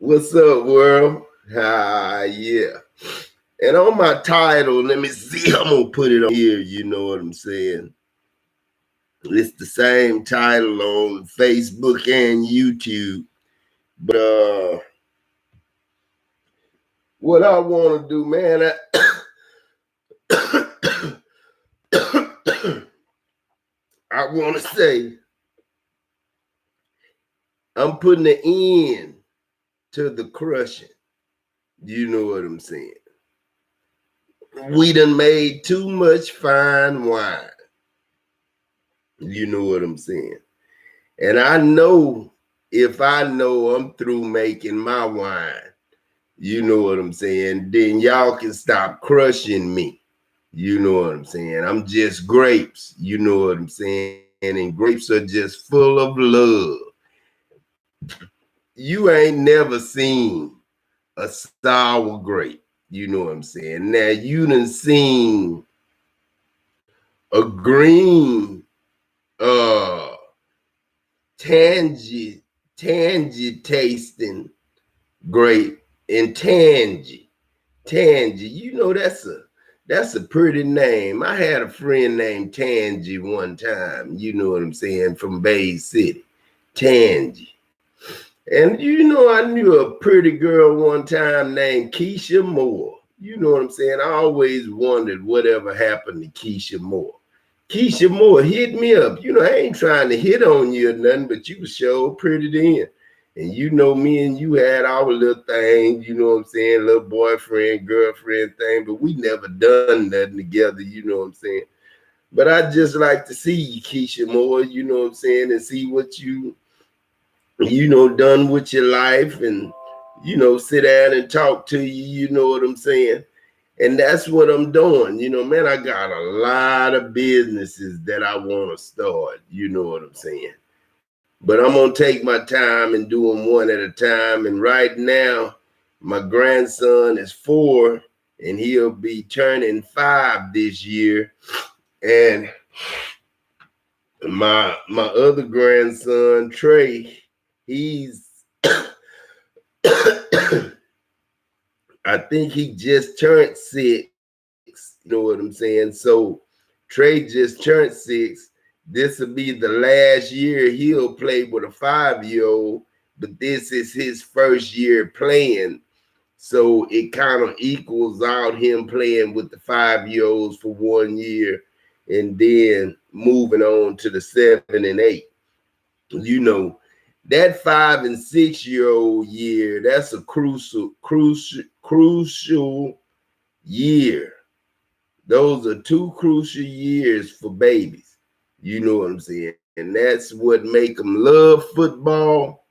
What's up, world? Yeah. And on my title, let me see. I'm gonna put it on here. You know what I'm saying? It's the same title on Facebook and YouTube. But what I want to do, man, I want to say I'm putting an end to the crushing. You know what I'm saying? We done made too much fine wine. You know what I'm saying? And I know if I know I'm through making my wine, you know what I'm saying, then y'all can stop crushing me. You know what I'm saying? I'm just grapes. You know what I'm saying? And grapes are just full of love. You ain't never seen a sour grape. You know what I'm saying? Now you done seen a green tangy tasting grape and Tangy. You know that's a pretty name. I had a friend named Tangy one time, you know what I'm saying, from Bay City. Tangy. And you know, I knew a pretty girl one time named Keisha Moore. You know what I'm saying? I always wondered whatever happened to Keisha Moore. Keisha Moore hit me up. You know, I ain't trying to hit on you or nothing, but you was so pretty then. And you know, me and you had our little thing, you know what I'm saying, little boyfriend, girlfriend thing, but we never done nothing together, you know what I'm saying. But I just like to see you, Keisha Moore, you know what I'm saying, and see what done with your life and, sit down and talk to you, you know what I'm saying. And that's what I'm doing. You know, man, I got a lot of businesses that I want to start. You know what I'm saying? But I'm going to take my time and do them one at a time. And right now, my grandson is 4 and he'll be turning 5 this year. And my other grandson, Trey, he's I think he just turned 6. You know what I'm saying? So Trey just turned 6. This will be the last year he'll play with a 5-year-old, but this is his first year playing. So it kind of equals out him playing with the 5-year-olds for 1 year and then moving on to the 7 and 8. You know, that 5 and 6-year-old year, that's a crucial year. Those are 2 crucial years for babies. You know what I'm saying? And that's what make them love football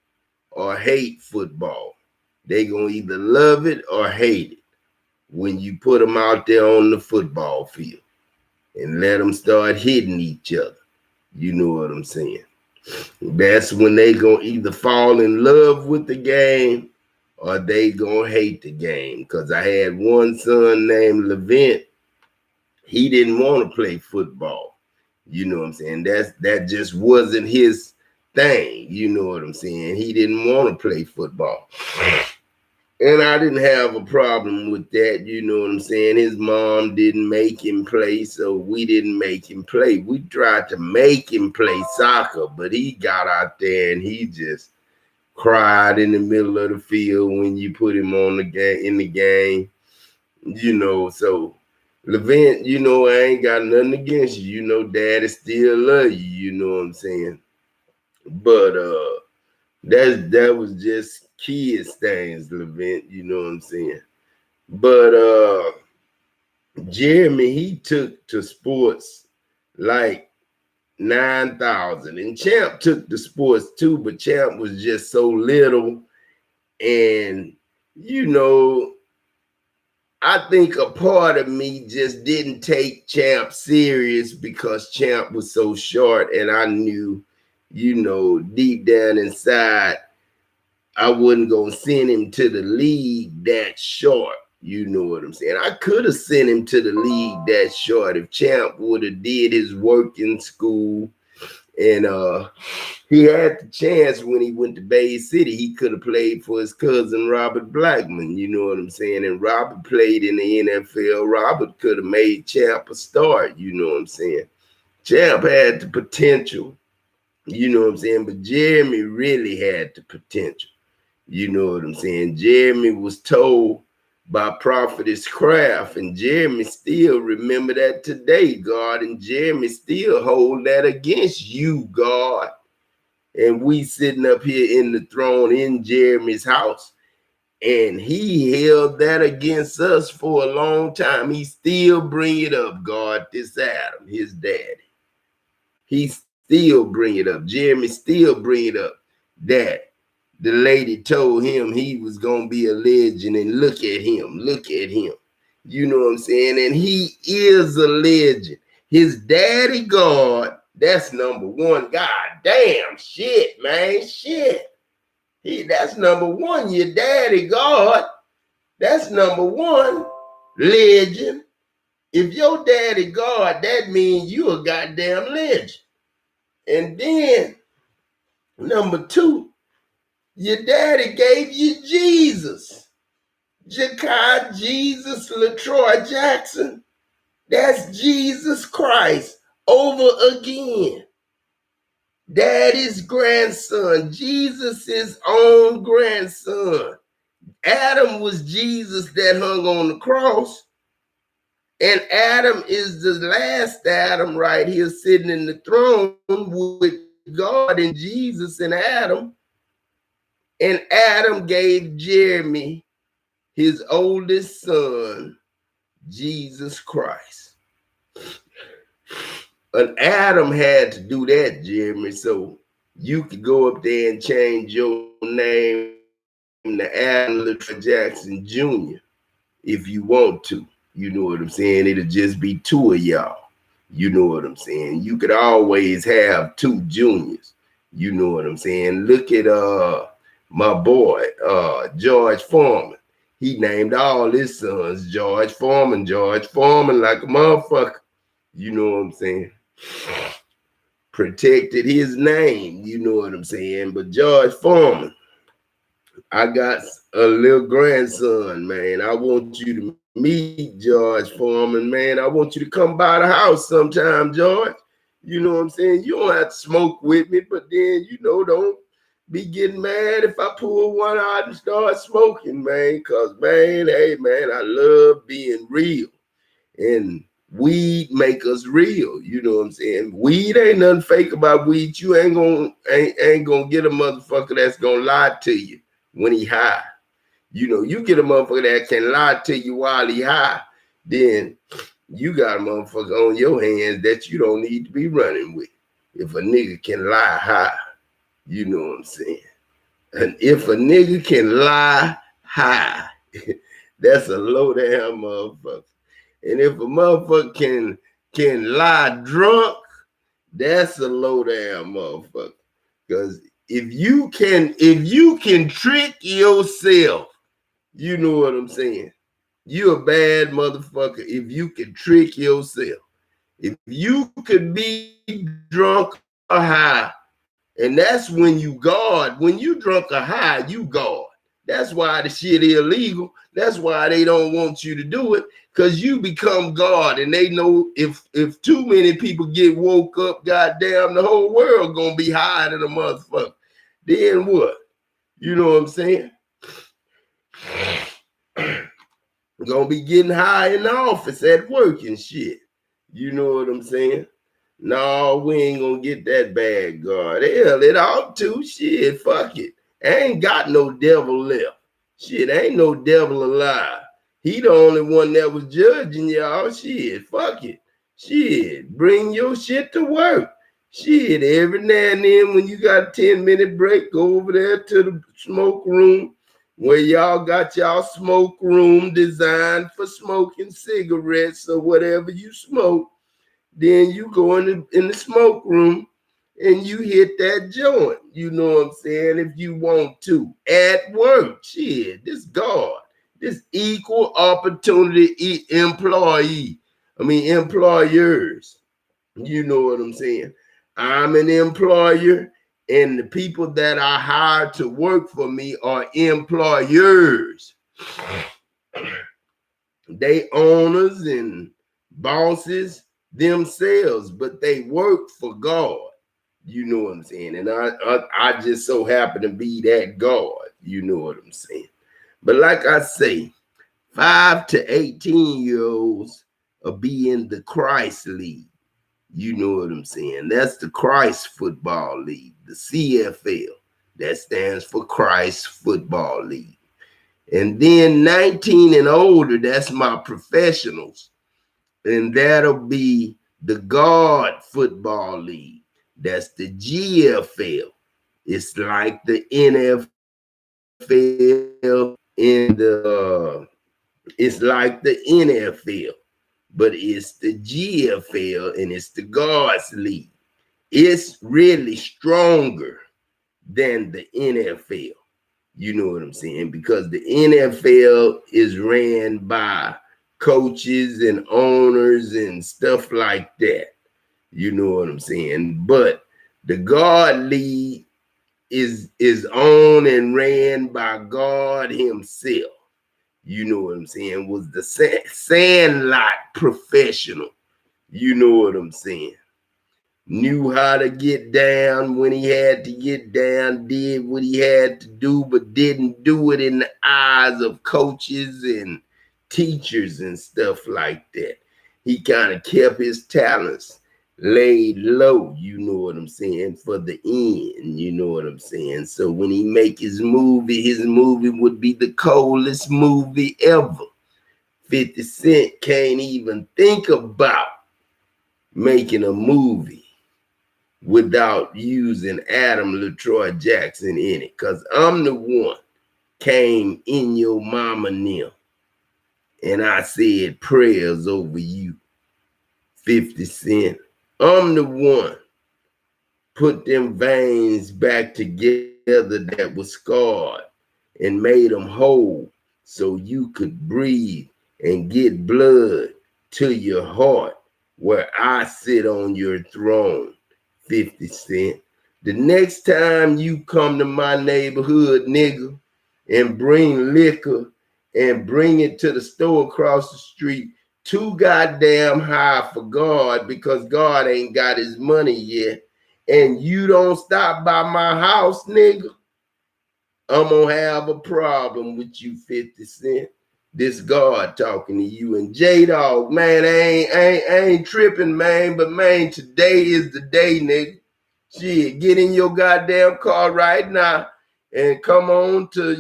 or hate football. They gonna either love it or hate it when you put them out there on the football field and let them start hitting each other. You know what I'm saying? That's when they gonna either fall in love with the game or they gonna hate the game. Cause I had one son named Levent. He didn't want to play football. You know what I'm saying? That just wasn't his thing. You know what I'm saying? He didn't want to play football. And I didn't have a problem with that. You know what I'm saying? His mom didn't make him play, so we didn't make him play. We tried to make him play soccer, but he got out there and he just cried in the middle of the field when you put him on the game in the game. You know, so Levent, you know, I ain't got nothing against you. You know, daddy still love you, you know what I'm saying? But that was just kids things, Levent, you know what I'm saying? But Jeremy, he took to sports like 9,000. And Champ took the sports too, but Champ was just so little. And, you know, I think a part of me just didn't take Champ serious because Champ was so short. And I knew, you know, deep down inside, I wasn't going to send him to the league that short. You know what I'm saying? I could have sent him to the league that short if Champ would have did his work in school And he had the chance when he went to Bay City. He could have played for his cousin Robert Blackman, you know what I'm saying? And Robert played in the NFL. Robert could have made Champ a start, you know what I'm saying? Champ had the potential, you know what I'm saying? But Jeremy really had the potential, you know what I'm saying? Jeremy was told by Prophetess Craft, and Jeremy still remember that today, God, and Jeremy still hold that against you, God. And we sitting up here in the throne in Jeremy's house, and he held that against us for a long time. He still bring it up, God, this Adam, his daddy. He still bring it up. Jeremy still bring it up that the lady told him he was going to be a legend, and look at him. You know what I'm saying? And he is a legend. His daddy, God, that's number one. God damn, shit, man, shit. That's number one. Your daddy, God, that's number one. Legend. If your daddy, God, that means you a goddamn legend. And then, number two, your daddy gave you Jesus. Ja'Kai Jesus LaTroy Jackson. That's Jesus Christ over again. Daddy's grandson, Jesus' own grandson. Adam was Jesus that hung on the cross. And Adam is the last Adam right here sitting in the throne with God and Jesus and Adam. And Adam gave Jeremy, his oldest son, Jesus Christ. And Adam had to do that, Jeremy, so you could go up there and change your name to Adam LaTroy Jackson Jr. if you want to. You know what I'm saying? It'll just be two of y'all. You know what I'm saying? You could always have two juniors. You know what I'm saying? Look at my boy, George Foreman. He named all his sons George Foreman like a motherfucker. You know what I'm saying? Protected his name, you know what I'm saying? But George Foreman, I got a little grandson, man. I want you to meet George Foreman, man. I want you to come by the house sometime, George. You know what I'm saying? You don't have to smoke with me, but then, you know, don't be getting mad if I pull one out and start smoking, man. Because, man, hey, man, I love being real. And weed make us real. You know what I'm saying? Weed ain't nothing fake about weed. You ain't gonna get a motherfucker that's gonna lie to you when he high. You know, you get a motherfucker that can lie to you while he high, then you got a motherfucker on your hands that you don't need to be running with. If a nigga can lie high, you know what I'm saying? And if a nigga can lie high, that's a low down motherfucker. And if a motherfucker can lie drunk, that's a low down motherfucker. Because if you can trick yourself, you know what I'm saying? You a bad motherfucker if you can trick yourself. If you could be drunk or high, and that's when you God. When you drunk or high, you God. That's why the shit illegal. That's why they don't want you to do it, because you become God, and they know if too many people get woke up, goddamn, the whole world gonna be higher than a motherfucker. Then what? You know what I'm saying? Gonna be getting high in the office at work and shit. You know what I'm saying? No, we ain't gonna get that bad, God. Hell, it ought to. Shit, fuck it. Ain't got no devil left. Shit, ain't no devil alive. He the only one that was judging y'all. Shit, fuck it. Shit, bring your shit to work. Shit, every now and then when you got a 10-minute break, go over there to the smoke room where y'all got y'all smoke room designed for smoking cigarettes or whatever you smoke. Then you go in the smoke room and you hit that joint. You know what I'm saying? If you want to. At work. Shit, this God. This equal opportunity employers. You know what I'm saying? I'm an employer, and the people that I hire to work for me are employers. They owners and bosses themselves, but they work for God. You know what I'm saying? And I just so happen to be that God. You know what I'm saying? But like I say, 5 to 18-year-olds will be in the Christ League. You know what I'm saying? That's the Christ Football League, the CFL. That stands for Christ Football League. And then 19 and older, that's my professionals. And that'll be the God Football League. That's the GFL. It's like the NFL it's like the NFL, but it's the GFL and it's the God's League. It's really stronger than the NFL. You know what I'm saying? Because the NFL is ran by coaches and owners and stuff like that. You know what I'm saying? But the God League is owned and ran by God himself. You know what I'm saying? Was the Sandlot professional. You know what I'm saying? Knew how to get down when he had to get down, did what he had to do, but didn't do it in the eyes of coaches and teachers and stuff like that. He kind of kept his talents laid low, you know what I'm saying, for the end, you know what I'm saying? So when he make his movie would be the coldest movie ever. 50 Cent can't even think about making a movie without using Adam LaTroy Jackson in it, because I'm the one came in your mama name and I said prayers over you, 50 Cent. I'm the one put them veins back together that was scarred and made them whole so you could breathe and get blood to your heart where I sit on your throne, 50 Cent. The next time you come to my neighborhood, nigga, and bring liquor and bring it to the store across the street too goddamn high for God because God ain't got his money yet, and you don't stop by my house, nigga, I'm gonna have a problem with you, 50 Cent. This God talking to you. And J-Dog, man, I ain't tripping, man, but man, today is the day, nigga. Shit, get in your goddamn car right now and come on to,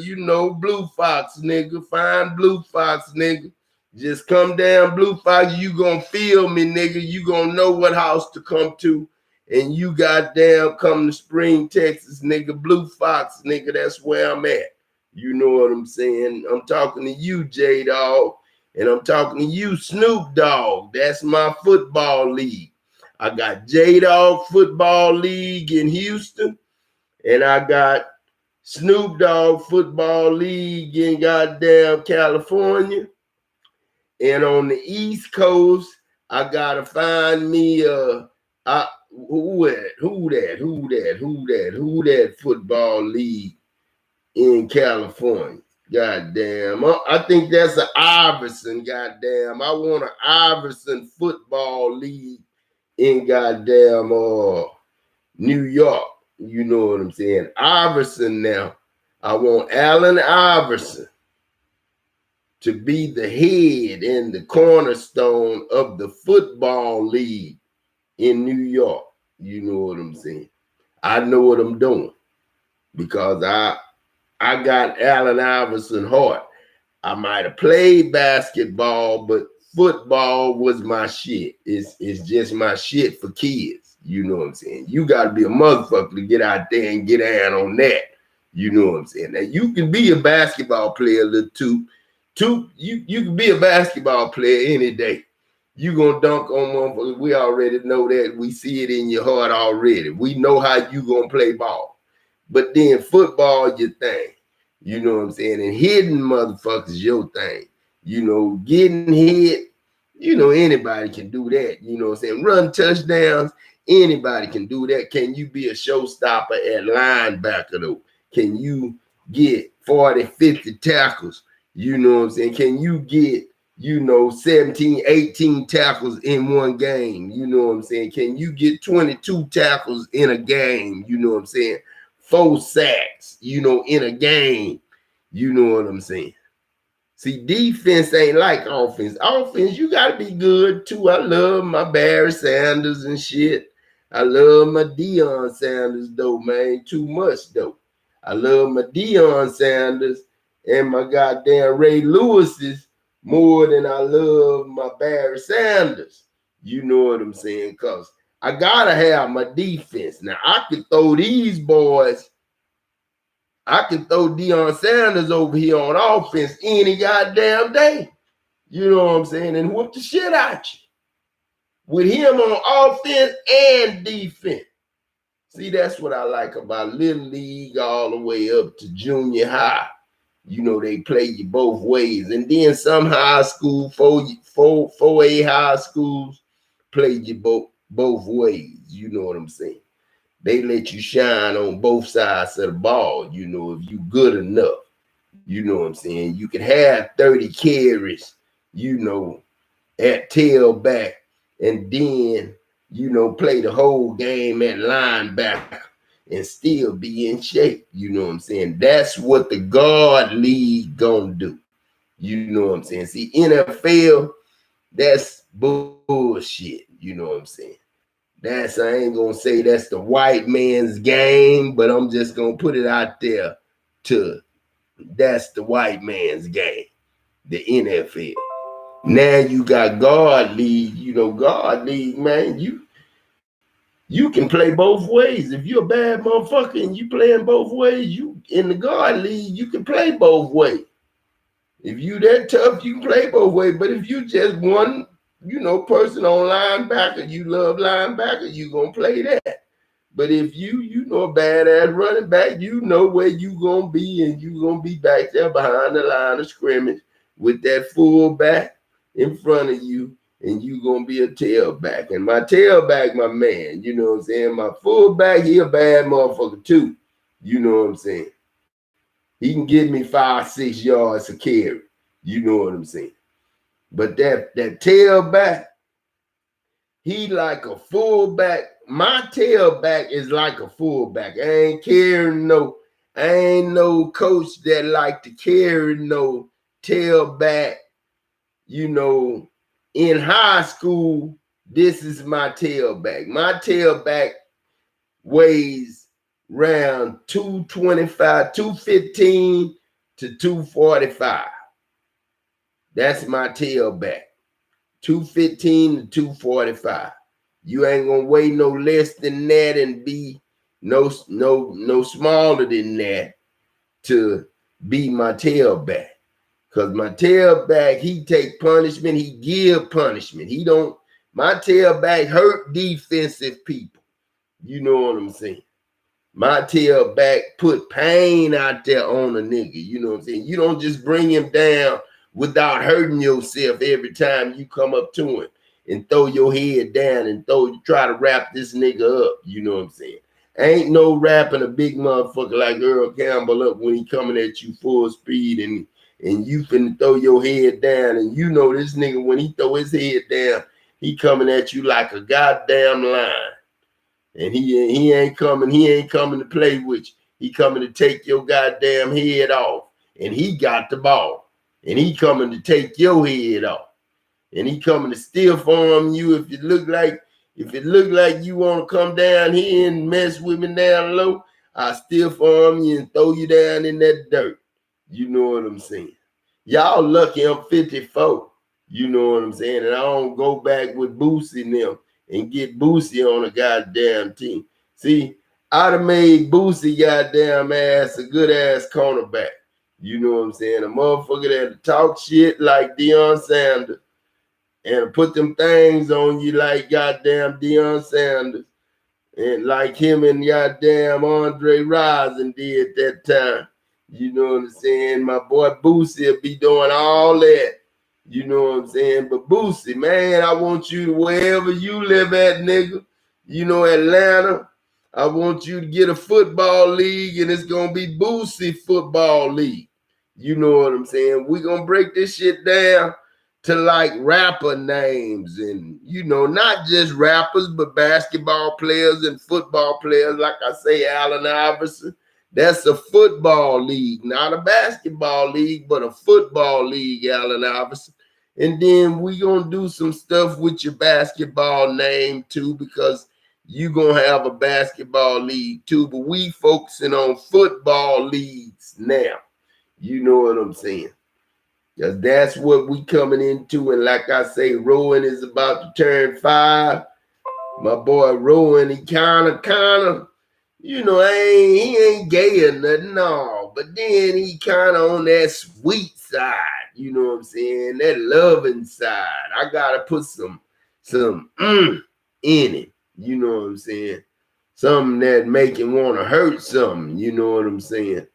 Blue Fox, nigga. Find Blue Fox, nigga. Just come down Blue Fox. You gonna feel me, nigga. You gonna know what house to come to. And you goddamn come to Spring, Texas, nigga. Blue Fox, nigga. That's where I'm at. You know what I'm saying? I'm talking to you, J-Dog. And I'm talking to you, Snoop Dogg. That's my football league. I got J-Dog Football League in Houston, and I got Snoop Dogg Football League in goddamn California. And on the East Coast, I gotta find me who that football league in California. Goddamn. I think that's an Iverson, goddamn. I want an Iverson football league in goddamn New York. You know what I'm saying? Iverson now. I want Allen Iverson to be the head and the cornerstone of the football league in New York. You know what I'm saying? I know what I'm doing because I got Allen Iverson heart. I might have played basketball, but football was my shit. It's just my shit for kids. You know what I'm saying? You got to be a motherfucker to get out there and get down on that. You know what I'm saying? Now, you can be a basketball player, little too. You can be a basketball player any day. You gonna dunk on motherfuckers. We already know that. We see it in your heart already. We know how you gonna play ball. But then football, your thing. You know what I'm saying? And hitting motherfuckers, your thing. You know, getting hit, anybody can do that. You know what I'm saying? Run touchdowns. Anybody can do that. Can you be a showstopper at linebacker though? Can you get 40, 50 tackles? You know what I'm saying? Can you get, 17, 18 tackles in one game? You know what I'm saying? Can you get 22 tackles in a game? You know what I'm saying? 4 sacks, in a game. You know what I'm saying? See, defense ain't like offense. Offense, you got to be good too. I love my Barry Sanders and shit. I love my Deion Sanders, though, man. Too much, though. I love my Deion Sanders and my goddamn Ray Lewis's more than I love my Barry Sanders. You know what I'm saying? Because I got to have my defense. Now, I could throw these boys. I can throw Deion Sanders over here on offense any goddamn day. You know what I'm saying? And whoop the shit out you. With him on offense and defense. See, that's what I like about Little League all the way up to junior high. They play you both ways. And then some high school, 4A high schools play you both ways. You know what I'm saying? They let you shine on both sides of the ball, if you good enough. You know what I'm saying? You can have 30 carries, at tailback, and then, play the whole game at linebacker and still be in shape. You know what I'm saying? That's what the guard league gonna do. You know what I'm saying? See, NFL, that's bullshit. You know what I'm saying? I ain't gonna say that's the white man's game, but I'm just gonna put it out there that's the white man's game, the NFL. Now you got guard league, guard league, man, you can play both ways. If you're a bad motherfucker and you playing both ways, you in the guard league, you can play both ways. If you that tough, you can play both ways. But if you just one, person on linebacker, you love linebacker, you gonna play that. But if you a badass running back, you know where you gonna be, and you gonna be back there behind the line of scrimmage with that fullback in front of you, and you gonna be a tailback. And my tailback, my man, you know what I'm saying? My fullback, he a bad motherfucker too. You know what I'm saying? He can give me 5-6 yards a carry. You know what I'm saying? But that tailback, he like a fullback. My tailback is like a fullback. I ain't no coach that like to carry no tailback. In high school, this is my tailback. My tailback weighs around 225, 215 to 245. That's my tailback. 215 to 245. You ain't gonna weigh no less than that and be no smaller than that to be my tailback. Cause my tailback, he take punishment, he give punishment. My tailback hurt defensive people. You know what I'm saying? My tailback put pain out there on a nigga. You know what I'm saying? You don't just bring him down without hurting yourself every time you come up to him and throw your head down and try to wrap this nigga up. You know what I'm saying? Ain't no wrapping a big motherfucker like Earl Campbell up when he coming at you full speed and you finna throw your head down. And this nigga, when he throw his head down, he coming at you like a goddamn lion. And he ain't coming to play with you. He coming to take your goddamn head off. And he got the ball. And he coming to take your head off. And he coming to stiff arm you if it look like you want to come down here and mess with me down low. I stiff arm you and throw you down in that dirt. You know what I'm saying? Y'all lucky I'm 54. You know what I'm saying? And I don't go back with Boosie and them and get Boosie on a goddamn team. See, I'd have made Boosie goddamn ass a good ass cornerback. You know what I'm saying? A motherfucker that talk shit like Deion Sanders and put them things on you like goddamn Deion Sanders and like him and goddamn Andre Rison did that time. You know what I'm saying? My boy Boosie will be doing all that. You know what I'm saying? But Boosie, man, I want you to wherever you live at, nigga. Atlanta, I want you to get a football league, and it's going to be Boosie Football League. You know what I'm saying? We're going to break this shit down to like rapper names and, not just rappers, but basketball players and football players. Like I say, Allen Iverson. That's a football league, not a basketball league, but a football league, Allen Iverson. And then we going to do some stuff with your basketball name too, because you going to have a basketball league too. But we focusing on football leagues now. You know what I'm saying? Because that's what we coming into. And like I say, Rowan is about to turn 5. My boy Rowan, he kind of, he ain't gay or nothing, no. But then he kind of on that sweet side, you know what I'm saying? That loving side. I got to put some in it, you know what I'm saying? Something that make him want to hurt something, you know what I'm saying?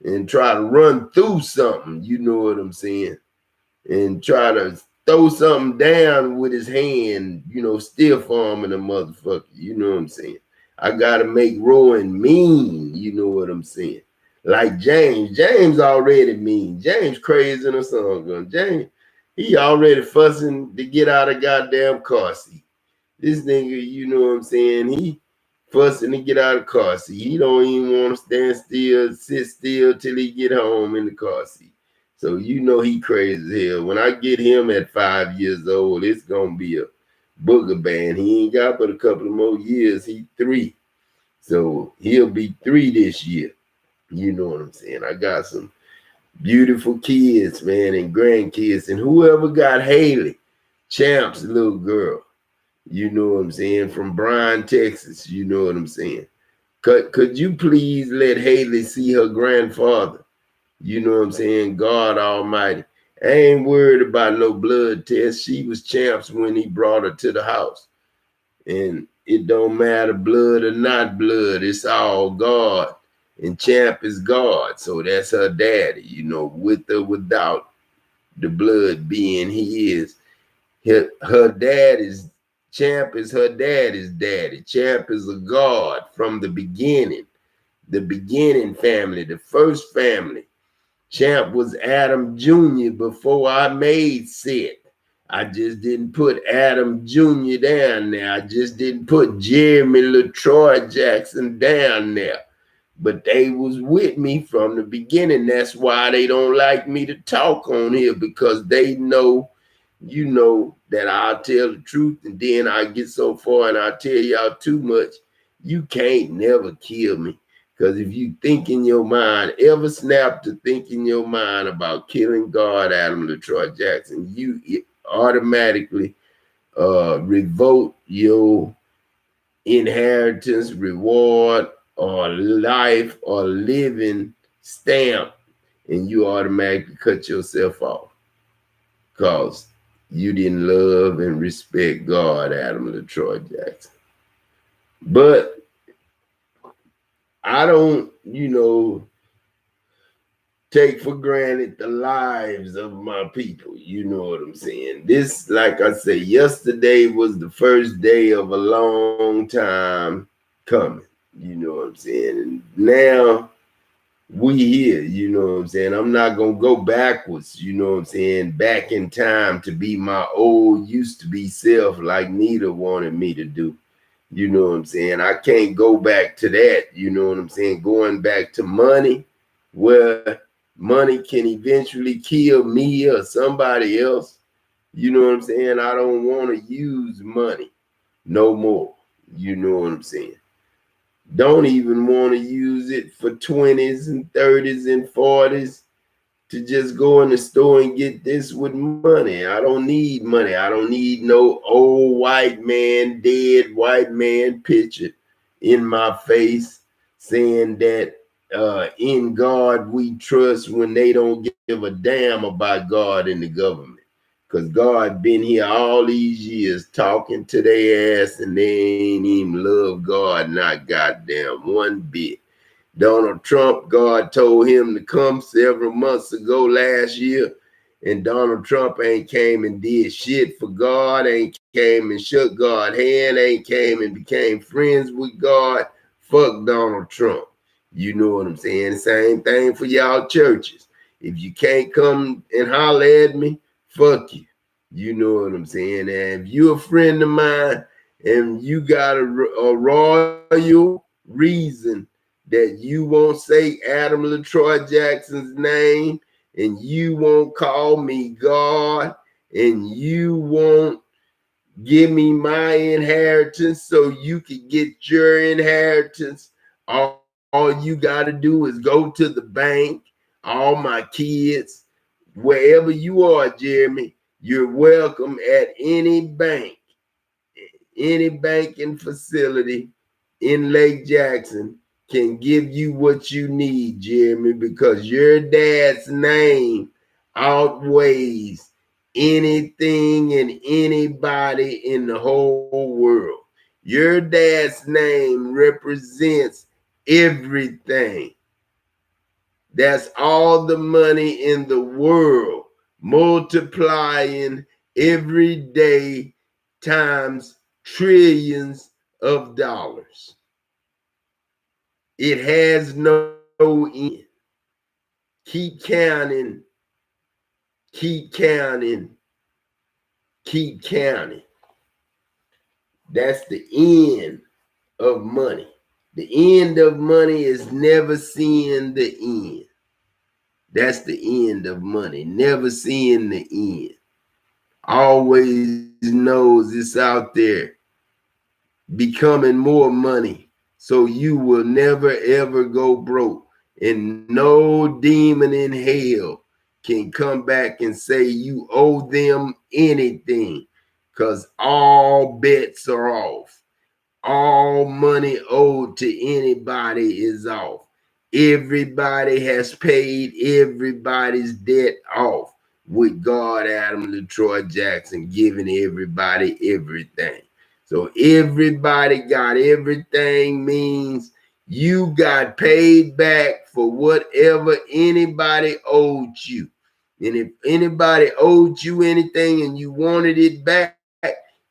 And try to run through something, you know what I'm saying? And try to throw something down with his hand, stiff arming a motherfucker, you know what I'm saying? I got to make Rowan mean, you know what I'm saying? Like James. James already mean. James crazy in a song gun. James, he already fussing to get out of goddamn car seat. This nigga, you know what I'm saying? He fussing to get out of the car seat. He don't even want to stand still, sit still till he get home in the car seat. So he crazy as hell. When I get him at 5 years old, it's gonna be a booger band. He ain't got but a couple of more years. He 3. So he'll be 3 this year. You know what I'm saying? I got some beautiful kids, man, and grandkids. And whoever got Haley, Champ's little girl, you know what I'm saying, from Bryan, Texas, you know what I'm saying? Could you please let Haley see her grandfather? You know what I'm saying? God Almighty. I ain't worried about no blood test. She was Champ's when he brought her to the house. And it don't matter blood or not blood. It's all God. And Champ is God. So that's her daddy, with or without the blood being he is. Her dad is, Champ is her daddy's daddy. Champ is a God from the beginning family, the first family. Champ was Adam Jr. before I made Seth. I just didn't put Adam Jr. down there. I just didn't put Jeremy LaTroy Jackson down there. But they was with me from the beginning. That's why they don't like me to talk on here, because they know, that I'll tell the truth, and then I get so far and I tell y'all too much. You can't never kill me. Because if you think in your mind, ever snap to think in your mind about killing God, Adam LaTroy Jackson, you automatically revoke your inheritance, reward, or life, or living stamp, and you automatically cut yourself off. Because you didn't love and respect God, Adam LaTroy Jackson. But I don't, take for granted the lives of my people. You know what I'm saying? This, like I say, yesterday was the first day of a long time coming. You know what I'm saying? And now we here, you know what I'm saying? I'm not going to go backwards, you know what I'm saying? Back in time to be my old used to be self like Nita wanted me to do. You know what I'm saying? I can't go back to that. You know what I'm saying? Going back to money, where money can eventually kill me or somebody else. You know what I'm saying? I don't want to use money no more. You know what I'm saying? Don't even want to use it for 20s and 30s and 40s to just go in the store and get this with money. I don't need money. I don't need no old white man, dead white man picture in my face saying that in God we trust, when they don't give a damn about God and the government. Because God been here all these years talking to their ass, and they ain't even love God, not goddamn one bit. Donald Trump, God told him to come several months ago last year, and Donald Trump ain't came and did shit for God, ain't came and shook God's hand, ain't came and became friends with God, fuck Donald Trump. You know what I'm saying? Same thing for y'all churches. If you can't come and holler at me, fuck you. You know what I'm saying? And if you're a friend of mine and you got a royal reason that you won't say Adam LaTroy Jackson's name, and you won't call me God, and you won't give me my inheritance so you can get your inheritance, all you got to do is go to the bank. All my kids, wherever you are, Jeremy, you're welcome at any banking facility in Lake Jackson can give you what you need, Jeremy, because your dad's name outweighs anything and anybody in the whole world. Your dad's name represents everything. That's all the money in the world, multiplying every day times trillions of dollars. It has no end. Keep counting, keep counting, keep counting. That's the end of money. The end of money is never seeing the end. That's the end of money, never seeing the end. Always knows it's out there becoming more money, so you will never ever go broke, and no demon in hell can come back and say you owe them anything, because all bets are off. All money owed to anybody is off. Everybody has paid everybody's debt off with God, Adam LaTroy Jackson giving everybody everything. So everybody got everything means you got paid back for whatever anybody owed you. And if anybody owed you anything and you wanted it back,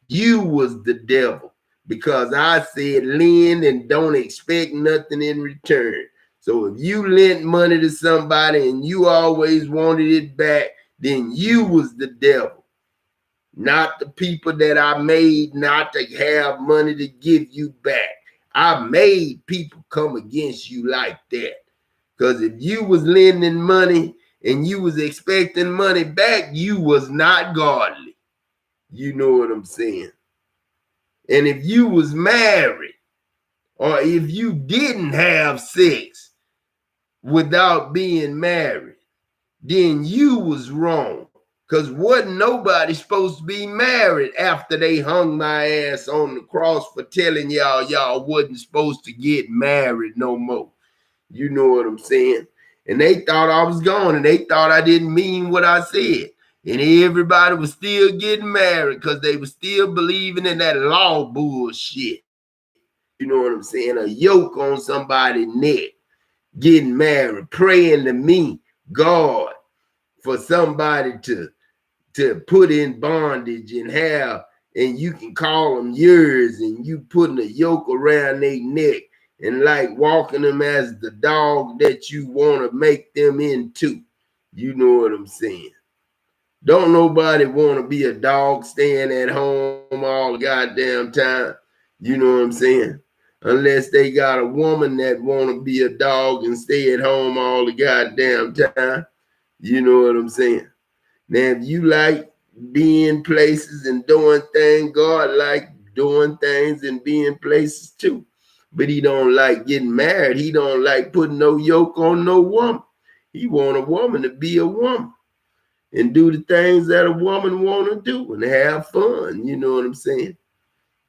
you was the devil. Because I said lend and don't expect nothing in return. So if you lent money to somebody and you always wanted it back, then you was the devil, not the people that I made not to have money to give you back. I made people come against you like that. Because if you was lending money and you was expecting money back, you was not godly. You know what I'm saying? And if you was married, or if you didn't have sex without being married, then you was wrong. Because wasn't nobody supposed to be married after they hung my ass on the cross for telling y'all wasn't supposed to get married no more. You know what I'm saying? And they thought I was gone, and they thought I didn't mean what I said. And everybody was still getting married because they were still believing in that law bullshit. You know what I'm saying? A yoke on somebody's neck, getting married, praying to me, God, for somebody to put in bondage and have, and you can call them yours, and you putting a yoke around their neck and like walking them as the dog that you want to make them into. You know what I'm saying? Don't nobody want to be a dog staying at home all the goddamn time. You know what I'm saying? Unless they got a woman that want to be a dog and stay at home all the goddamn time. You know what I'm saying? Now, if you like being places and doing things, God like doing things and being places too. But he don't like getting married. He don't like putting no yoke on no woman. He want a woman to be a woman and do the things that a woman want to do and have fun. You know what I'm saying?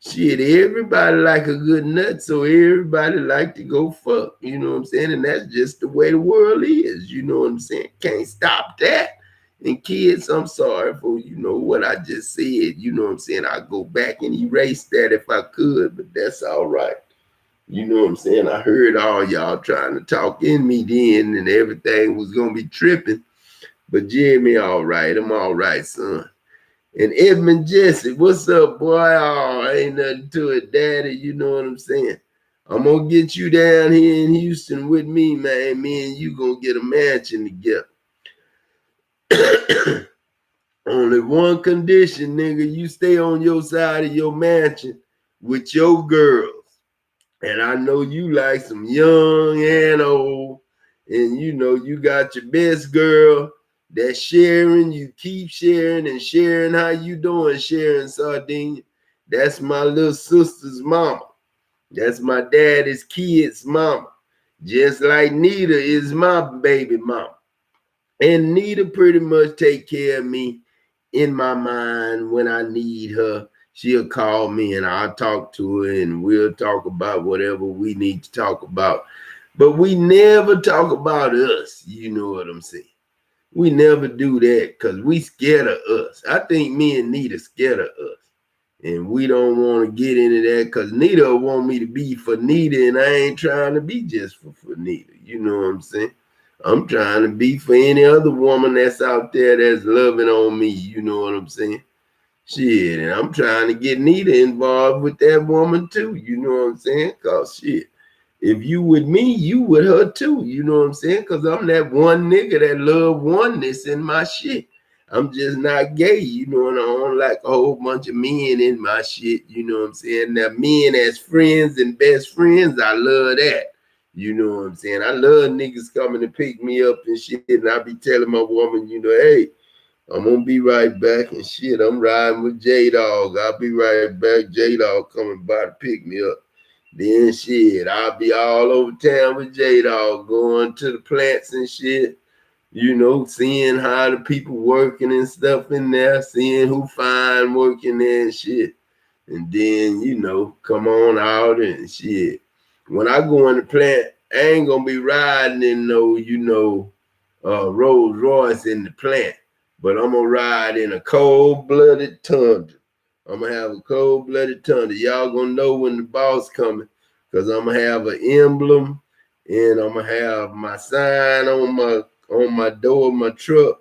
Shit, everybody like a good nut, so everybody like to go fuck. You know what I'm saying? And that's just the way the world is. You know what I'm saying? Can't stop that. And kids, I'm sorry for, what I just said. You know what I'm saying? I'd go back and erase that if I could, but that's all right. You know what I'm saying? I heard all y'all trying to talk in me then and everything was going to be tripping. But Jimmy, all right. I'm all right, son. And Edmund Jesse, what's up, boy? Oh, ain't nothing to it, daddy. You know what I'm saying? I'm gonna get you down here in Houston with me, man. Me and you gonna get a mansion together. Only one condition, nigga. You stay on your side of your mansion with your girls. And I know you like some young and old. And you know you got your best girl that's sharing. You keep sharing and sharing. How you doing, Sharon Sardine? That's my little sister's mama. That's my daddy's kid's mama. Just like Nita is my baby mama. And Nita pretty much take care of me in my mind when I need her. She'll call me and I'll talk to her and we'll talk about whatever we need to talk about. But we never talk about us. You know what I'm saying? We never do that because we scared of us. I think me and Nita scared of us. And we don't want to get into that because Nita want me to be for Nita and I ain't trying to be just for Nita. You know what I'm saying? I'm trying to be for any other woman that's out there that's loving on me. You know what I'm saying? Shit, and I'm trying to get Nita involved with that woman too. You know what I'm saying? Cause shit, if you with me, you with her too. You know what I'm saying? Cause I'm that one nigga that love oneness in my shit. I'm just not gay, you know, and I don't like a whole bunch of men in my shit. You know what I'm saying? Now, men as friends and best friends, I love that. You know what I'm saying? I love niggas coming to pick me up and shit, and I be telling my woman, you know, hey, I'm gonna be right back and shit. I'm riding with J Dog. I'll be right back. J Dog coming by to pick me up. Then shit, I'll be all over town with J Dog, going to the plants and shit. You know, seeing how the people working and stuff in there, seeing who fine working there and shit. And then, you know, come on out and shit. When I go in the plant, I ain't gonna be riding in no, you know, Rolls Royce in the plant, but I'm gonna ride in a cold-blooded Tundra. I'm gonna have a cold-blooded Tundra. Y'all gonna know when the boss coming, cause I'm gonna have an emblem, and I'm gonna have my sign on my door of my truck.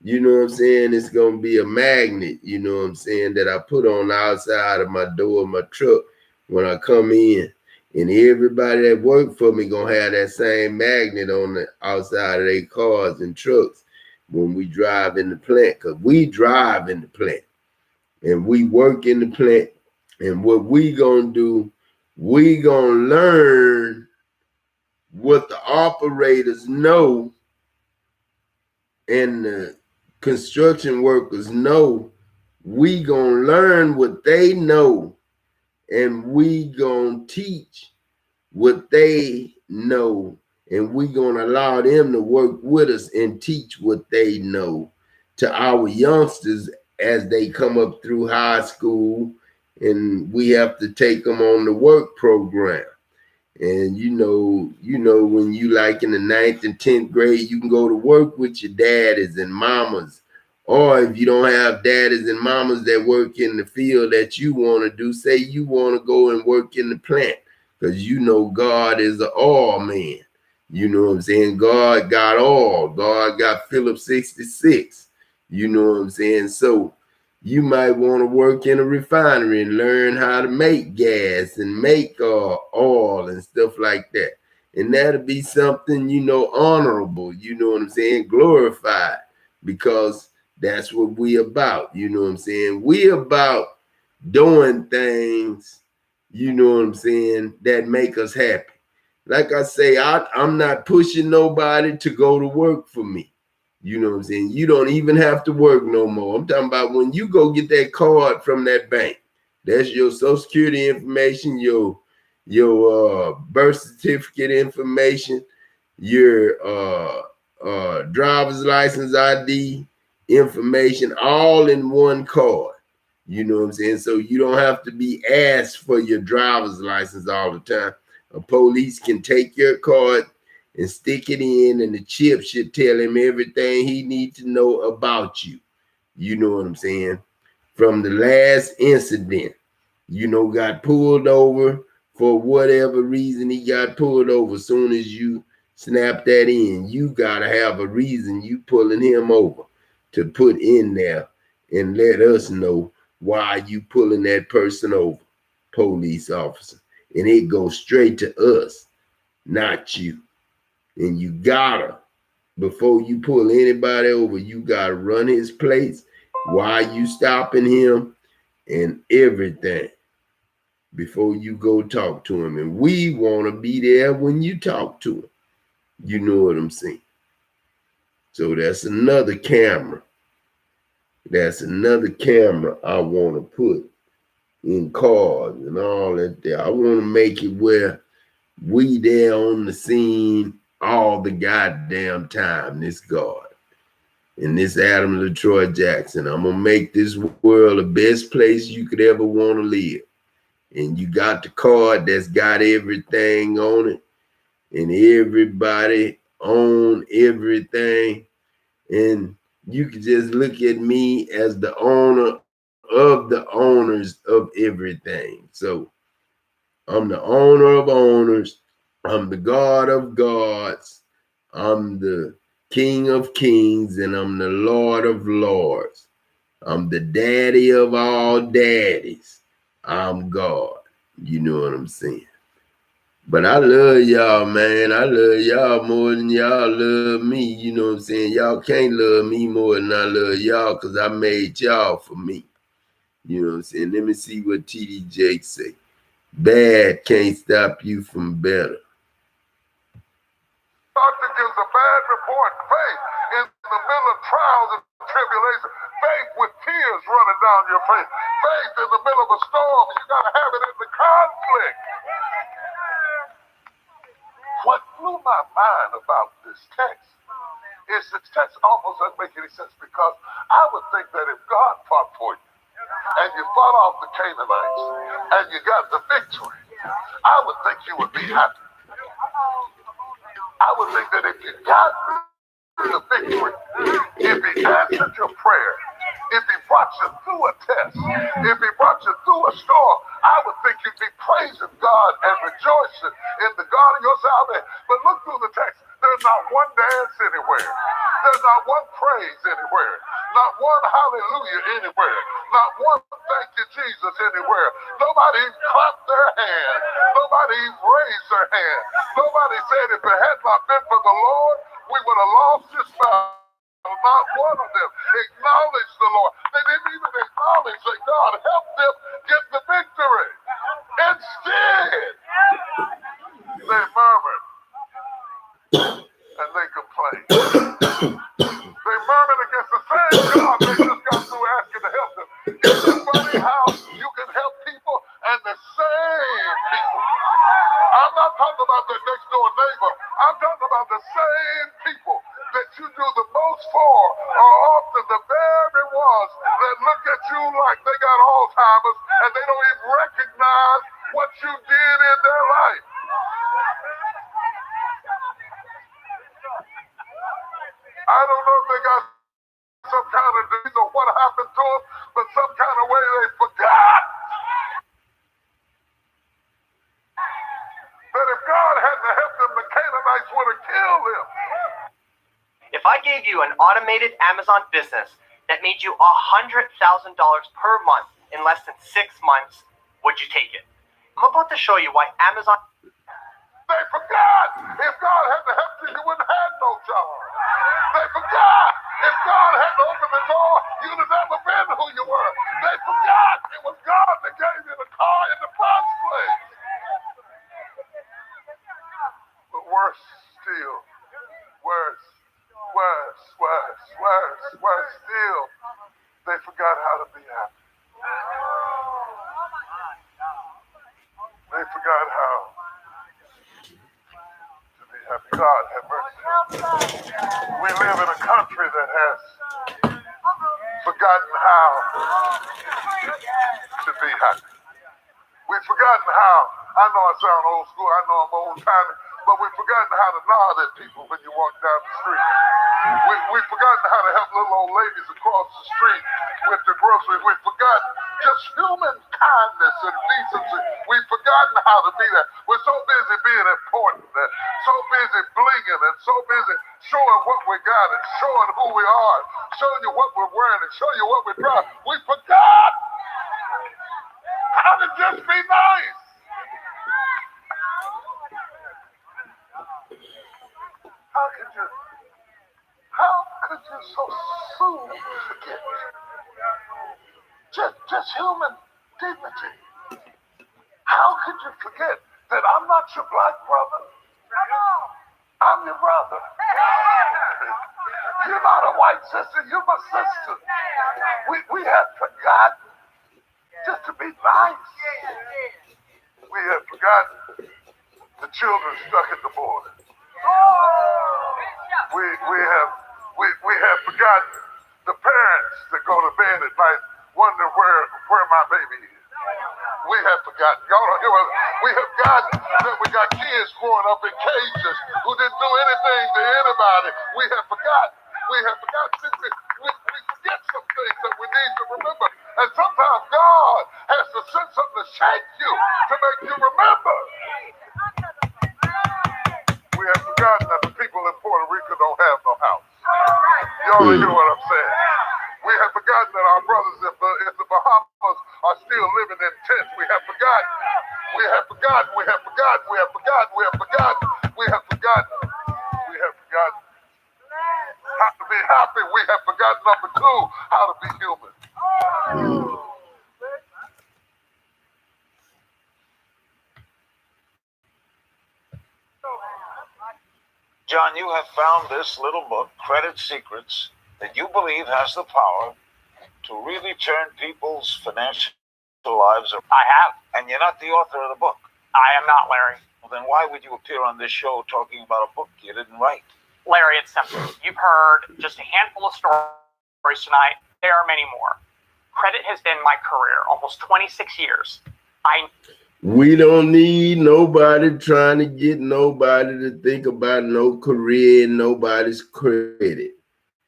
You know what I'm saying? It's gonna be a magnet. You know what I'm saying, that I put on the outside of my door of my truck when I come in. And everybody that work for me gonna have that same magnet on the outside of their cars and trucks when we drive in the plant. Cause we drive in the plant and we work in the plant. And what we gonna do, we gonna learn what the operators know and the construction workers know. We gonna learn what they know and we gonna teach what they know, and we're going to allow them to work with us and teach what they know to our youngsters as they come up through high school, and we have to take them on the work program. And you know, when you like in the 9th and 10th grade, you can go to work with your daddies and mamas. Or if you don't have daddies and mamas that work in the field that you want to do, say you want to go and work in the plant, because you know God is an all man. You know what I'm saying? God got all. God got Philip 66. You know what I'm saying? So you might want to work in a refinery and learn how to make gas and make oil and stuff like that. And that'll be something, you know, honorable, you know what I'm saying, glorified, because that's what we about, you know what I'm saying? We about doing things, you know what I'm saying, that make us happy. Like I say, I'm not pushing nobody to go to work for me. You know what I'm saying? You don't even have to work no more. I'm talking about when you go get that card from that bank. That's your Social Security information, your birth certificate information, your driver's license ID information, all in one card. You know what I'm saying? So you don't have to be asked for your driver's license all the time. A police can take your card and stick it in, and the chip should tell him everything he needs to know about you. You know what I'm saying? From the last incident, you know, got pulled over for whatever reason he got pulled over. Soon as you snap that in. You got to have a reason you pulling him over to put in there and let us know why you pulling that person over, police officer. And it goes straight to us, not you. And you gotta, before you pull anybody over, you gotta run his plates, why you stopping him, and everything before you go talk to him. And we want to be there when you talk to him. You know what I'm saying? So that's another camera. That's another camera I want to put in cars and all that there. I want to make it where we there on the scene all the goddamn time, this guard. And this Adam LaTroy Jackson. I'm going to make this world the best place you could ever want to live. And you got the card that's got everything on it. And everybody own everything. And you can just look at me as the owner of the owners of everything. So I'm the owner of owners. I'm the God of gods. I'm the King of kings, and I'm the Lord of lords. I'm the daddy of all daddies. I'm God. You know what I'm saying? But I love y'all, man. I love y'all more than y'all love me. You know what I'm saying? Y'all can't love me more than I love y'all because I made y'all for me. You know what I'm saying? Let me see what TD Jake say. Bad can't stop you from better. Doctor gives a bad report. Faith in the middle of trials and tribulation. Faith with tears running down your face. Faith in the middle of a storm. You got to have it in the conflict. What blew my mind about this text is this text almost doesn't make any sense, because I would think that if God fought for you and you fought off the Canaanites and you got the victory, I would think you would be happy. I would think that if you got the victory, if he answered your prayer, if he brought you through a test, if he brought you through a storm, I would think you'd be praising God and rejoicing in the God of your salvation. But look through the text. There's not one dance anywhere. There's not one praise anywhere. Not one hallelujah anywhere. Not one thank you, Jesus, anywhere. Nobody even clapped their hand. Nobody even raised their hand. Nobody said if it had not been for the Lord, we would have lost this battle. Not one of them acknowledged the Lord. They didn't even acknowledge that God helped them get the victory. Instead, they murmured and they complained. They murmured against the same God they just got through asking to help them. Isn't it funny how you can help people and the same people? I'm not talking about the next door neighbor. I'm talking about the same people that you do the most for are often the very ones that look at you like they got Alzheimer's and they don't even recognize what you did in their life. I don't know if they got some kind of disease or what happened to them, but some kind of way they forgot that if God hadn't helped them, the Canaanites would have killed them. If I gave you an automated Amazon business that made you $100,000 per month in less than 6 months, would you take it? I'm about to show you why Amazon... They forgot. If God hadn't helped you, you wouldn't have no job. They forgot. If God hadn't opened the door, you'd have never been who you were. They forgot. It was God that gave you the car in the first place. But worse still, worse still, they forgot how to be happy. They forgot how to be happy. God have mercy. We live in a country that has forgotten how to be happy. We've forgotten how, I know I sound old school, I know I'm old timey, but we've forgotten how to nod at people when you walk down the street. We've forgotten how to help little old ladies across the street with the groceries. We've forgotten just human kindness and decency. We've forgotten how to be that. We're so busy being important, so busy blinging and so busy showing what we got and showing who we are, showing you what we're wearing and showing you what we drive, we forgot how to just be nice. How could you so soon forget just human dignity? How could you forget that I'm not your black brother? I'm your brother. You're not a white sister, you're my sister. We have forgotten just to be nice. We have forgotten the children stuck at the border. We have forgotten the parents that go to bed at night wonder where my baby is. We have forgotten. Y'all don't hear what we have forgotten that we got kids growing up in cages who didn't do anything to anybody. We have forgotten. We have forgotten. We forget some things that we need to remember. And sometimes God has to send something to shake you to make you remember. We have forgotten that the people in Puerto Rico don't have no house. Y'all don't hear what I'm saying. We have forgotten that our brothers in the Bahamas are still living in tents. We have forgotten. We have forgotten. We have forgotten. We have forgotten. We have forgotten. We have forgotten. We have forgotten how to be happy. We have forgotten, number two, how to be human. John, you have found this little book, Credit Secrets, that you believe has the power to really turn people's financial lives around. I have. And you're not the author of the book. I am not, Larry. Well, then why would you appear on this show talking about a book you didn't write? Larry, it's simple. You've heard just a handful of stories tonight. There are many more. Credit has been my career, almost 26 years. We don't need nobody trying to get nobody to think about no career and nobody's credit.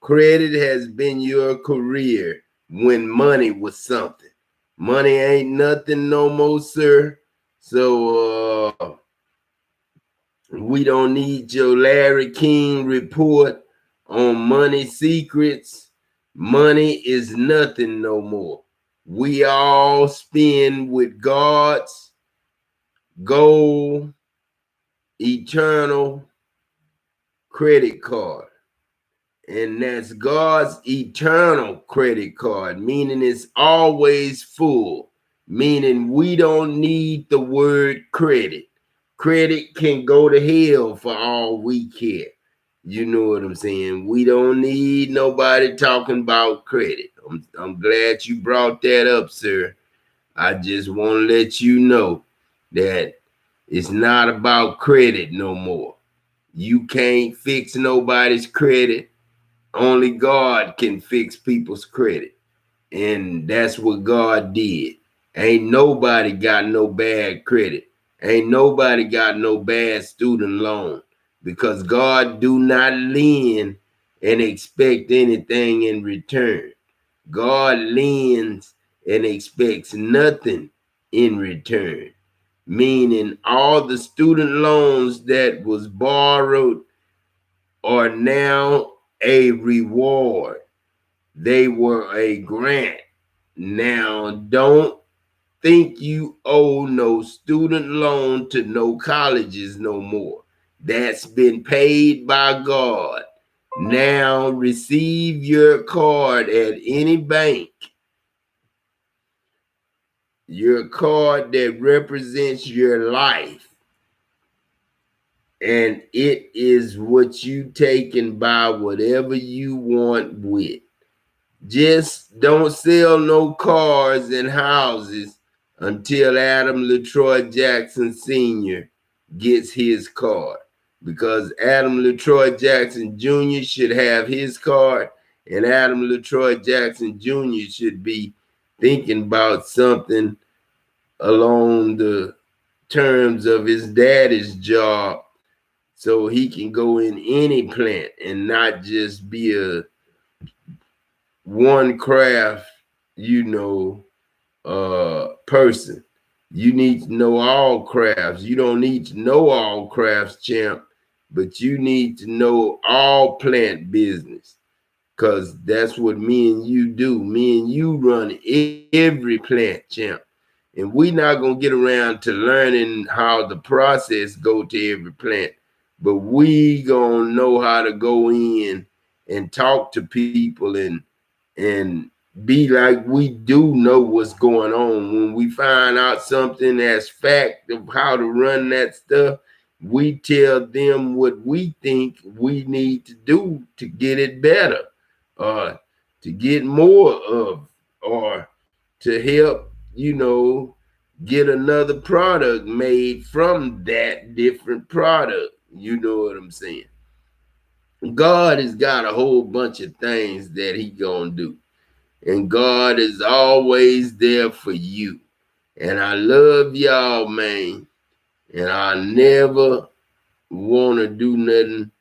Credit has been your career when money was something. Money ain't nothing no more, sir. So we don't need your Larry King report on money secrets. Money is nothing no more. We all spend with God's gold, eternal credit card. And that's God's eternal credit card, meaning it's always full, meaning we don't need the word credit. Credit can go to hell for all we care. You know what I'm saying? We don't need nobody talking about credit. I'm glad you brought that up, sir. I just want to let you know that it's not about credit no more. You can't fix nobody's credit. Only God can fix people's credit. And that's what God did. Ain't nobody got no bad credit. Ain't nobody got no bad student loan. Because God do not lend and expect anything in return. God lends and expects nothing in return. Meaning all the student loans that was borrowed are now a reward. They were a grant. Now, don't think you owe no student loan to no colleges no more. That's been paid by God. Now receive your card at any bank. Your card that represents your life. And it is what you take and buy whatever you want with. Just don't sell no cars and houses until Adam LaTroy Jackson Sr. gets his card. Because Adam LaTroy Jackson Jr. should have his card, and Adam LaTroy Jackson Jr. should be thinking about something along the terms of his daddy's job, so he can go in any plant and not just be a one craft, person. You need to know all crafts. You don't need to know all crafts, champ. but you need to know all plant business, because that's what me and you do. Me and you run every plant, champ. And we not going to get around to learning how the process go to every plant, but we going to know how to go in and talk to people and be like we do know what's going on. When we find out something as fact of how to run that stuff, we tell them what we think we need to do to get it better, or to get more of, or to help, get another product made from that different product. You know what I'm saying? God has got a whole bunch of things that he gonna do. And God is always there for you. And I love y'all, man. And I never want to do nothing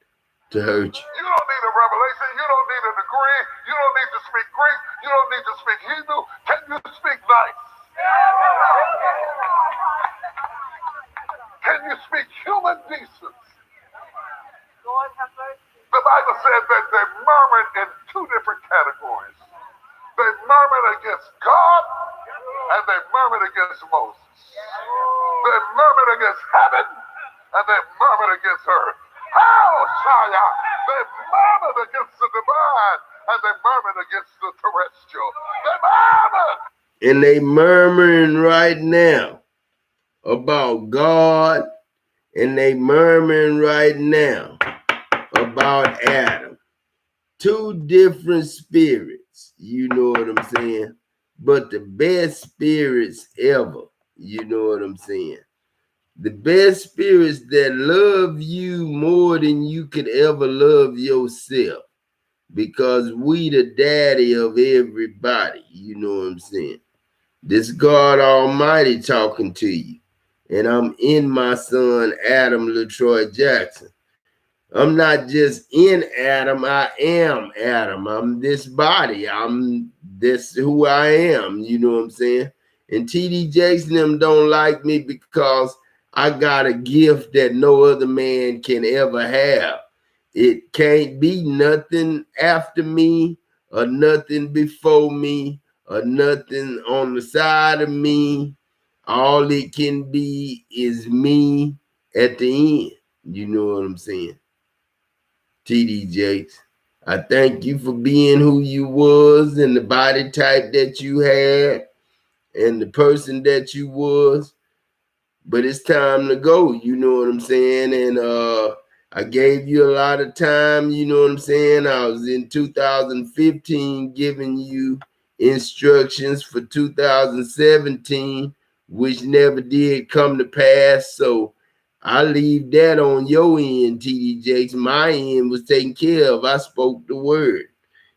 to hurt you. You don't need a revelation. You don't need a degree. You don't need to speak Greek. You don't need to speak Hebrew. Can you speak nice? Can you speak human decency? Lord have mercy. The Bible says that they murmured in two different categories. They murmured against God and they murmured against Moses. They murmured against heaven and they murmured against earth. How, Shia? They murmured against the divine and they murmured against the terrestrial. They murmured. And they murmuring right now about God, and they murmuring right now about Adam. Two different spirits, you know what I'm saying? But the best spirits ever, you know what I'm saying? The best spirits that love you more than you could ever love yourself. Because we the daddy of everybody, you know what I'm saying? This God Almighty talking to you. And I'm in my son, Adam LaTroy Jackson. I'm not just in Adam, I am Adam. I'm this body. I'm this who I am. You know what I'm saying? And TD Jakes and them don't like me because I got a gift that no other man can ever have. It can't be nothing after me, or nothing before me, or nothing on the side of me. All it can be is me at the end. You know what I'm saying? TD Jakes, I thank you for being who you was and the body type that you had and the person that you was. But it's time to go, you know what I'm saying? And I gave you a lot of time, you know what I'm saying? I was in 2015 giving you instructions for 2017, which never did come to pass. So I leave that on your end, TD Jakes. My end was taken care of. I spoke the word.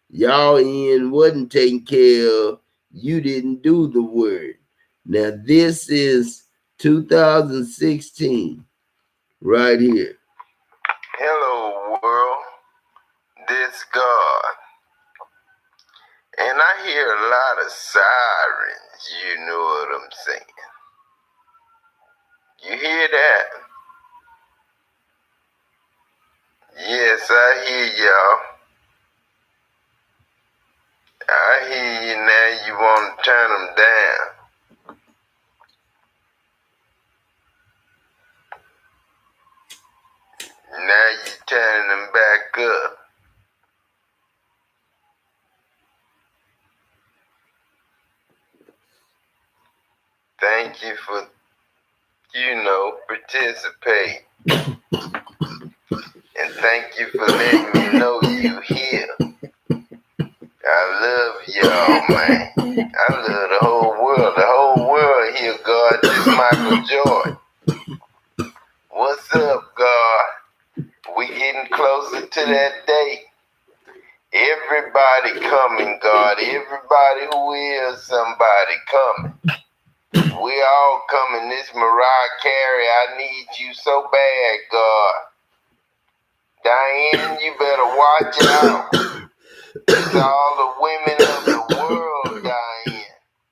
Y'all end wasn't taken care of. You didn't do the word. Now this is 2016 right here. Hello world, this God. And I hear a lot of sirens, you know what I'm saying. You hear that? Yes, I hear y'all. I hear you now. You want to turn them down. Now you turning them back up. Thank you for, participate. And thank you for letting me know you here. I love y'all, man. I love the whole world. The whole world here, God. This Michael Joy. What's up, God? We getting closer to that day. Everybody coming, God. Everybody who is somebody coming. We all coming. This Mariah Carey, I need you so bad, God. Diane, you better watch out. It's all the women of the world, Diane.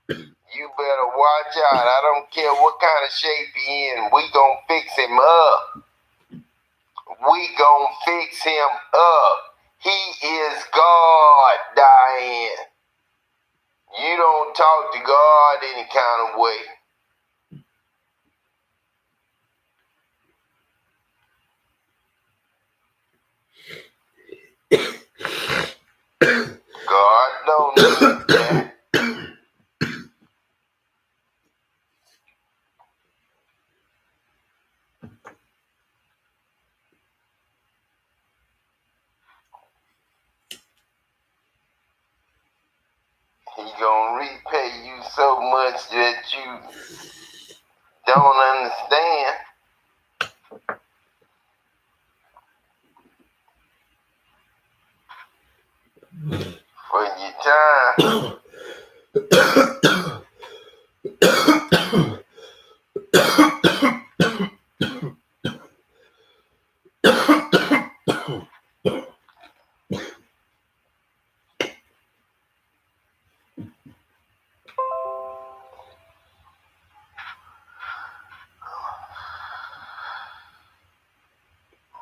You better watch out. I don't care what kind of shape he in. We gonna fix him up. We gonna fix him up. He is God, Diane. You don't talk to God any kind of way. God don't need that. He gonna repay you so much that you don't understand. For your time.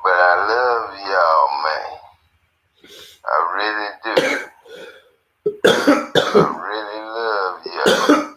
But I love y'all, man. I really do. I really love y'all.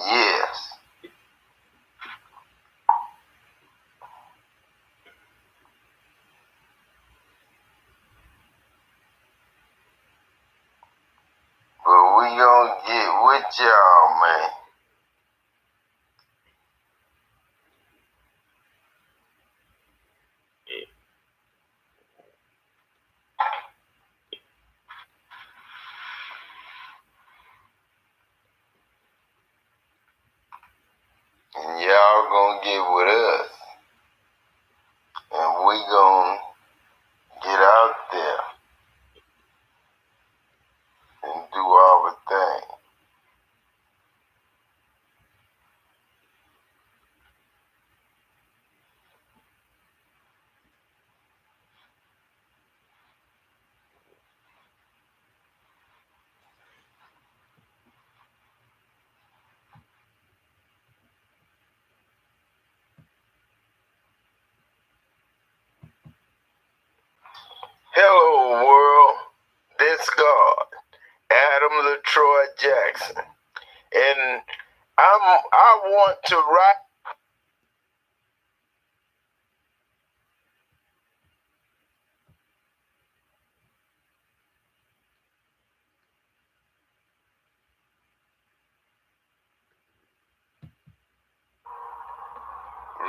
Yes. But we gonna get with y'all, man. And y'all gonna get with us. And we gonna get out there and do our thing. Hello, world. This God, Adam LaTroy Jackson. And I want to write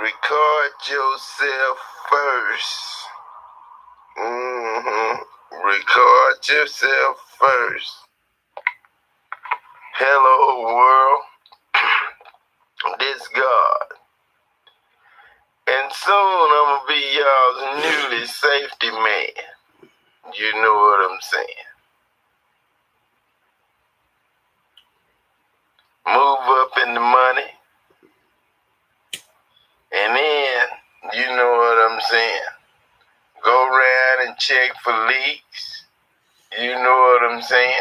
record yourself first. Record yourself first. Hello, world. This God. And soon I'm gonna be y'all's newly safety man. You know what I'm saying? Move up in the money. And then, you know what I'm saying? Go around and check for leaks. You know what I'm saying?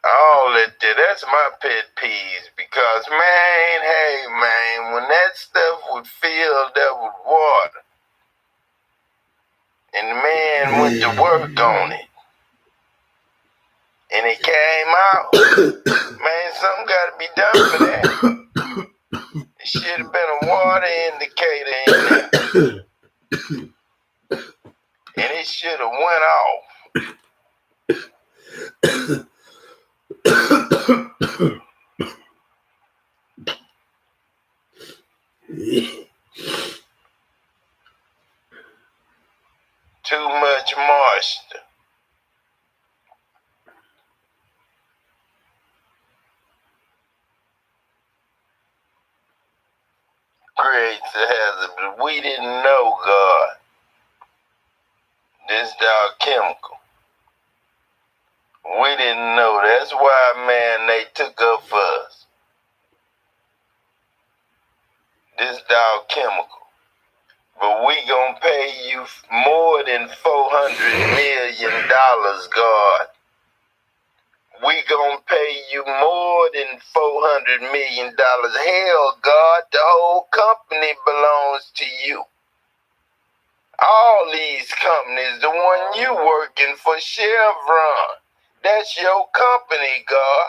All that's my pet peeves because, man, hey, man, when that stuff would fill up with water and the man went to work on it and it came out, man, something got to be done for that. It should have been a water indicator in there and it should have went off. Too much moisture. Creates a hazard, but we didn't know God. This dog chemical. We didn't know. That's why, man, they took up for us. This dog chemical. But we gonna pay you more than $400 million, God. We gonna pay you more than $400 million. Hell, God, the whole company belongs to you. All these companies, the one you working for, Chevron, that's your company, God.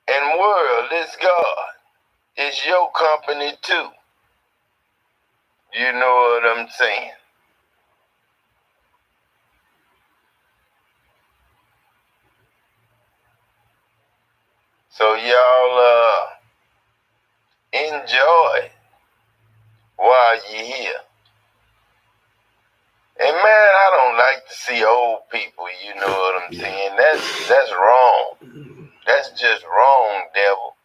And world, it's God. It's your company too. You know what I'm saying? So y'all enjoy while you're here. And man, I don't like to see old people, you know what I'm saying? That's wrong. That's just wrong, devil.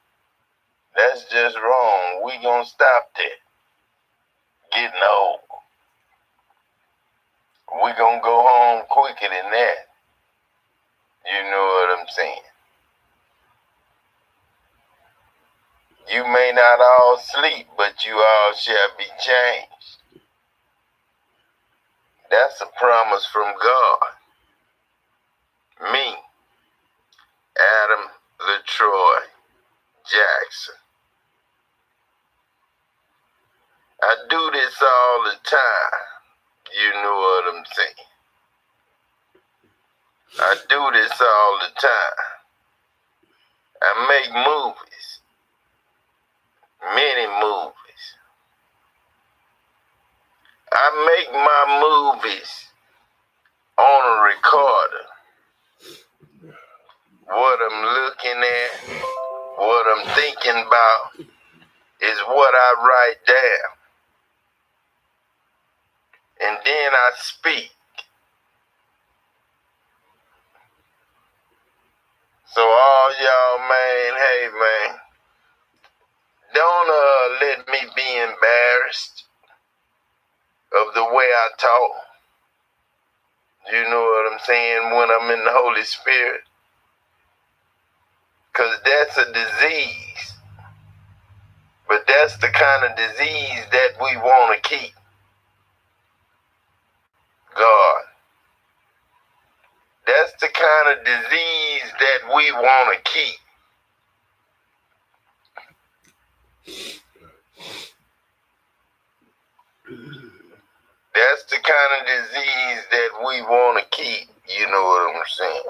That's just wrong. We gonna stop that. Getting old. We gonna go home quicker than that. You know what I'm saying? You may not all sleep, but you all shall be changed. That's a promise from God. Me, Adam LaTroy Jackson. I do this all the time. You know what I'm saying? I do this all the time. I make movies. Many movies. I make my movies on a recorder. What I'm looking at, what I'm thinking about, is what I write down. And then I speak. So all y'all, man, hey, man, don't let me be embarrassed of the way I talk. You know what I'm saying? When I'm in the Holy Spirit. Because that's a disease. But that's the kind of disease that we want to keep. God. That's the kind of disease that we want to keep. That's the kind of disease that we want to keep. You know what I'm saying?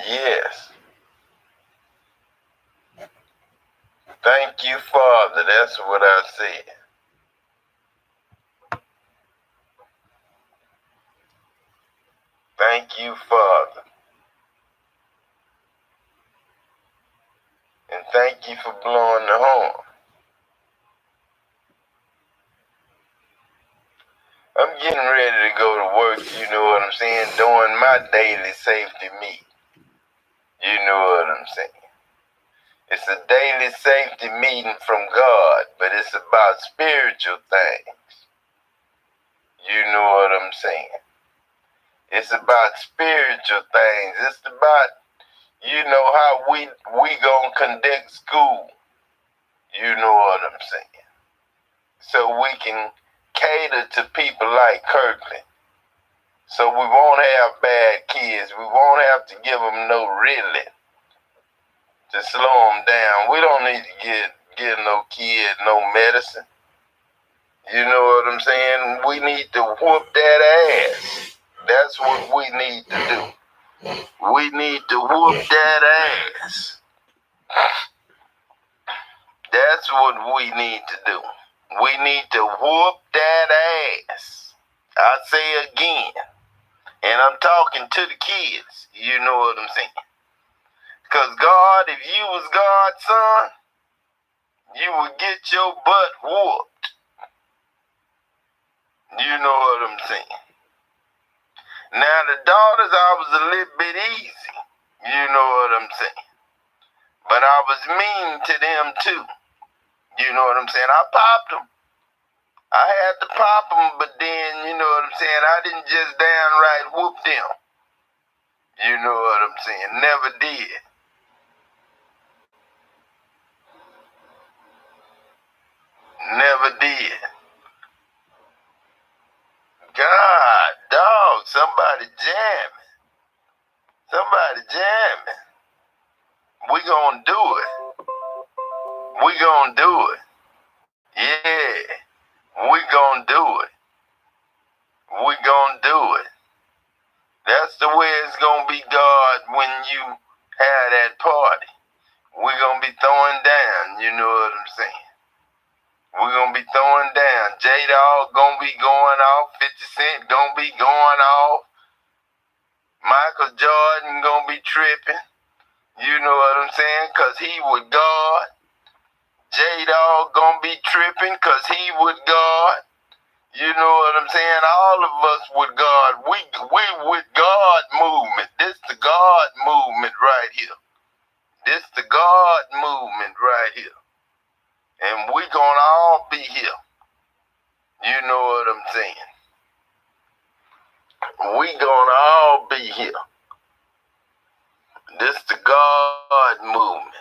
Yes. Thank you, Father. That's what I said. Thank you, Father. And thank you for blowing the horn. I'm getting ready to go to work, you know what I'm saying, doing my daily safety meet. You know what I'm saying. It's a daily safety meeting from God, but it's about spiritual things. You know what I'm saying. It's about spiritual things. It's about, you know, how we gonna conduct school. You know what I'm saying. So we can cater to people like Kirkland. So we won't have bad kids. We won't have to give them no Ritalin to slow them down. We don't need to give no kid no medicine. You know what I'm saying? We need to whoop that ass. That's what we need to do. We need to whoop that ass. That's what we need to do. We need to whoop that ass. I say again, and I'm talking to the kids. You know what I'm saying? Because God, if you was God's son, you would get your butt whooped. saying? Now, the daughters, I was a little bit easy. You know what I'm saying? But I was mean to them too. You know what I'm saying? I popped them. I had to pop them, but then, you know what I'm saying? I didn't just downright whoop them. You know what I'm saying? Never did. Never did. God, dog, somebody jamming. Somebody jamming. We gonna do it. We gonna do it. Yeah. We gonna do it. We gonna do it. That's the way it's gonna be, God, when you have that party. We gonna be throwing down, you know what I'm saying? We gonna be throwing down. J-Dog gonna be going off. 50 Cent gonna be going off. Michael Jordan gonna be tripping. You know what I'm saying? Cause he with God. J-Dog gonna be tripping cause he with God. You know what I'm saying? All of us with God. We with God movement. This the God movement right here. This the God movement right here. And we gonna all be here. You know what I'm saying? We gonna all be here. This the God movement.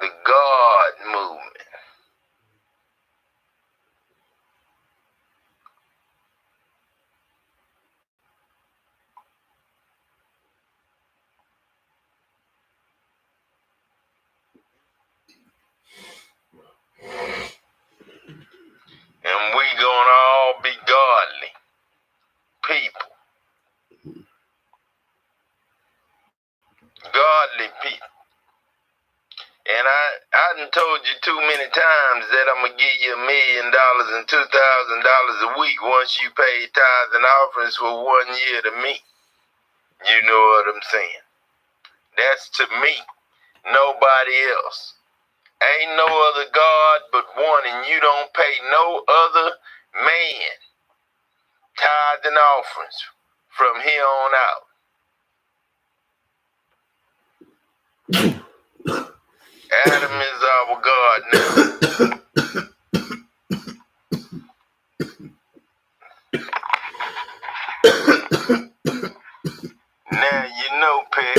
The God movement. And we gonna all be godly people. Godly people. And I done told you too many times that I'm gonna give you $1 million and $2,000 a week once you pay tithes and offerings for 1 year to me. You know what I'm saying? That's to me, nobody else. Ain't no other God but one, and you don't pay no other man tithes and offerings from here on out. Adam is our God now. Now you know, Peg,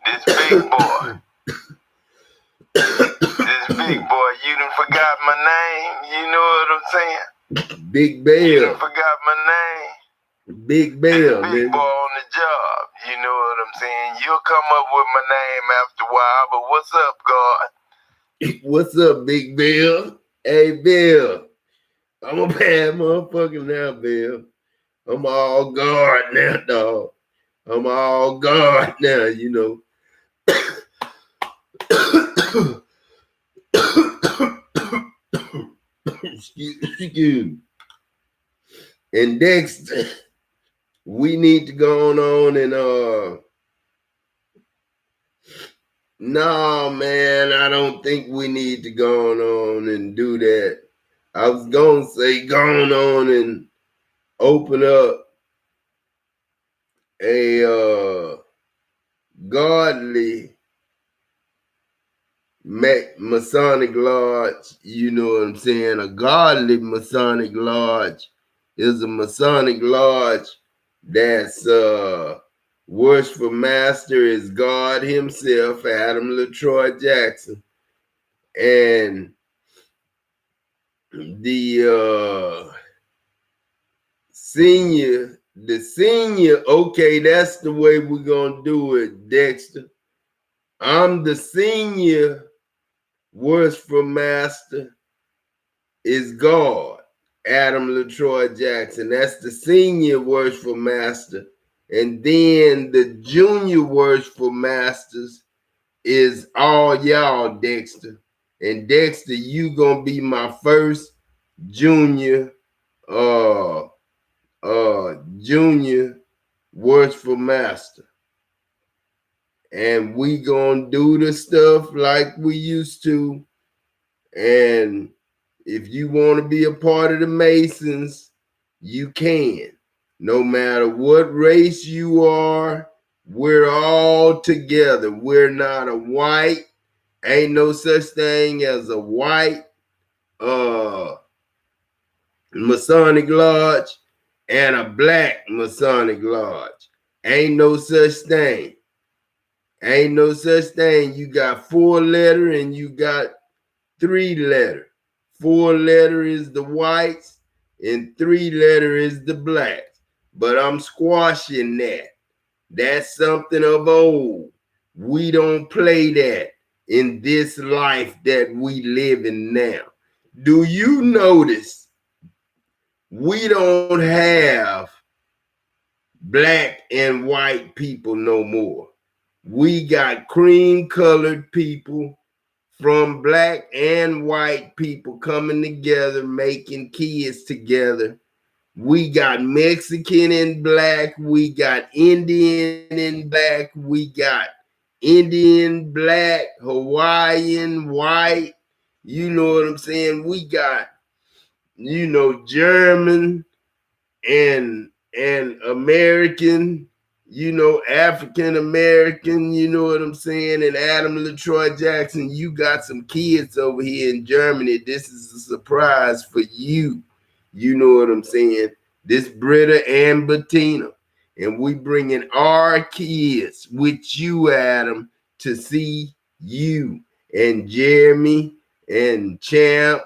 this big boy, you done forgot my name. You know what I'm saying? Big Bell. You done forgot my name. Big Bell, this big boy on the job. You know what I'm saying? You'll come up with my name after a while, but what's up, God? What's up, Big Bill? Hey, Bill. I'm a bad motherfucker now, Bill. I'm all God now, dog. I'm all God now, you know. Excuse me. And Dexter, we need to go on and no, man, I don't think we need to go on and do that. I was gonna say go on and open up a godly Masonic lodge. You know what I'm saying? A godly Masonic lodge is a Masonic lodge that's worshipful master is God himself, Adam LaTroy Jackson. And the senior, okay, that's the way we're gonna do it, Dexter. I'm the senior worshipful master is God, Adam LaTroy Jackson. That's the senior worshipful master. And then the junior worshipful masters is all y'all, Dexter. And Dexter, you gonna be my first junior junior worshipful master. And we gonna do the stuff like we used to. And if you want to be a part of the Masons, you can. No matter what race you are, we're all together. We're not a white. Ain't no such thing as a white Masonic Lodge and a black Masonic Lodge. Ain't no such thing. Ain't no such thing. You got 4-letter and you got 3-letter. 4-letter is the whites and 3-letter is the blacks. But I'm squashing that. That's something of old. We don't play that in this life that we live in now. Do you notice we don't have black and white people no more? We got cream colored people from black and white people coming together, making kids together. We got Mexican in black. We got Indian in black. We got Indian black, Hawaiian white. You know what I'm saying? We got, German and American, African American, you know what I'm saying? And Adam LaTroy Jackson, you got some kids over here in Germany. This is a surprise for you. You know what I'm saying? This Britta and Bettina. And we bringing our kids with you, Adam, to see you. And Jeremy and Champ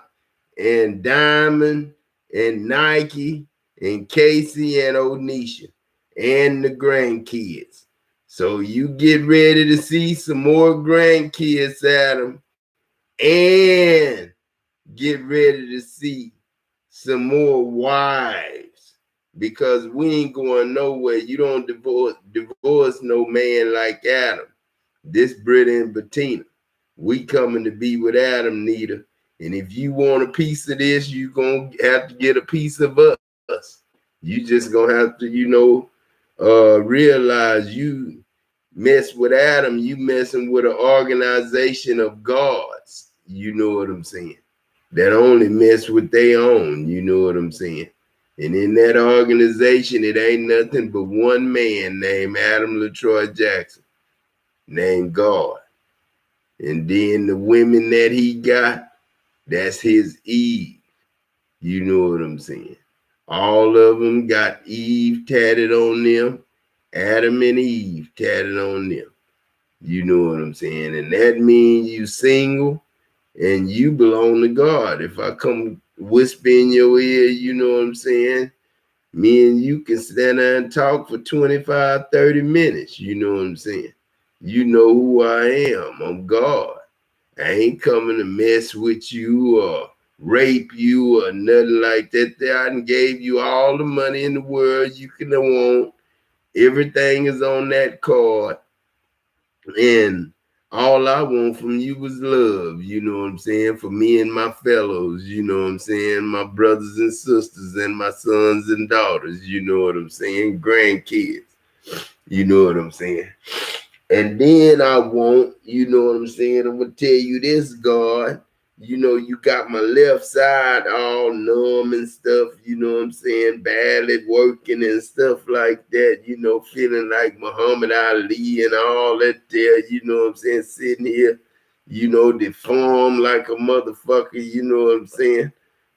and Diamond and Nike and Casey and Onisha and the grandkids. So you get ready to see some more grandkids, Adam, and get ready to see some more wives, because we ain't going nowhere. You don't divorce no man like Adam. This Britta and Bettina. We coming to be with Adam, Nita. And if you want a piece of this, you going to have to get a piece of us. You just going to have to, realize you mess with Adam, you messing with an organization of gods. You know what I'm saying? That only mess with their own. You know what I'm saying? And in that organization, it ain't nothing but one man named Adam LaTroy Jackson, named God. And then the women that he got, that's his Eve. You know what I'm saying? All of them got Eve tatted on them, Adam and Eve tatted on them. You know what I'm saying? And that means you single and you belong to God. If I come whisper in your ear, you know what I'm saying? Me and you can stand there and talk for 25, 30 minutes. You know what I'm saying? You know who I am. I'm God. I ain't coming to mess with you or rape you or nothing like that. I done gave you all the money in the world you can want. Everything is on that card. And all I want from you was love, you know what I'm saying? For me and my fellows, you know what I'm saying? My brothers and sisters and my sons and daughters, you know what I'm saying? Grandkids, you know what I'm saying? And then I want, you know what I'm saying? I'm going to tell you this, God. You got my left side all numb and stuff, you know what I'm saying? Badly working and stuff like that, feeling like Muhammad Ali and all that there, you know what I'm saying? Sitting here, deformed like a motherfucker, you know what I'm saying?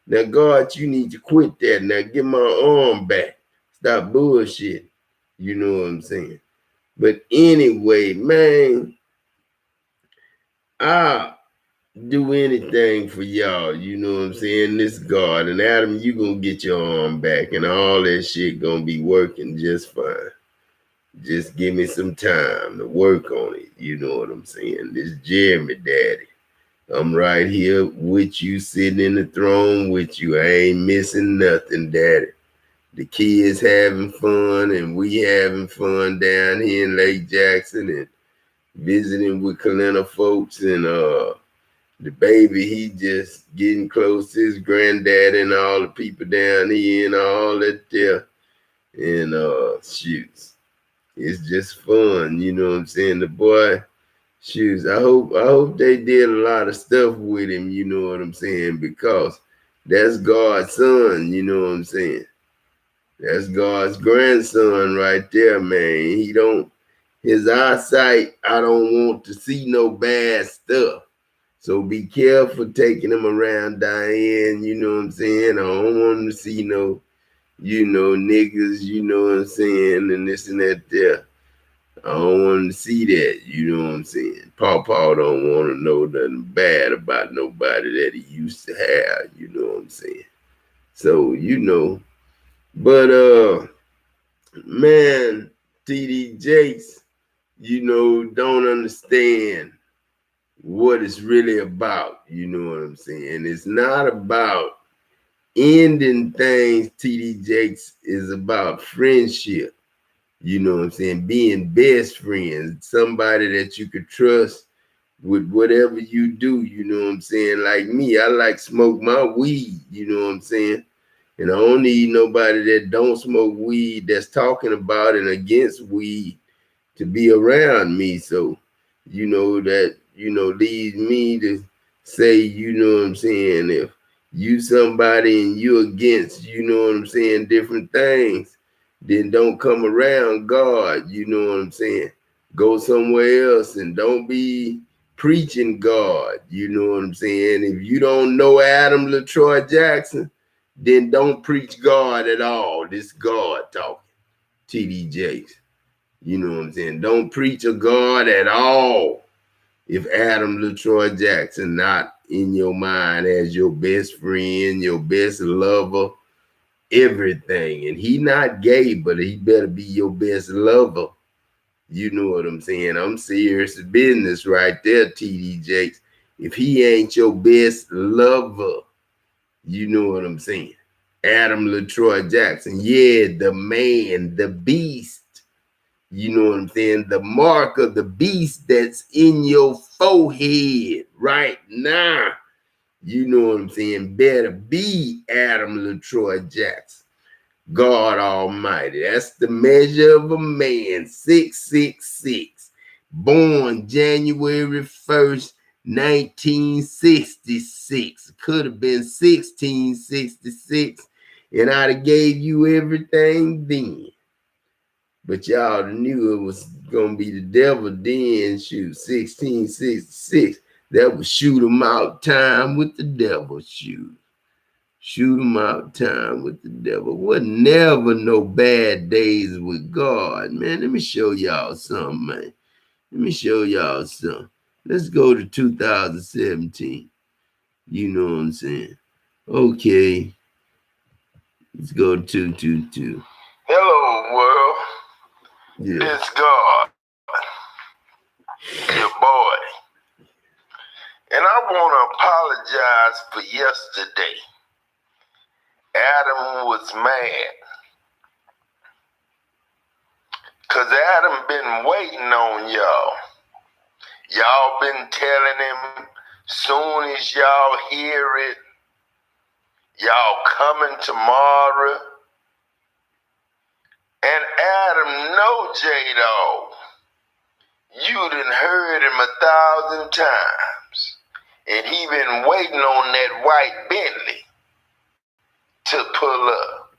Now, God, you need to quit that. Now, get my arm back. Stop bullshit. You know what I'm saying? But anyway, man, I'll do anything for y'all. You know what I'm saying? This God. And Adam, you gonna get your arm back and all that shit gonna be working just fine. Just give me some time to work on it. You know what I'm saying? This Jeremy daddy. I'm right here with you, sitting in the throne with you. I ain't missing nothing, daddy. The kids having fun and we having fun down here in Lake Jackson and visiting with Kalina folks, and the baby, he just getting close to his granddad and all the people down here and all that there. And shoots. It's just fun, you know what I'm saying? The boy, shoots. I hope they did a lot of stuff with him, you know what I'm saying? Because That's God's son, you know what I'm saying? That's God's grandson right there, man. His eyesight, I don't want to see no bad stuff. So be careful taking him around, Diane, you know what I'm saying? I don't want him to see no, niggas, you know what I'm saying, and this and that there. I don't want him to see that, you know what I'm saying? Paw don't want to know nothing bad about nobody that he used to have, you know what I'm saying? So, but man, TD Jakes, don't understand what it's really about, you know what I'm saying? It's not about ending things, TD Jakes, is about friendship. You know what I'm saying? Being best friends, somebody that you could trust with whatever you do, you know what I'm saying? Like me, I like smoke my weed, you know what I'm saying? And I don't need nobody that don't smoke weed that's talking about and against weed to be around me. So, that, leads me to say, you know what I'm saying, if you somebody and you against, you know what I'm saying, different things, then don't come around God, you know what I'm saying? Go somewhere else and don't be preaching God, you know what I'm saying? If you don't know Adam LaTroy Jackson, then don't preach God at all. This God talking, TD Jakes. You know what I'm saying? Don't preach a God at all if Adam LaTroy Jackson not in your mind as your best friend, your best lover, everything. And he not gay, but he better be your best lover. You know what I'm saying? I'm serious business right there, TD Jakes. If he ain't your best lover, you know what I'm saying? Adam LaTroy Jackson. Yeah, the man, the beast. You know what I'm saying? The mark of the beast that's in your forehead right now. You know what I'm saying? Better be Adam LaTroy Jackson. God Almighty. That's the measure of a man. 666. Born January 1st, 1966. Could have been 1666. And I'd have gave you everything then. But y'all knew it was gonna be the devil then. Shoot, 1666. That was shoot 'em out time with the devil. Shoot 'em out time with the devil. Wasn't never no bad days with God, man. Let me show y'all something, man. Let me show y'all something. Let's go to 2017. You know what I'm saying? Okay. Let's go to 222. Hello, world. Yeah. It's God, your boy. And I want to apologize for yesterday. Adam was mad. Because Adam been waiting on y'all. Y'all been telling him, soon as y'all hear it, y'all coming tomorrow. And Adam know J-Dog. You done heard him 1,000 times. And he been waiting on that white Bentley to pull up.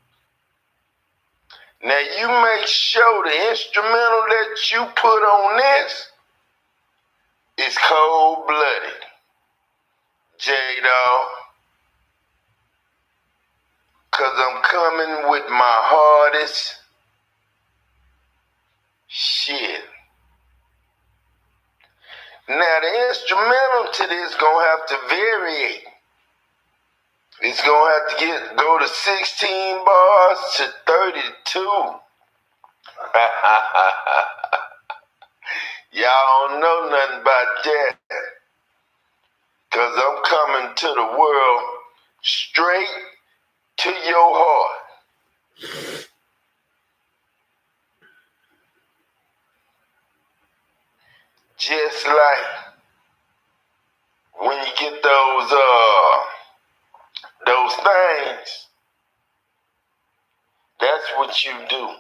Now you make sure the instrumental that you put on this is cold-blooded, J-Dog. Cause I'm coming with my hardest shit. Now the instrumental to this gonna have to vary. It's gonna have to go to 16 bars to 32. Y'all don't know nothing about that. Cause I'm coming to the world straight to your heart. Just like when you get those things, that's what you do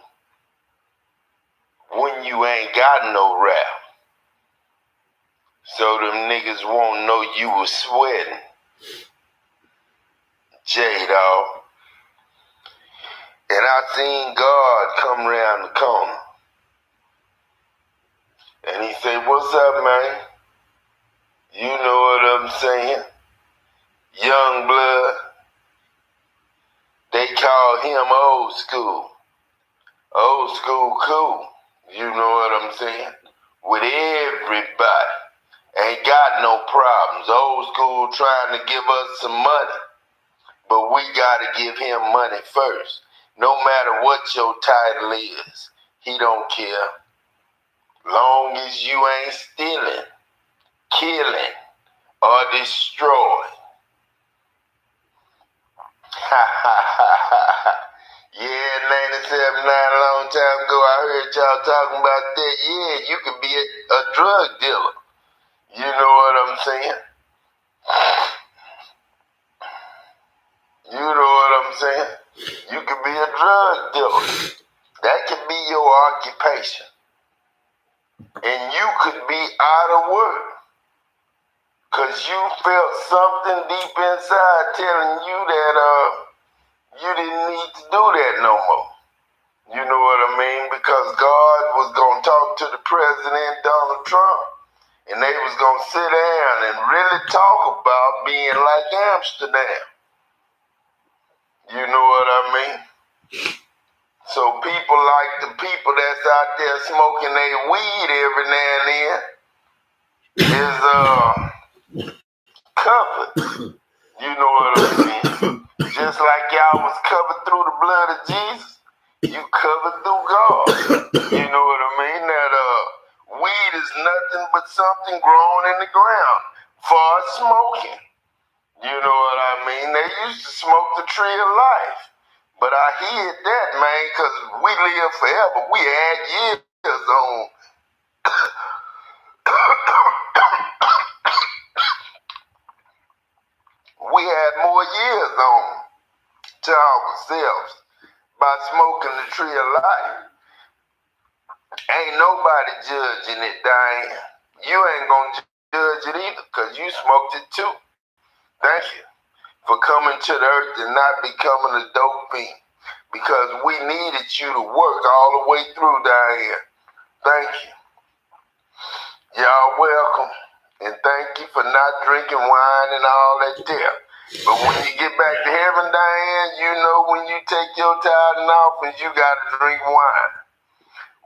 when you ain't got no rap. So them niggas won't know you was sweating. J-Dog. And I seen God come around the corner. And he said, "What's up, man? You know what I'm saying? Young blood." They call him old school. Old school cool. You know what I'm saying? With everybody. Ain't got no problems. Old school trying to give us some money. But we gotta give him money first. No matter what your title is, he don't care. Long as you ain't stealing, killing, or destroying. Ha ha ha ha. Yeah, 97.9 a long time ago, I heard y'all talking about that. Yeah, you could be a drug dealer. You know what I'm saying? You know what I'm saying? You could be a drug dealer. That could be your occupation. And you could be out of work. Because you felt something deep inside telling you that you didn't need to do that no more. You know what I mean? Because God was going to talk to the president, Donald Trump, and they was going to sit down and really talk about being like Amsterdam. You know what I mean? So people like the people that's out there smoking their weed every now and then is covered. You know what I'm saying? Just like y'all was covered through the blood of Jesus, you covered through God. You know what I mean? That weed is nothing but something growing in the ground for smoking. You know what I mean? They used to smoke the tree of life. But I hid that, man, because we live forever. We had years on. We had more years on to ourselves by smoking the tree of life. Ain't nobody judging it, Diane. You ain't gonna judge it either, because you smoked it too. Thank you for coming to the earth and not becoming a dope fiend, because we needed you to work all the way through, Diane. Thank you. Y'all welcome. And thank you for not drinking wine and all that there. But when you get back to heaven, Diane, you know when you take your tithing offerings, you got to drink wine.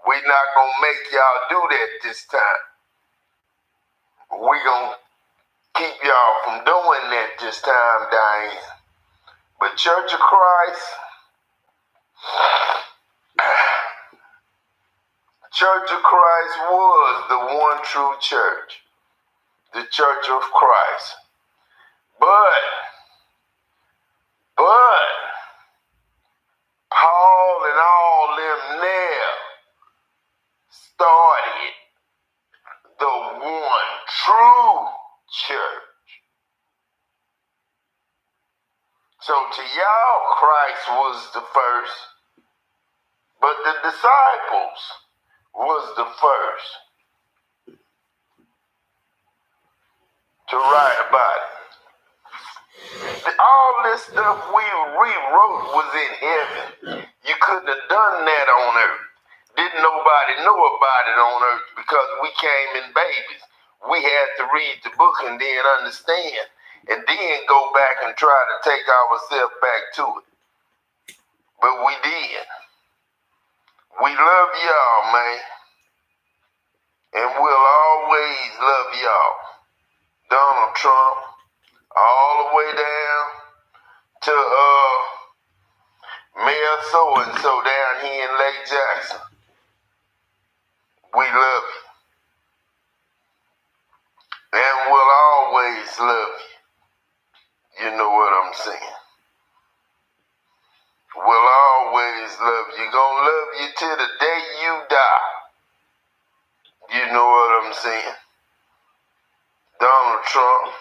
We're not going to make y'all do that this time. We're going to keep y'all from doing that this time, Diane. But Church of Christ, Church of Christ was the one true church. The Church of Christ. But Paul and all them there started the one true church. So to y'all, Christ was the first, but the disciples was the first to write about it. All this stuff we rewrote was in heaven. You couldn't have done that on earth. Didn't nobody know about it on earth because we came in babies. We had to read the book and then understand and then go back and try to take ourselves back to it. But we did. We love y'all, man. And we'll always love y'all. Donald Trump, all the way down to Mayor so-and-so down here in Lake Jackson. We love you. And we'll always love you. You know what I'm saying? We'll always love you. Gonna love you till the day you die. You know what I'm saying? Donald Trump.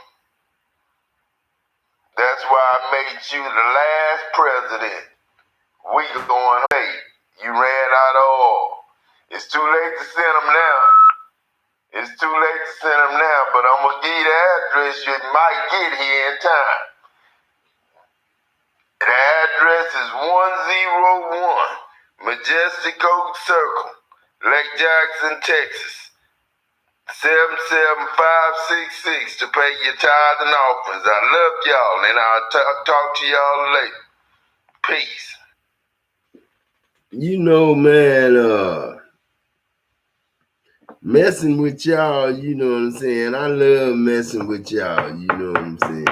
That's why I made you the last president. We going late. You ran out of oil. It's too late to send them now. It's too late to send them now, but I'm going to give you the address. You might get here in time. is 101 Majestic Oak Circle, Lake Jackson, Texas. 77566 to pay your tithes and offerings. I love y'all, and I'll talk to y'all later. Peace. You know, man, messing with y'all, you know what I'm saying? I love messing with y'all, you know what I'm saying?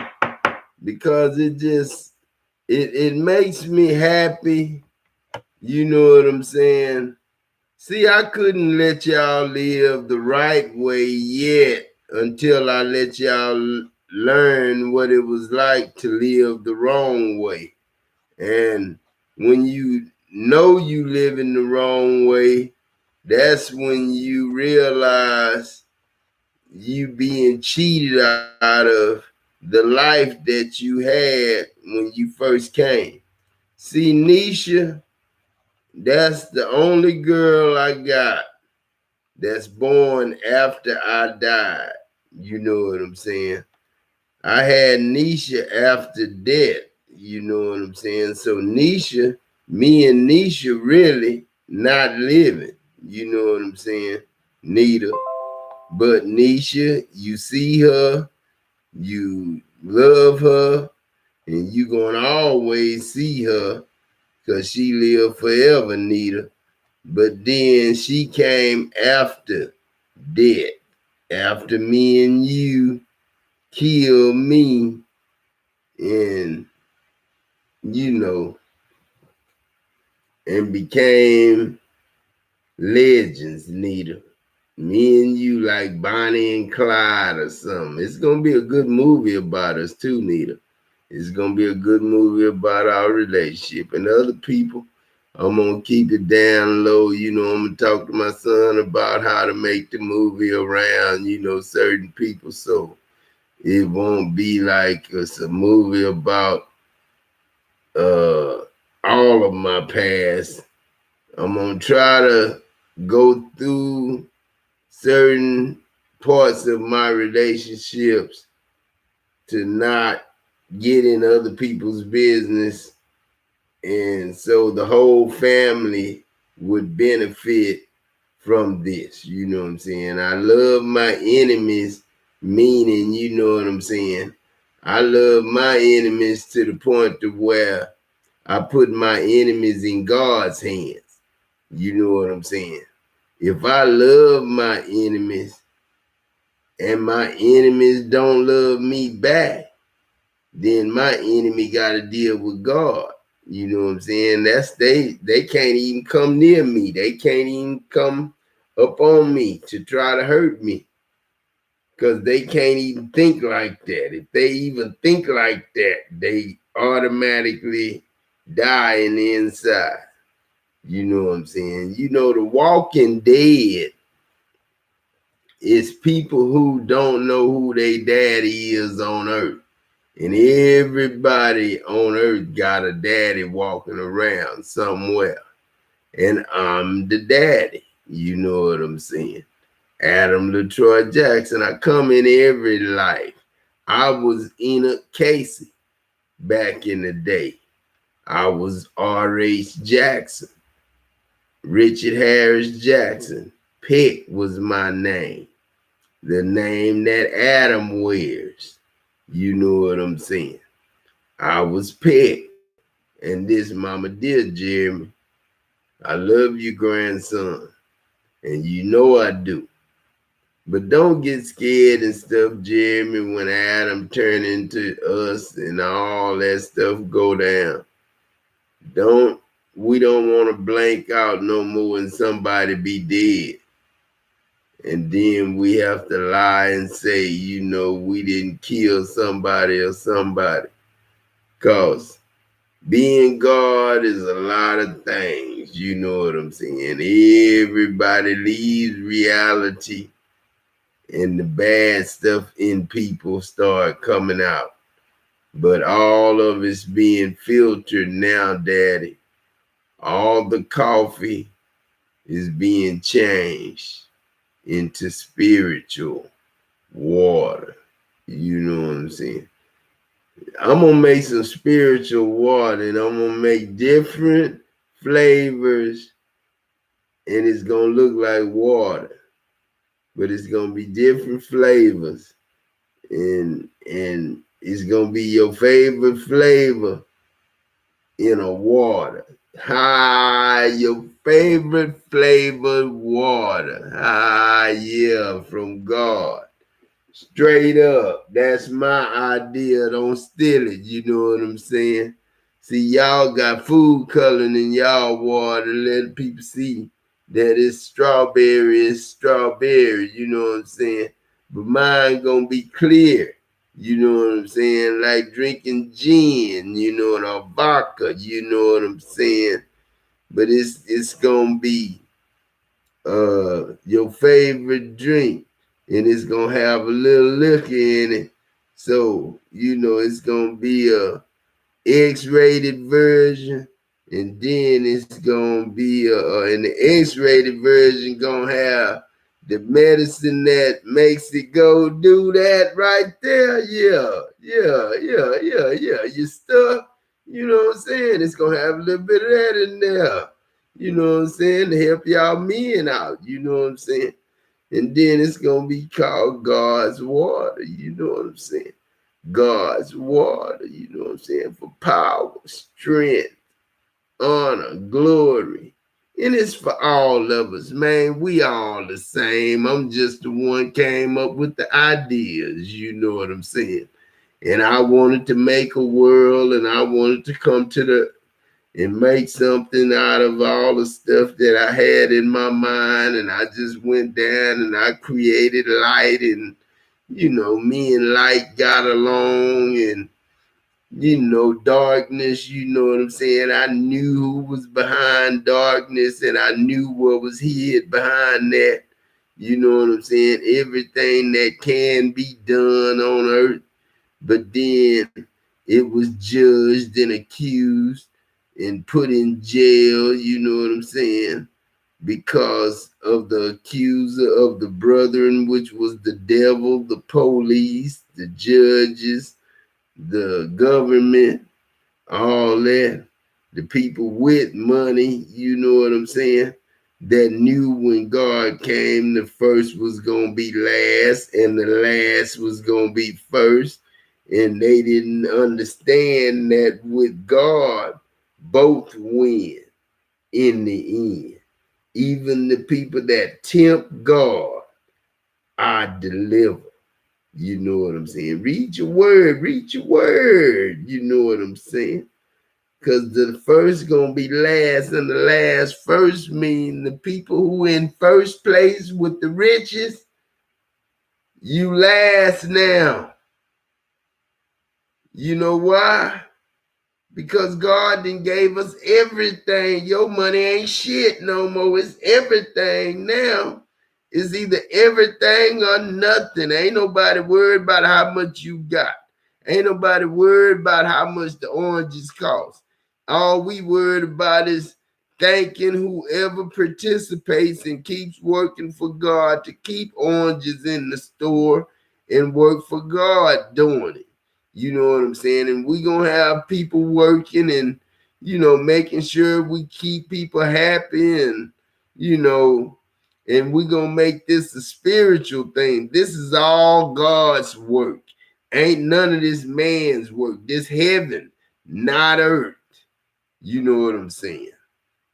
Because it makes me happy, you know what I'm saying? See, I couldn't let y'all live the right way yet until I let y'all learn what it was like to live the wrong way. And when you know you live in the wrong way, that's when you realize you being cheated out of the life that you had when you first came. See, Nisha, that's the only girl I got that's born after I died. You know what I'm saying? I had Nisha after death. You know what I'm saying? So Nisha, me and Nisha really not living. You know what I'm saying? Nita. But Nisha, you see her, you love her, and you gonna always see her because she lived forever, Nita. But then she came after death, after me and you killed me, and you know, and became legends, Nita. Me and you like Bonnie and Clyde or something. It's gonna be a good movie about us too, Nita. It's gonna be a good movie about our relationship and other people. I'm gonna keep it down low. You know, I'm gonna talk to my son about how to make the movie around, you know, certain people, so it won't be like it's a movie about uh all of my past. I'm gonna try to go through certain parts of my relationships to not get in other people's business, and so the whole family would benefit from this. You know what I'm saying? I love my enemies, meaning, you know what I'm saying? I love my enemies to the point of where I put my enemies in God's hands. You know what I'm saying? If I love my enemies and my enemies don't love me back, then my enemy got to deal with God. You know what I'm saying? That's they can't even come near me. They can't even come up on me to try to hurt me because they can't even think like that. If they even think like that, they automatically die in the inside. You know what I'm saying? You know, the walking dead is people who don't know who their daddy is on earth. And everybody on earth got a daddy walking around somewhere. And I'm the daddy. You know what I'm saying? Adam LaTroy Jackson. I come in every life. I was Enoch Casey back in the day. I was R.H. Jackson. Richard Harris Jackson. Pick was my name. The name that Adam wears. You know what I'm saying? I was Pick. And this mama dear Jeremy, I love you, grandson. And you know I do. But don't get scared and stuff, Jeremy, when Adam turn into us and all that stuff go down. We don't want to blank out no more and somebody be dead. And then we have to lie and say, you know, we didn't kill somebody or somebody. Because being God is a lot of things, you know what I'm saying? Everybody leaves reality and the bad stuff in people start coming out. But all of it's being filtered now, Daddy. All the coffee is being changed into spiritual water. You know what I'm saying? I'm gonna make some spiritual water, and I'm gonna make different flavors, and it's gonna look like water, but it's gonna be different flavors, and it's gonna be your favorite flavor in a water. Your favorite flavored water. Yeah, from God. Straight up. That's my idea. Don't steal it. You know what I'm saying? See, y'all got food coloring in y'all water. Let people see that it's strawberry. It's strawberry. You know what I'm saying? But mine gonna be clear. You know what I'm saying? Like drinking gin. You know, or vodka. You know what I'm saying? But it's gonna be your favorite drink, and it's gonna have a little liquor in it. So you know it's gonna be a X-rated version, and then it's gonna be and the X-rated version gonna have the medicine that makes it go do that right there. Yeah. Your stuff, you know what I'm saying? It's gonna have a little bit of that in there. You know what I'm saying? To help y'all men out. You know what I'm saying? And then it's gonna be called God's water. You know what I'm saying? God's water, you know what I'm saying, for power, strength, honor, glory. And it's for all of us, man. We all the same. I'm just the one came up with the ideas, you know what I'm saying. And I wanted to make a world, and I wanted to come to the and make something out of all the stuff that I had in my mind. And I just went down and I created light, and you know, me and light got along, and you know, darkness, you know what I'm saying? I knew who was behind darkness, and I knew what was hid behind that. You know what I'm saying? Everything that can be done on earth, but then it was judged and accused and put in jail, you know what I'm saying? Because of the accuser of the brethren, which was the devil, the police, the judges, the government, all that, the people with money, you know what I'm saying, that knew when God came, the first was going to be last and the last was going to be first. And they didn't understand that with God, both win in the end. Even the people that tempt God are delivered. You know what I'm saying? Read your word, read your word. You know what I'm saying? Because the first gonna be last, and the last first mean the people who in first place with the riches, you last now. You know why? Because God done gave us everything. Your money ain't shit no more. It's everything now. It's either everything or nothing. Ain't nobody worried about how much you got. Ain't nobody worried about how much the oranges cost. All we worried about is thanking whoever participates and keeps working for God to keep oranges in the store and work for God doing it. You know what I'm saying? And we gonna have people working and, you know, making sure we keep people happy, and, you know, and we gonna make this a spiritual thing. This is all God's work. Ain't none of this man's work. This heaven, not earth. You know what I'm saying?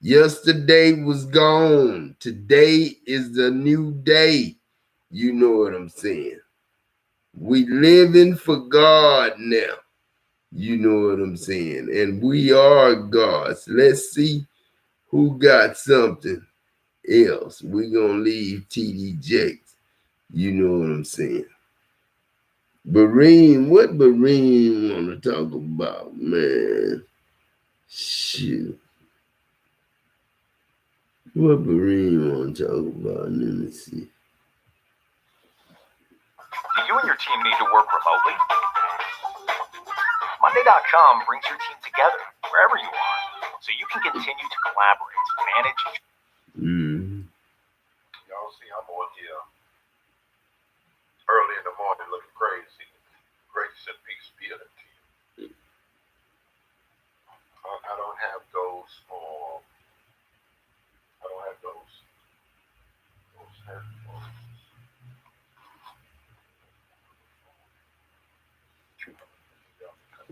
Yesterday was gone. Today is the new day. You know what I'm saying? We living for God now. You know what I'm saying? And we are gods. Let's see who got something else. We're going to leave TD Jakes. You know what I'm saying? Bareem, what Bareem want to talk about, man? Shoot. What Bareem want to talk about? Let me see. Do you and your team need to work remotely? Monday.com brings your team together wherever you are, so you can continue to collaborate, manage. Y'all see I'm on here early in the morning looking crazy. Grace and peace be unto you.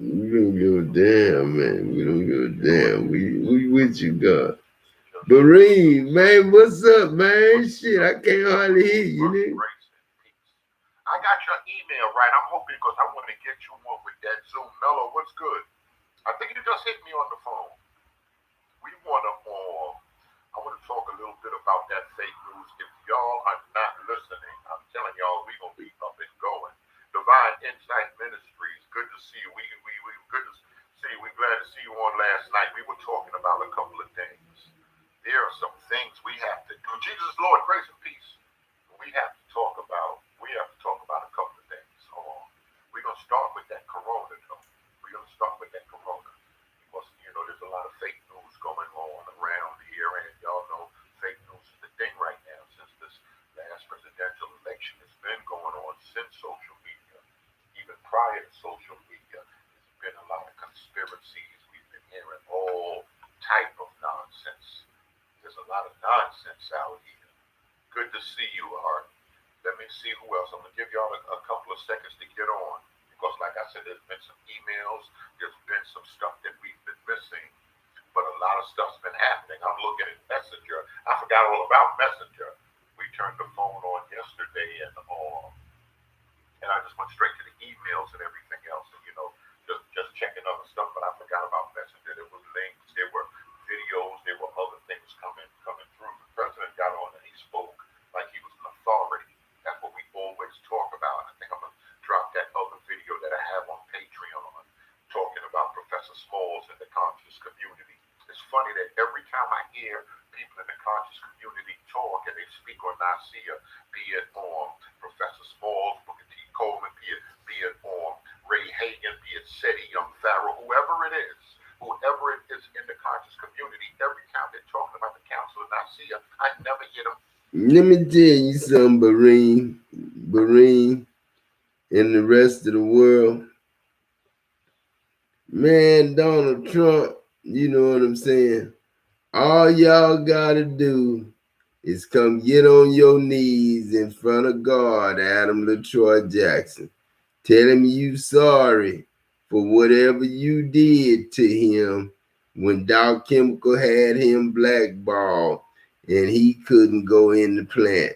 We don't give a damn, man. We don't give a damn. We with you, God. Bareen, man, what's up, man? Shit, I can't hardly hear you, nigga. I got your email right. I'm hoping because I want to get you one with that Zoom. Mello, what's good? I think you just hit me on the phone. We want to, I want to talk a little bit about that fake news. If y'all are not listening, I'm telling y'all, we're going to be up and going. Divine Insight Ministries, good to see you. We good to see you. We're glad to see you on last night. We were talking about a couple of things. There are some things we have to do. Jesus, Lord, grace and peace. We have to talk about a couple of things. We're going to start with that corona, though. We're going to start with that corona. Because, there's a lot of fake news going on around here. And y'all know fake news is the thing right now since this last presidential election has been going on since social media. Even prior to social media, there's been a lot of conspiracies. We've been hearing all type of nonsense. There's a lot of nonsense out here. Good to see you, Art. Let me see who else. I'm going to give y'all a couple of seconds to get on. Because, like I said, there's been some emails. There's been some stuff that we've been missing. But a lot of stuff's been happening. I'm looking at Messenger. I forgot all about Messenger. We turned the phone on yesterday and I just went straight to the emails and everything else. And, just checking other stuff. But I forgot about Messenger. There were links. There were videos. There were other things coming through. The president got on and he spoke like he was an authority. That's what we always talk about. I think I'm going to drop that other video that I have on Patreon talking about Professor Smalls and the conscious community. It's funny that every time I hear people in the conscious community talk and they speak on Nicaea, be it on Professor Smalls, Booker T. Coleman, be it on Ray Hagan, be it Seti Young Pharaoh, whoever it is in the conscious community, every time they're talking about the Council of Nicaea, I never hear them. Let me tell you something, Bareen, and the rest of the world. Man, Donald Trump, you know what I'm saying? All y'all gotta do is come get on your knees in front of God, Adam LaTroy Jackson. Tell him you sorry for whatever you did to him when Dow Chemical had him blackballed and he couldn't go in the plant.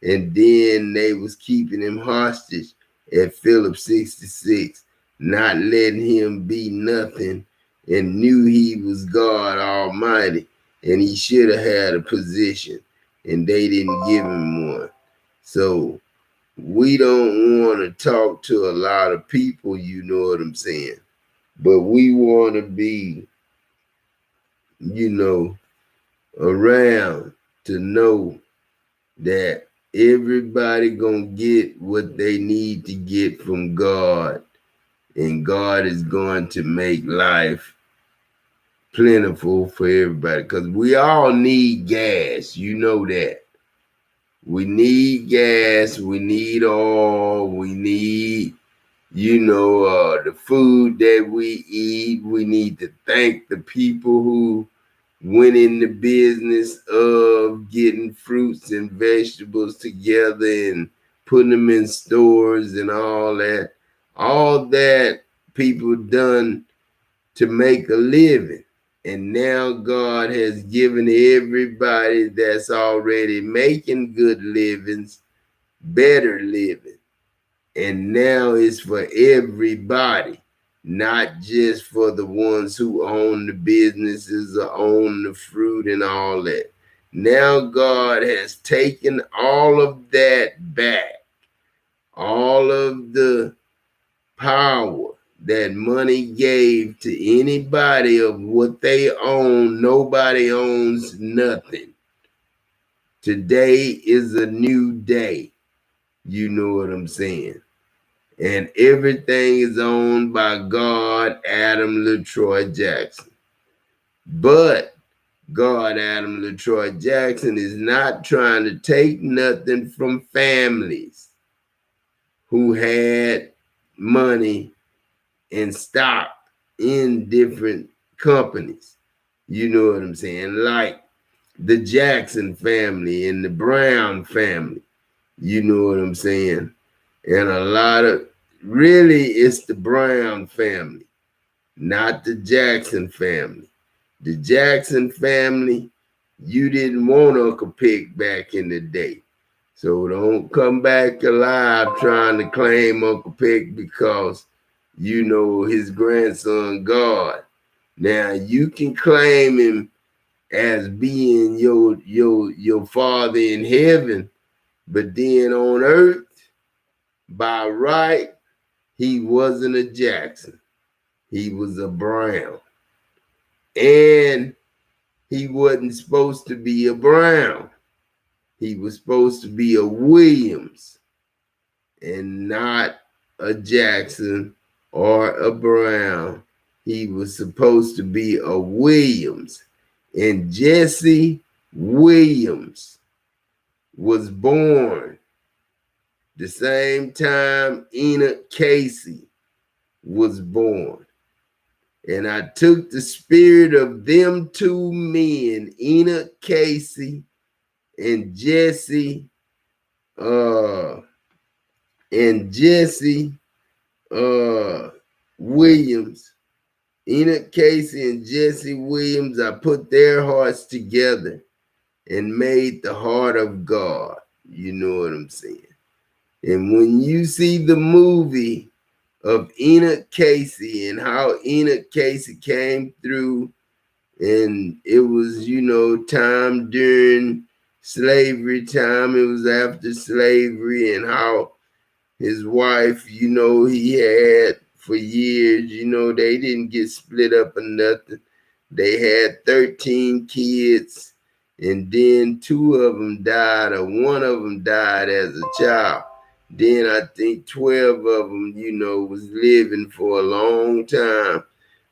And then they was keeping him hostage at Phillips 66, not letting him be nothing, and knew he was God Almighty and he should have had a position, and they didn't give him one. So we don't want to talk to a lot of people, you know what I'm saying? But we want to be, around to know that everybody gonna get what they need to get from God, and God is going to make life plentiful for everybody, because we all need gas, you know that. We need gas, we need oil, we need, the food that we eat. We need to thank the people who went in the business of getting fruits and vegetables together and putting them in stores and all that. All that people done to make a living. And now God has given everybody that's already making good livings better living. And now it's for everybody, not just for the ones who own the businesses or own the fruit and all that. Now God has taken all of that back, all of the power that money gave to anybody of what they own. Nobody owns nothing. Today is a new day. You know what I'm saying? And everything is owned by God, Adam LaTroy Jackson. But God, Adam LaTroy Jackson, is not trying to take nothing from families who had money and stock in different companies. You know what I'm saying? Like the Jackson family and the Brown family. You know what I'm saying? And a lot of, really, it's the Brown family. not the Jackson family. The Jackson family, you didn't want Uncle Pick back in the day. So don't come back alive trying to claim Uncle Pick because you know his grandson God. Now you can claim him as being your father in heaven, but then on earth, by right, he wasn't a Jackson. He was a Brown. And he wasn't supposed to be a Brown. He was supposed to be a Williams and not a Jackson or a Brown. He was supposed to be a Williams. And Jesse Williams was born the same time Enoch Casey was born. And I took the spirit of them two men, Enoch Casey and Jesse Williams. Enoch Casey and Jesse Williams, I put their hearts together and made the heart of God. You know what I'm saying? And when you see the movie of Enoch Casey and how Enoch Casey came through, and it was, you know, time during slavery time, it was after slavery, and how his wife, you know, he had for years, you know, they didn't get split up or nothing. They had 13 kids, and then 2 of them died, or 1 of them died as a child. Then I think 12 of them, you know, was living for a long time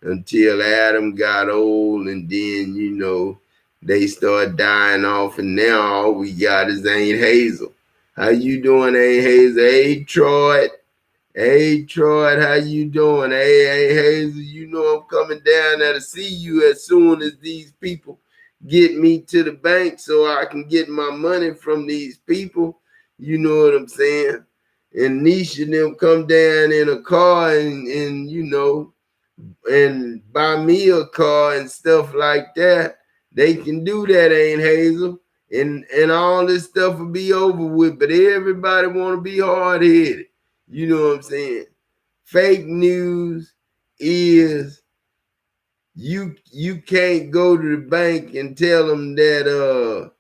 until Adam got old, and then, you know, they started dying off, and now all we got is Aunt Hazel. How you doing, Aunt Hazel? Hey, Troy. Hey, Troy, how you doing? Hey, Hazel, you know I'm coming down there to see you as soon as these people get me to the bank so I can get my money from these people. You know what I'm saying? And Nisha and them come down in a car and you know, and buy me a car and stuff like that. They can do that, Aunt Hazel. And all this stuff will be over with, but everybody want to be hard-headed. You know what I'm saying? Fake news is you can't go to the bank and tell them that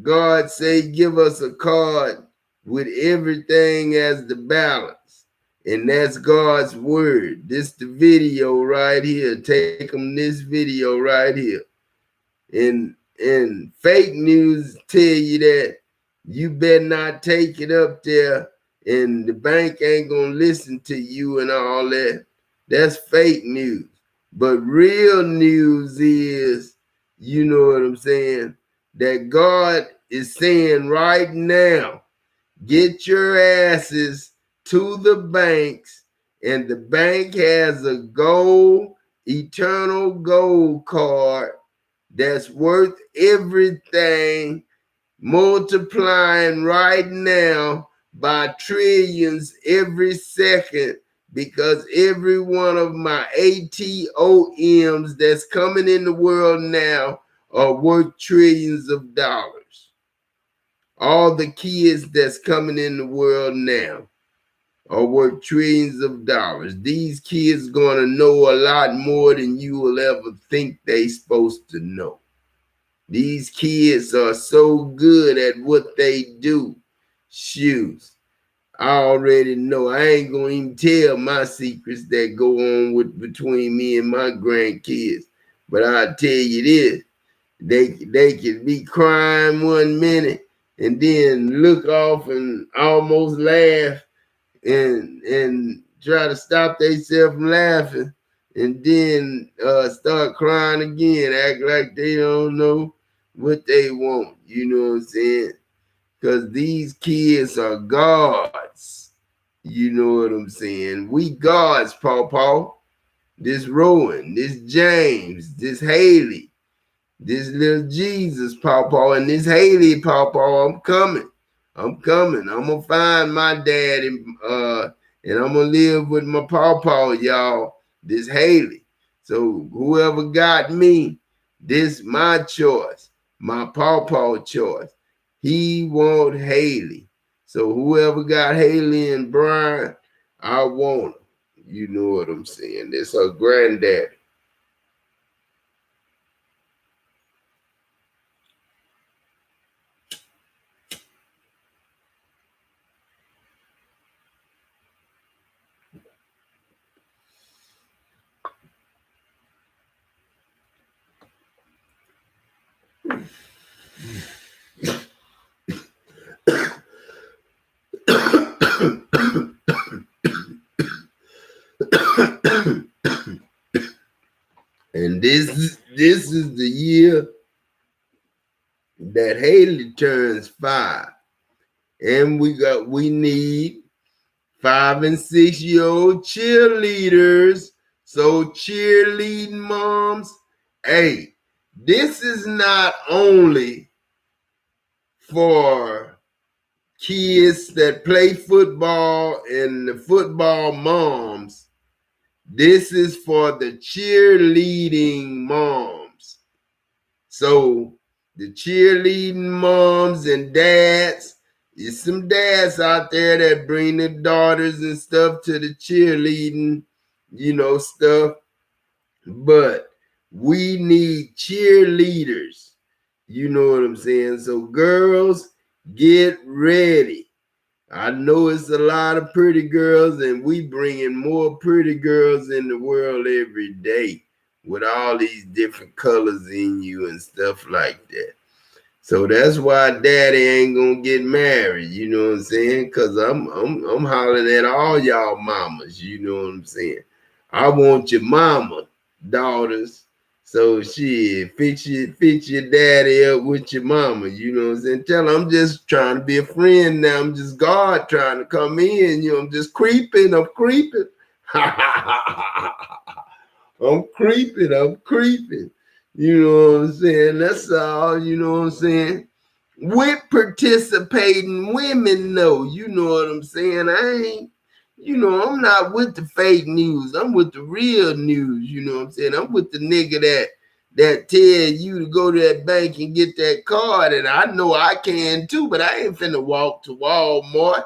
God say give us a card with everything as the balance. And that's God's word. This the video right here. Take them this video right here. And fake news tell you that you better not take it up there and the bank ain't gonna listen to you and all that. That's fake news. But real news is, you know what I'm saying, that God is saying right now, get your asses to the banks, and the bank has a gold, eternal gold card that's worth everything, multiplying right now by trillions every second, because every one of my ATOMs that's coming in the world now are worth trillions of dollars. All the kids that's coming in the world now are worth trillions of dollars. These kids gonna know a lot more than you will ever think they supposed to know. These kids are so good at what they do. Shoes. I already know. I ain't gonna even tell my secrets that go on with between me and my grandkids. But I'll tell you this. They could be crying one minute and then look off and almost laugh and try to stop themselves from laughing, and then start crying again, act like they don't know what they want. You know what I'm saying? Because these kids are gods. You know what I'm saying? We gods, Paw. This Rowan, this James, this Haley, this little Jesus, Paw, and this Haley, Paw. I'm coming. I'm gonna find my dad and I'm gonna live with my pawpaw, y'all. This Haley. So whoever got me, this my choice, my pawpaw choice. He want Haley. So whoever got Haley and Brian, I want him. You know what I'm saying? This her granddaddy. And this is the year that Haley turns 5. And we need 5 and 6-year-old cheerleaders. So cheerleading moms, hey, this is not only for kids that play football and the football moms. This is for the cheerleading moms. So the cheerleading moms and dads, there's some dads out there that bring their daughters and stuff to the cheerleading, stuff. But we need cheerleaders. You know what I'm saying? So girls, get ready. I know it's a lot of pretty girls, and we bringing more pretty girls in the world every day with all these different colors in you and stuff like that. So that's why daddy ain't gonna get married, you know what I'm saying? Cause I'm hollering at all y'all mamas, you know what I'm saying? I want your mama, daughters. So shit, fix your daddy up with your mama, you know what I'm saying? Tell her I'm just trying to be a friend now. I'm just God trying to come in, I'm just creeping, I'm creeping. I'm creeping. You know what I'm saying? That's all, you know what I'm saying? With participating women, though, you know what I'm saying? I'm not with the fake news. I'm with the real news, you know what I'm saying? I'm with the nigga that tell you to go to that bank and get that card, and I know I can too, but I ain't finna walk to Walmart.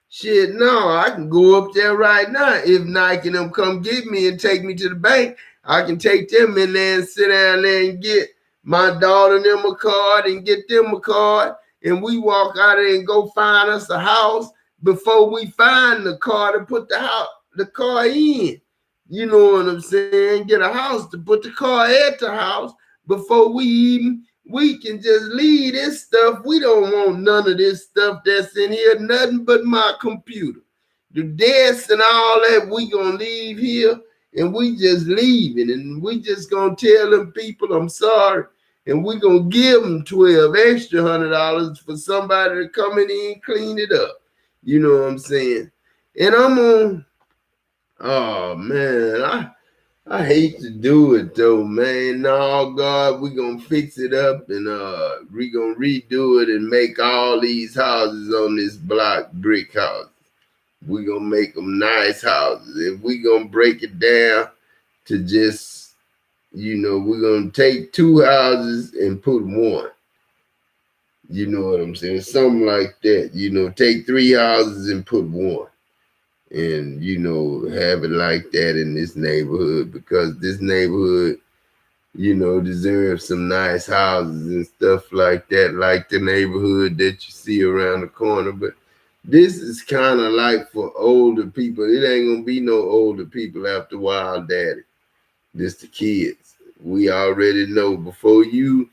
Shit, no, I can go up there right now. If Nike and them come get me and take me to the bank, I can take them in there and sit down there and get my daughter and them a card and get them a card. And we walk out there and go find us a house before we find the car to put the car in. You know what I'm saying? Get a house to put the car at the house before we can just leave this stuff. We don't want none of this stuff that's in here, nothing but my computer. The desk and all that, we gonna leave here, and we just leaving, and we just gonna tell them people I'm sorry, and we gonna give them $12 extra $100 for somebody to come in and clean it up. You know what I'm saying? And I'm on, oh man, I hate to do it though, man. No, God, we gonna fix it up and we gonna redo it and make all these houses on this block brick houses. We gonna make them nice houses. If we gonna break it down to just, we're gonna take 2 houses and put 1. You know what I'm saying? Something like that. Take 3 houses and put 1. And have it like that in this neighborhood, because this neighborhood deserves some nice houses and stuff like that, like the neighborhood that you see around the corner. But this is kind of like for older people. It ain't gonna be no older people after Wild Daddy. This the kids. We already know. Before you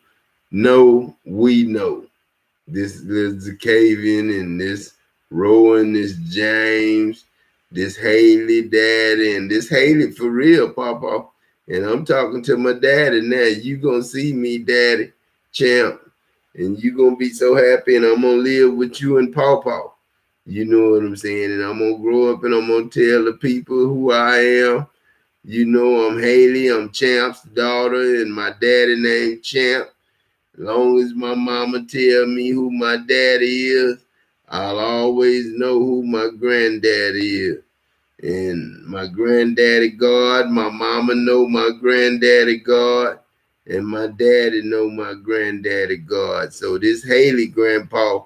know, we know. This is the cave-in and this Rowan, this James, this Haley daddy, and this Haley for real, Papa. And I'm talking to my daddy now. You gonna see me, daddy, champ. And you gonna be so happy, and I'm gonna live with you and Papa. You know what I'm saying? And I'm gonna grow up and I'm gonna tell the people who I am. I'm Haley, I'm Champ's daughter, and my daddy named Champ. As long as my mama tell me who my daddy is, I'll always know who my granddaddy is. And my granddaddy God, my mama know my granddaddy God, and my daddy know my granddaddy God. So this Haley grandpa,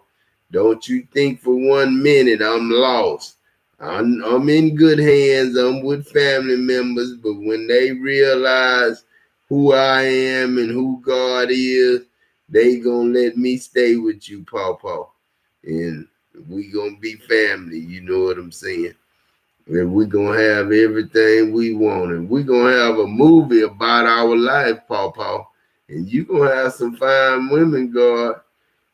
don't you think for 1 minute I'm lost. I'm in good hands. I'm with family members, but when they realize who I am and who God is, they gonna let me stay with you, Pawpaw. And we gonna be family, you know what I'm saying? And we're gonna have everything we want. And we're gonna have a movie about our life, Pawpaw. And you gonna have some fine women, God.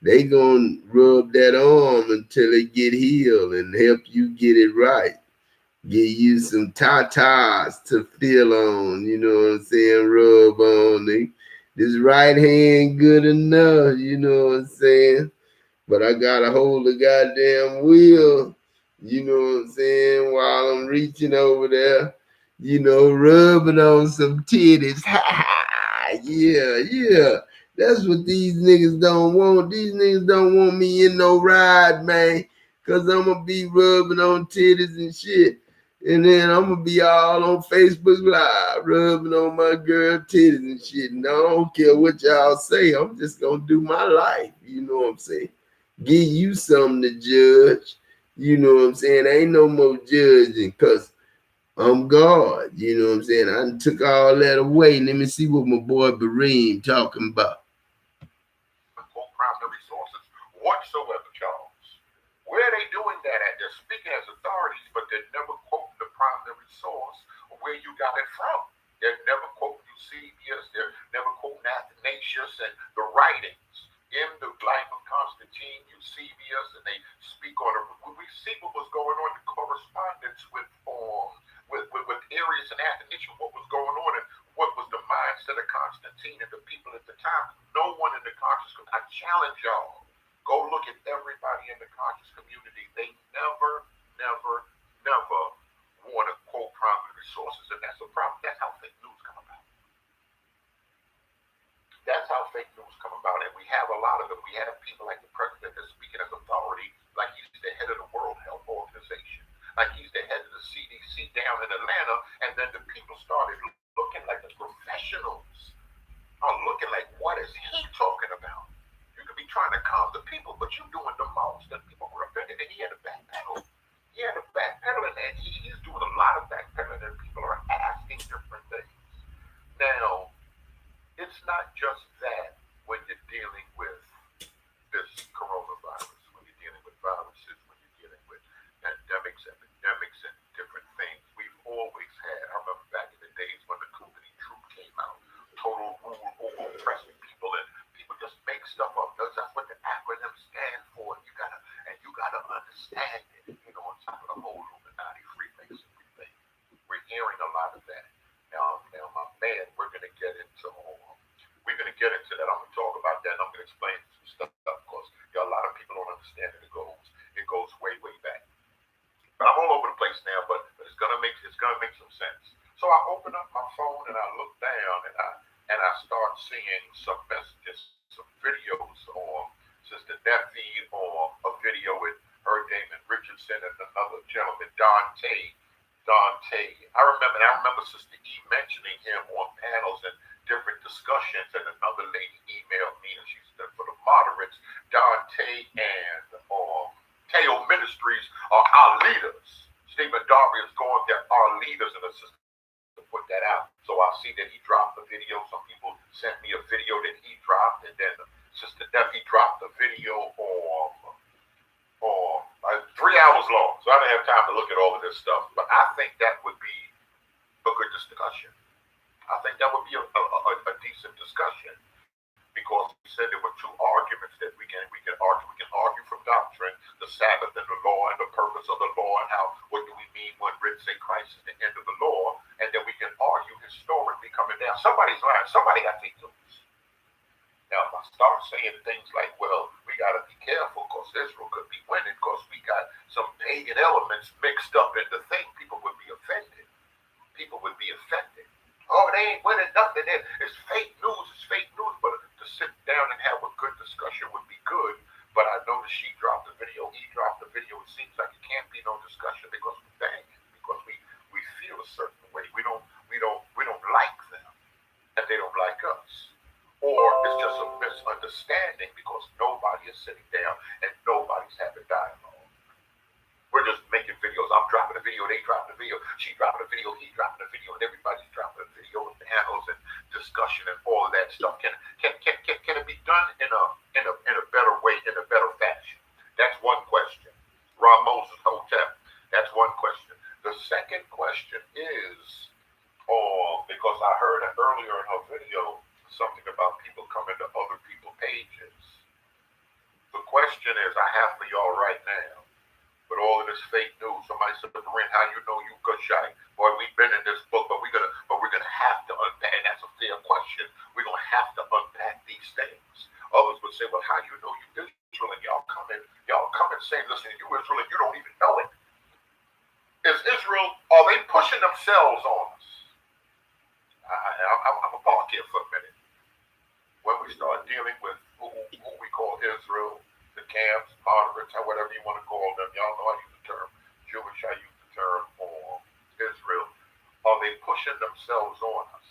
They gonna rub that arm until they get healed and help you get it right. Give you some tatas to feel on, you know what I'm saying? Rub on. This right hand good enough, you know what I'm saying? But I gotta hold the goddamn wheel, you know what I'm saying, while I'm reaching over there, rubbing on some titties. Yeah, yeah. That's what these niggas don't want. These niggas don't want me in no ride, man, because I'm gonna be rubbing on titties and shit. And then I'm gonna be all on Facebook Live, rubbing on my girl titties and shit. And I don't care what y'all say. I'm just gonna do my life. You know what I'm saying? Give you something to judge. You know what I'm saying? Ain't no more judging because I'm God. You know what I'm saying? I done took all that away. Let me see what my boy Bareem talking about. Primary sources whatsoever, Charles. Where are they doing that at? They're speaking as authorities, but they're never quoting the primary source of where you got it from. They're never quoting Eusebius, they're never quoting Athanasius and the writings in the life of Constantine, Eusebius, and they speak on it. We see what was going on in correspondence with Arius and Athanasius, what was going on and what was the mindset of Constantine and the people at the time. No one in the conscious community, I challenge y'all, go look at everybody in the conscious community. They never want to quote primary sources, and that's a problem. That's how fake news come about. That's how fake news come about. And we have a lot of them. We have people like the president that's speaking as authority, like he's the head of the World Health Organization, like he's the head of the CDC down in Atlanta, and then the people started looking like the professionals are looking like, what is he talking about? You could be trying to calm the people, but you're doing the most, and people were offended, and he had a backpedal. He had a backpedal, and he's doing a lot of backpedaling, and people are asking different things. Now, it's not just that when you're dealing with this coronavirus, when you're dealing with viruses, when you're dealing with pandemics, epidemics, and different things. We've always had, I remember back in the days when the Company Troop came out, total rule over oppressing people, and people just make stuff up. That's what the acronyms stand for. You gotta understand it, on top of the whole Illuminati Freemasonry thing. We're hearing a lot of that. Now, my man, we're gonna get into that. I'm gonna talk about that. And I'm gonna explain some stuff because a lot of people don't understand it. It goes way, way back. But I'm all over the place now. But it's gonna make some sense. So I open up my phone and I look down and I start seeing some messages, some videos on Sister Nephi, or a video with her, Damon Richardson, and another gentleman, Dante. I remember Sister E mentioning him on panels and different discussions, and another lady emailed me, and she said for the moderates, Dante and Teo Ministries are our leaders. Stephen Darby is going there, our leaders, and a sister to put that out. So I see that he dropped the video. Some people sent me a video that he dropped, and then Sister Nephi dropped the video on 3 hours long. So I didn't have time to look at all of this stuff. But I think that would be a good discussion. I think that would be a decent discussion, because we said there were two arguments that we can argue. We can argue from doctrine, the Sabbath and the law, and the purpose of the law, and what do we mean when written say Christ is the end of the law, and then we can argue historically coming down. Somebody's lying. Somebody got to lose. Now, if I start saying things like, well, we got to be careful because Israel could be winning because we got some pagan elements mixed up in the thing, people would be offended. Oh, they ain't winning nothing. It's fake news. But to sit down and have a good discussion would be good. But I noticed she dropped the video. He dropped the video. It seems like it can't be no discussion because we banging, because we us. Or it's just a misunderstanding because nobody is sitting down and nobody's having dialogue. We're just making videos. I'm dropping a video, they dropping a video, she dropping a video, he dropping a video, and everybody's dropping a video with panels and discussion and all of that stuff. Can it be done in a better way, in a better fashion? That's one question. Ron Moses Hotel. That's one question. The second question is, because I heard earlier in her video something about people coming to other people's pages. The question is, I have for y'all right now, with all of this fake news. Somebody said, Brent, how you know you good shot? Boy, we've been in this book, but we're gonna have to unpack, and that's a fair question. We're gonna have to unpack these things. Others would say, well, how you know you Israel, and y'all come and say, listen, you Israel, and you don't even know it. Is Israel, are they pushing themselves on us? I'm gonna park here for a minute. When we start dealing with who we call Israel, the camps, moderates, whatever you want to call them, y'all know I use the term Jewish, I use the term Israel. Are they pushing themselves on us?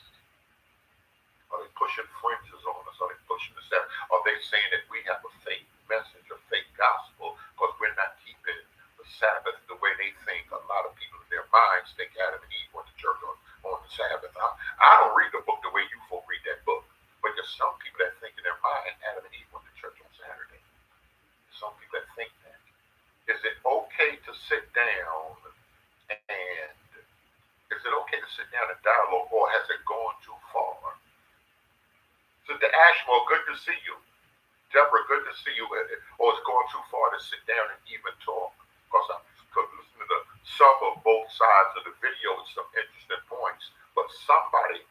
Are they pushing fringes on us? Are they pushing the Sabbath? Are they saying that we have a fake message, a fake gospel, because we're not keeping the Sabbath the way they think? A lot of people in their minds think Adam and Eve went to church on the Sabbath. I don't read the book the way you folk read that book, but there's some people that think in their mind Adam and Eve went to church on Saturday. Some people that think that. Is it okay to sit down and dialogue, or has it gone too far? Sister Ashmore, good to see you. Deborah, good to see you. Or it's going too far to sit down and even talk. Because I'm listening to some of both sides of the video with some interesting points. But somebody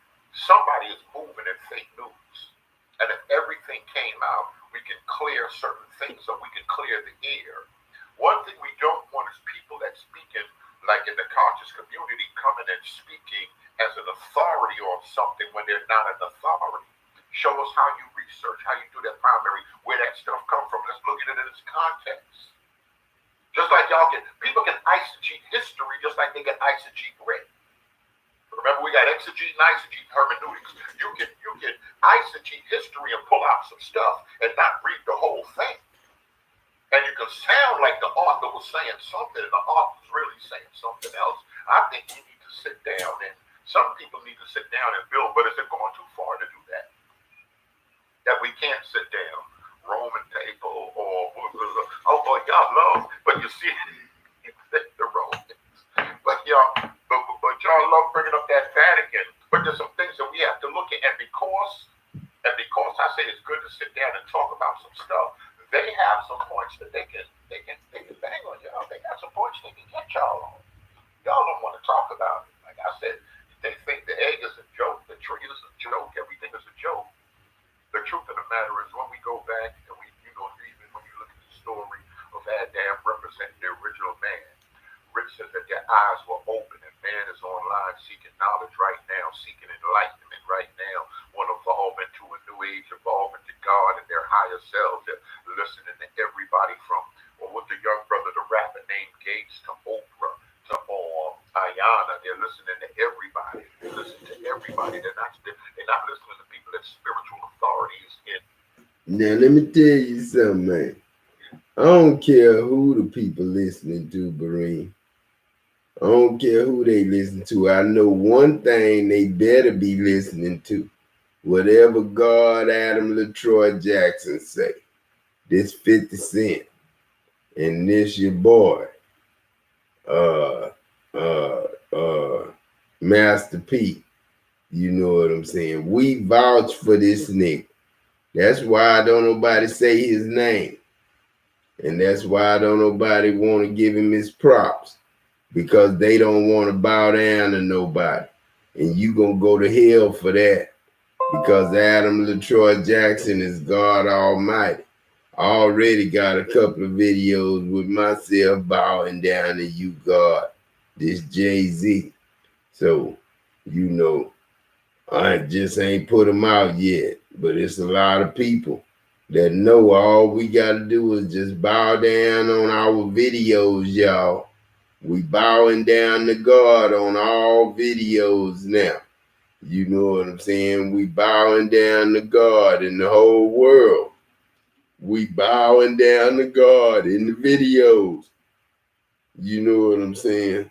is moving in fake news. And if everything came out, we can clear certain things so we can clear the air. One thing we don't want is people that speaking, like in the conscious community, coming and speaking as an authority on something when they're not an authority. Show us how you research, how you do that primary, where that stuff come from. Let's look at it in its context. Just like people can eisegete history just like they can eisegete bread. Remember, we got exegete and eisegete hermeneutics. You can eisegete history and pull out some stuff and not read the whole thing. And you can sound like the author was saying something and the author was really saying something else. I think you need to sit down, and some people need to sit down and build, but is it going too far to do that? That we can't sit down, Roman table, or oh boy, y'all love, but you see the Romans. But y'all love bringing up that Vatican. But there's some things that we have to look at, and because I say it's good to sit down and talk about some stuff, they have some points that they can bang on y'all. They got some points they can get y'all on. Y'all don't want to talk about it. Like I said, they think the egg is a joke, the tree is a joke, everything is a joke. The truth of the matter is, when we go back and even when you look at the story of Adam representing the original man, Rick says that their eyes were open, and man is online seeking knowledge right now, seeking enlightenment right now, want to evolve into a new age, evolve into God and their higher selves. They're listening to everybody from, with the young brother, the rapper named Gates, to Oprah, to Ayana. They're listening to everybody. They listen to everybody. They're not listening to people that spiritual authorities in. Now, let me tell you something, man. I don't care who the people listening to, Bareen. I don't care who they listen to. I know one thing they better be listening to. Whatever God Adam LaTroy Jackson say. This 50 Cent. And this your boy. Master P. You know what I'm saying? We vouch for this nigga. That's why don't nobody say his name. And that's why don't nobody want to give him his props. Because they don't want to bow down to nobody. And you gonna go to hell for that. Because Adam LaTroy Jackson is God Almighty. I already got a couple of videos with myself bowing down to you, God. This Jay-Z. So, I just ain't put them out yet. But it's a lot of people that know all we got to do is just bow down on our videos, y'all. We bowing down to God on all videos now. You know what I'm saying? We bowing down to God in the whole world. We bowing down to God in the videos. You know what I'm saying?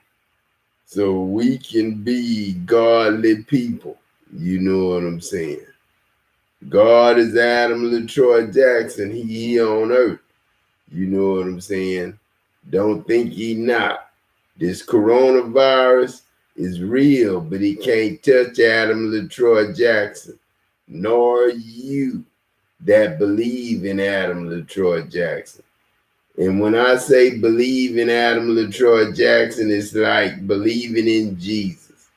So we can be godly people. You know what I'm saying? God is Adam LaTroy Jackson. He on earth. You know what I'm saying? Don't think he not. This coronavirus is real, but it can't touch Adam LaTroy Jackson, nor you that believe in Adam LaTroy Jackson. And when I say believe in Adam LaTroy Jackson, it's like believing in Jesus.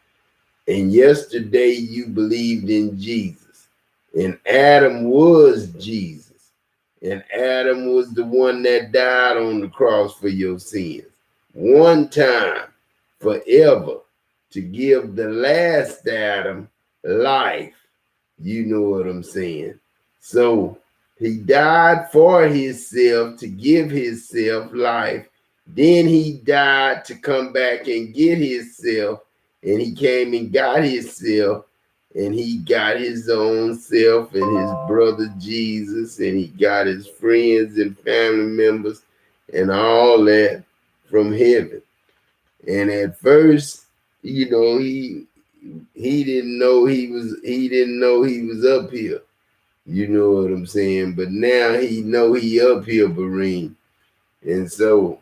And yesterday you believed in Jesus. And Adam was Jesus. And Adam was the one that died on the cross for your sins. One time, forever, to give the last Adam life. You know what I'm saying? So he died for himself to give himself life. Then he died to come back and get himself. And he came and got himself. And he got his own self and his brother Jesus. And he got his friends and family members and all that from heaven. And at first, you know, he didn't know he was up here. You know what I'm saying? But now he know he up here, Bareen. And so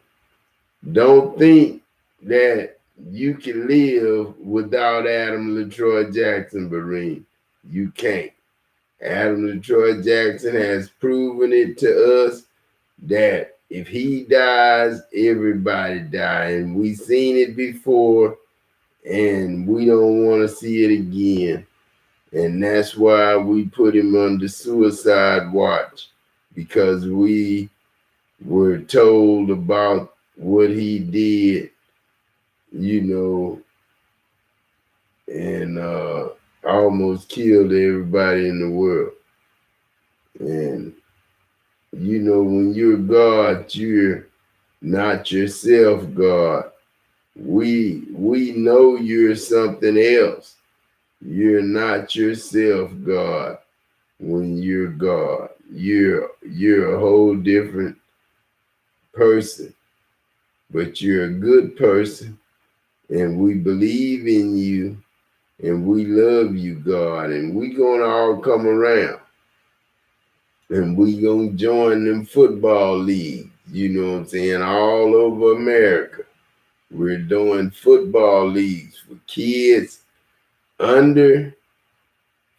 don't think that you can live without Adam LaTroy Jackson, Bareen. You can't. Adam LaTroy Jackson has proven it to us that if he dies, everybody dies. And we seen it before, and we don't want to see it again. And that's why we put him under suicide watch, because we were told about what he did, you know, and almost killed everybody in the world. And, you know, when you're God, you're not yourself, God. We know you're something else. You're not yourself, God. When you're God, you're a whole different person, but you're a good person, and we believe in you, and we love you, God, and we gonna all come around, and we gonna join them football leagues. You know what I'm saying? All over America, we're doing football leagues for kids under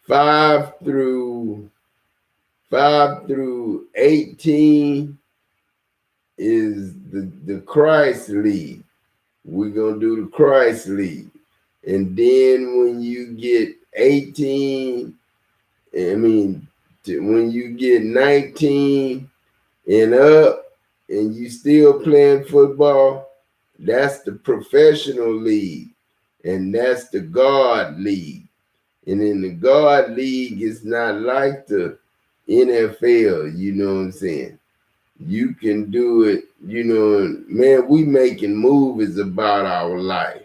5 through 18 is the Christ League. We're going to do the Christ League. And then when you get 18, when you get 19 and up and you still playing football, that's the professional league. And that's the God League. And in the God League, it's not like the NFL, you know what I'm saying? You can do it, you know, man, we making movies about our life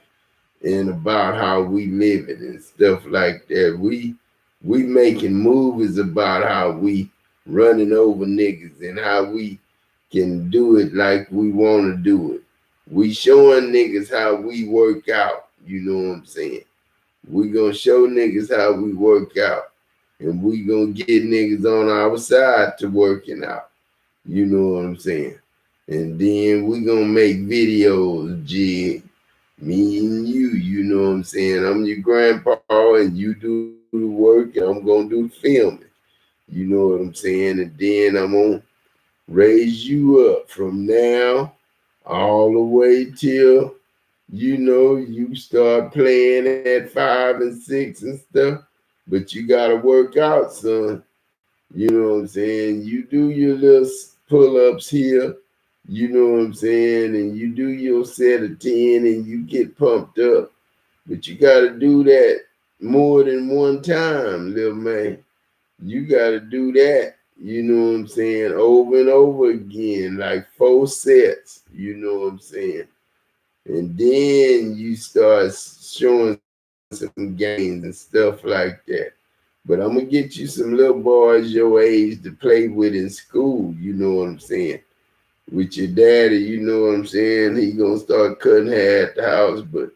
and about how we live it and stuff like that. We making movies about how we running over niggas and how we can do it like we want to do it. We showing niggas how we work out, you know what I'm saying? We gonna show niggas how we work out, and we gonna get niggas on our side to working out. You know what I'm saying? And then we gonna make videos, Jig. Me and you know what I'm saying? I'm your grandpa, and you do the work, and I'm gonna do the filming. You know what I'm saying? And then I'm gonna raise you up from now all the way till, you know, you start playing at 5 and 6 and stuff, but you gotta work out, son. You know what I'm saying? You do your little pull-ups here, you know what I'm saying, and you do your set of 10 and you get pumped up. But you gotta do that more than one time, little man. You gotta do that, you know what I'm saying, over and over again, like 4 sets, you know what I'm saying. And then you start showing some games and stuff like that. But I'm gonna get you some little boys your age to play with in school, you know what I'm saying? With your daddy, you know what I'm saying? He gonna start cutting hair at the house, but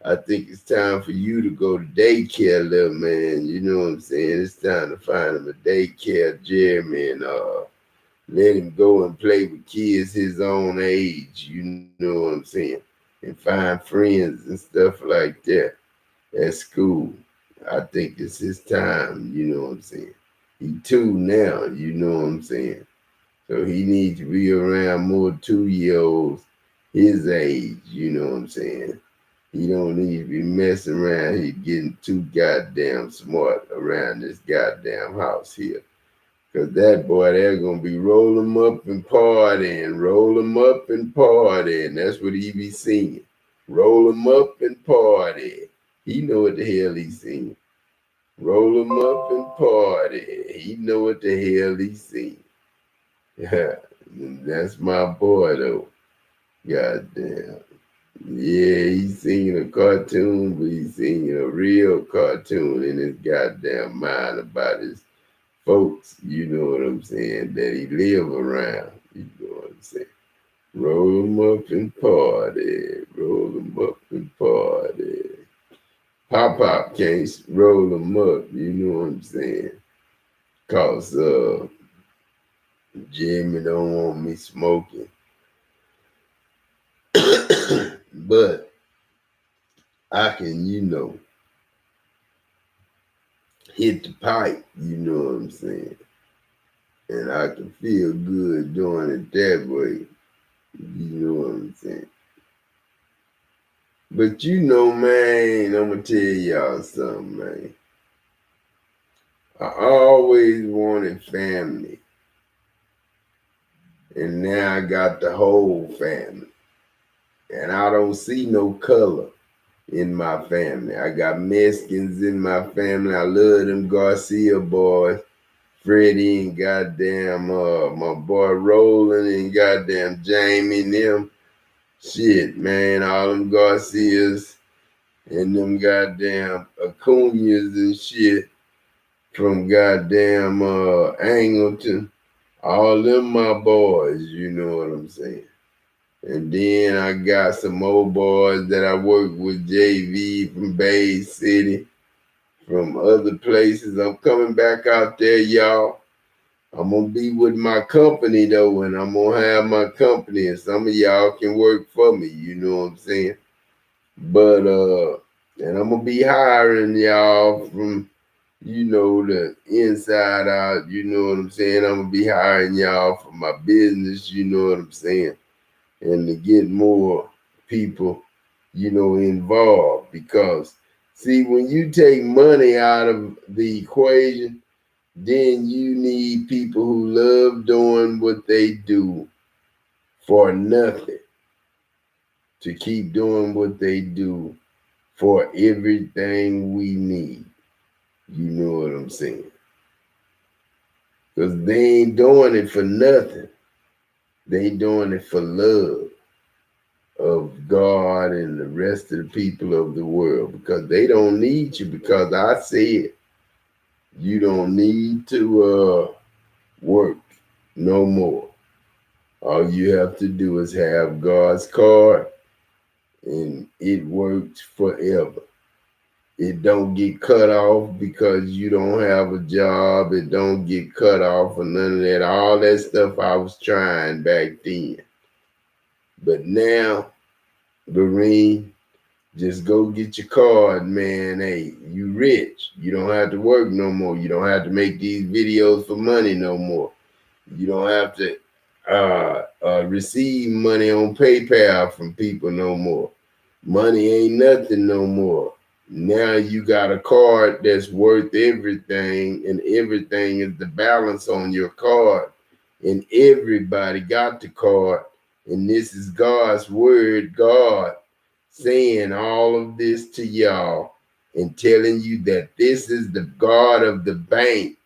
I think it's time for you to go to daycare, little man. You know what I'm saying? It's time to find him a daycare, Jeremy, and let him go and play with kids his own age. You know what I'm saying? And find friends and stuff like that at school. I think it's his time. You know what I'm saying? He 2 now. You know what I'm saying? So he needs to be around more 2-year-olds his age, you know what I'm saying? He don't need to be messing around. He's getting too goddamn smart around this goddamn house here. Cause that boy, they're gonna be roll him up and partying, roll him up and partying. That's what he be singing. Roll him up and party. He know what the hell he's singing. Roll him up and party. He know what the hell he's singing. Yeah, that's my boy though. Goddamn. Yeah, he's singing a cartoon, but he's singing a real cartoon in his goddamn mind about his folks, you know what I'm saying, that he live around. You know what I'm saying? Roll 'em up and party. Roll 'em up and party. Pop can't roll 'em up, you know what I'm saying? Cause Jimmy don't want me smoking. But I can, hit the pipe, you know what I'm saying? And I can feel good doing it that way, you know what I'm saying? But man, I'm gonna tell y'all something, man. I always wanted family. And now I got the whole family. And I don't see no color in my family. I got Mexicans in my family. I love them Garcia boys. Freddie and goddamn my boy Roland and goddamn Jamie and them. Shit, man, all them Garcias and them goddamn Acuñas and shit from goddamn Angleton. All them my boys, you know what I'm saying? And then I got some old boys that I work with, JV from Bay City, from other places. I'm coming back out there, y'all. I'm gonna be with my company though, and I'm gonna have my company, and some of y'all can work for me, you know what I'm saying? But and I'm gonna be hiring y'all from, the inside out, you know what I'm saying? I'm gonna be hiring y'all for my business, you know what I'm saying? And to get more people, involved. Because see, when you take money out of the equation, then you need people who love doing what they do for nothing to keep doing what they do for everything we need. You know what I'm saying? Because they ain't doing it for nothing. They doing it for love of God and the rest of the people of the world, because they don't need you, because I said you don't need to work no more. All you have to do is have God's card, and it works forever. It don't get cut off because you don't have a job. It don't get cut off or none of that. All that stuff I was trying back then. But now, Lorene, just go get your card, man. Hey, you rich. You don't have to work no more. You don't have to make these videos for money no more. You don't have to receive money on PayPal from people no more. Money ain't nothing no more. Now you got a card that's worth everything, and everything is the balance on your card. And everybody got the card. And this is God's word, God saying all of this to y'all and telling you that this is the God of the bank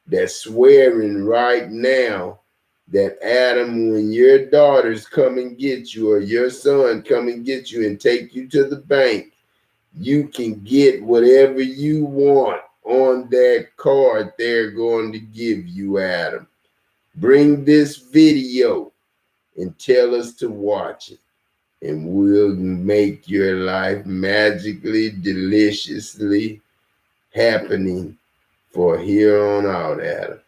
that's swearing right now that Adam, when your daughters come and get you, or your son come and get you and take you to the bank, you can get whatever you want on that card they're going to give you, Adam. Bring this video and tell us to watch it, and we'll make your life magically, deliciously happening for here on out, Adam.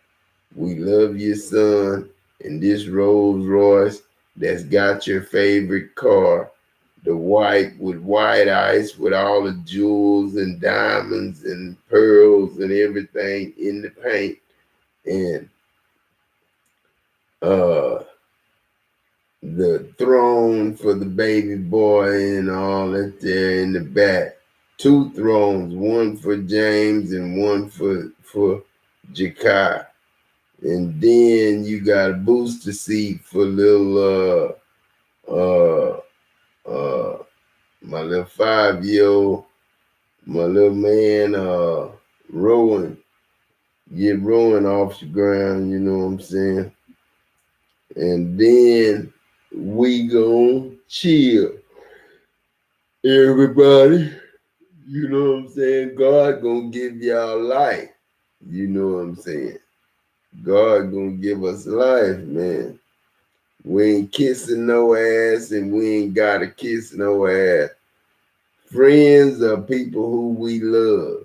We love you, son. And this Rolls Royce that's got your favorite car, the white with white ice with all the jewels and diamonds and pearls and everything in the paint, and the throne for the baby boy and all that there in the back. Two thrones, one for James and one for Jakai. And then you got a booster seat for little my little 5-year-old, my little man Rowan. Get Rowan off the ground, you know what I'm saying? And then we gon' chill. Everybody, you know what I'm saying? God gonna give y'all life. You know what I'm saying? God gonna give us life, man. We ain't kissing no ass and we ain't gotta kiss no ass. Friends are people who we love.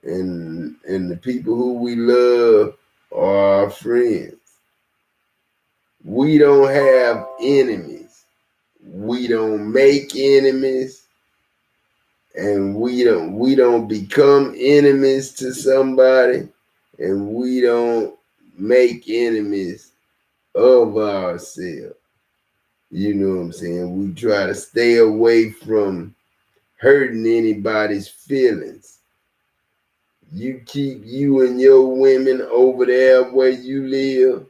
And the people who we love are our friends. We don't have enemies. We don't make enemies, and we don't become enemies to somebody, and we don't make enemies of ourselves. You know what I'm saying? We try to stay away from hurting anybody's feelings. You keep you and your women over there where you live,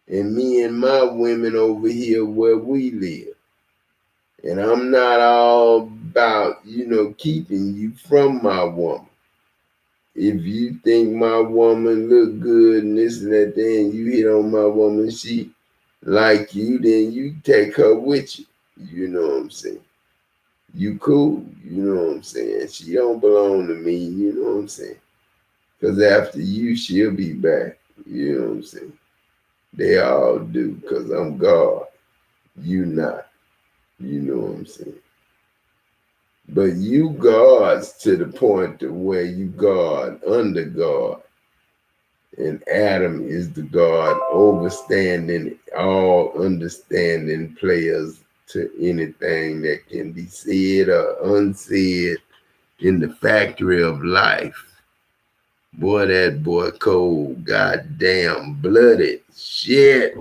and me and my women over here where we live. And I'm not all about, keeping you from my woman. If you think my woman look good and this and that, then you hit on my woman, she like you, then you take her with you. You know what I'm saying? You cool, you know what I'm saying? She don't belong to me, you know what I'm saying? Because after you, she'll be back. You know what I'm saying? They all do, because I'm God. You not. You know what I'm saying? But you God's to the point to where you God under God. And Adam is the God overstanding all understanding players to anything that can be said or unsaid in the factory of life. Boy, that boy cold, goddamn blooded shit.